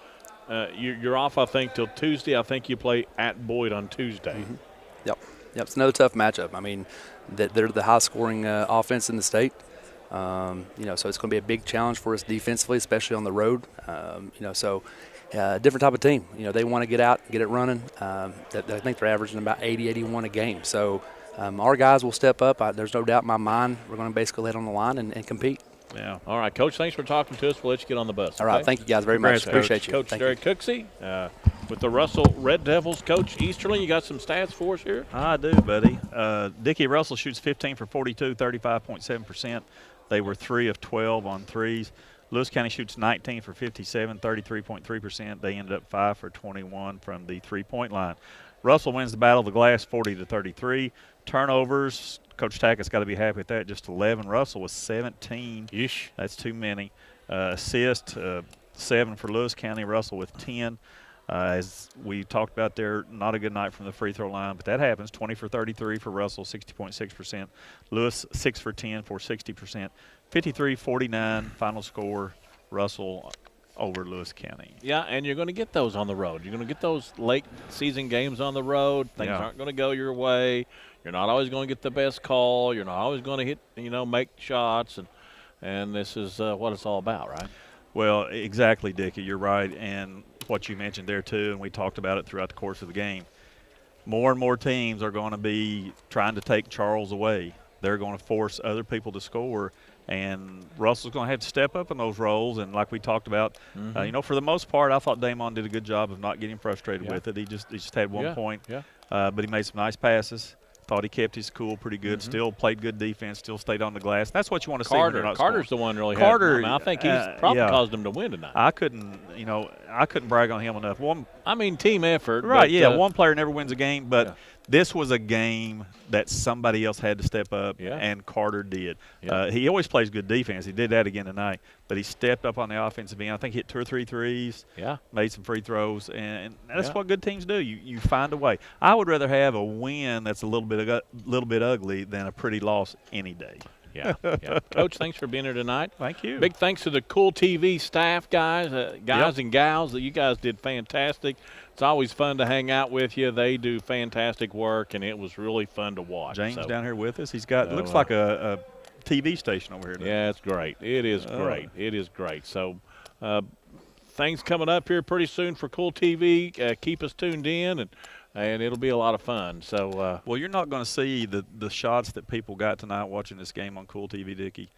You're off, I think, till Tuesday. I think you play at Boyd on Tuesday. Yep. It's another tough matchup. I mean, they're the high-scoring offense in the state. You know, so it's going to be a big challenge for us defensively, especially on the road. You know, so different type of team. You know, they want to get out, get it running. I think they're averaging about 80, 81 a game. So our guys will step up. There's no doubt in my mind we're going to basically let on the line and compete. Yeah. All right, Coach, thanks for talking to us. We'll let you get on the bus. All right. Thank you guys very much. Appreciate you. Coach Derek Cooksey. with the Russell Red Devils. Coach Easterling, you got some stats for us here? I do, buddy. Dickie Russell shoots 15 for 42, 35.7%. They were 3 of 12 on threes. Lewis County shoots 19 for 57, 33.3%. They ended up 5 for 21 from the three-point line. Russell wins the battle of the glass 40-33. Turnovers, Coach Tackett's got to be happy with that, just 11. Russell was 17. Yeesh. That's too many. Assist, 7 for Lewis County. Russell with 10. As we talked about there, not a good night from the free throw line, but that happens. 20 for 33 for Russell, 60.6%. Lewis, 6 for 10 for 60%. 53-49 final score, Russell over Lewis County. Yeah, and you're going to get those on the road. You're going to get those late season games on the road. Things aren't going to go your way. You're not always going to get the best call. You're not always going to hit, make shots. And this is what it's all about, right? Well, exactly, Dickie. You're right. And what you mentioned there, too, and we talked about it throughout the course of the game, more and more teams are going to be trying to take Charles away. They're going to force other people to score, and Russell's going to have to step up in those roles. And like we talked about, for the most part, I thought Damon did a good job of not getting frustrated with it. He just had 1 point, but he made some nice passes. Thought he kept his cool pretty good. Still played good defense. Still stayed on the glass. That's what you want to see. Carter's the one really. I think he's probably caused them to win tonight. I couldn't brag on him enough. Team effort. Right? But, one player never wins a game, but this was a game that somebody else had to step up, and Carter did. He always plays good defense. He did that again tonight, but he stepped up on the offensive end. I think he hit 2 or 3 threes. Made some free throws, and that's what good teams do. You find a way. I would rather have a win that's a little bit ugly than a pretty loss any day. Yeah. Coach, thanks for being here tonight. Thank you. Big thanks to the Cool TV staff, guys and gals. You guys did fantastic. It's always fun to hang out with you. They do fantastic work, and it was really fun to watch. James down here with us. He's got looks like a TV station over here today. Yeah, it's great. It is great. It is great. So things coming up here pretty soon for Cool TV. Keep us tuned in, and it'll be a lot of fun. So, well, you're not going to see the shots that people got tonight watching this game on Cool TV, Dickie.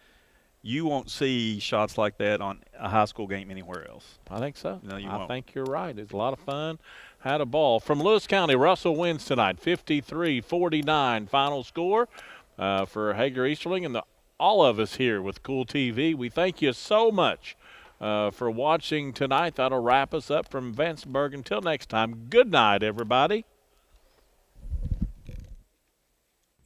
You won't see shots like that on a high school game anywhere else. I think so. No, you I won't. think you're right. It's a lot of fun. Had a ball. From Lewis County, Russell wins tonight, 53-49 final score for Hager Easterling and all of us here with Cool TV. We thank you so much for watching tonight. That'll wrap us up from Vanceburg. Until next time, good night, everybody.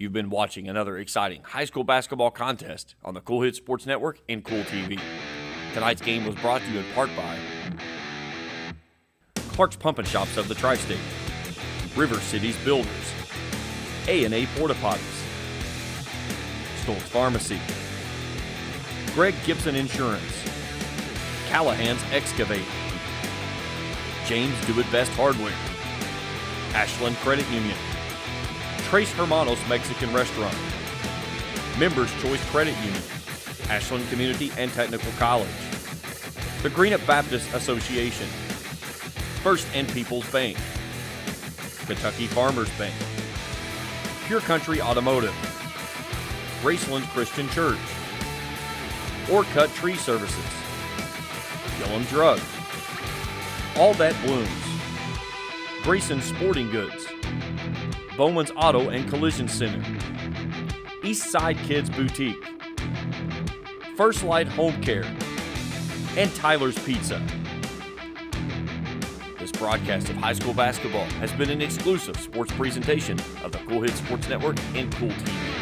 You've been watching another exciting high school basketball contest on the Cool Hits Sports Network and Cool TV. Tonight's game was brought to you in part by Clark's Pump and Shops of the Tri-State, River Cities Builders, A&A Porta Potties, Stoltz Pharmacy, Greg Gibson Insurance, Callahan's Excavating, James Do It Best Hardware, Ashland Credit Union, Trace Hermanos Mexican Restaurant, Members Choice Credit Union, Ashland Community and Technical College, the Greenup Baptist Association, First and People's Bank, Kentucky Farmers Bank, Pure Country Automotive, Graceland Christian Church, Orcut Tree Services, Gillum Drug, All That Blooms, Grayson Sporting Goods, Bowman's Auto and Collision Center, East Side Kids Boutique, First Light Home Care, and Tyler's Pizza. This broadcast of high school basketball has been an exclusive sports presentation of the Cool Hits Sports Network and Cool TV.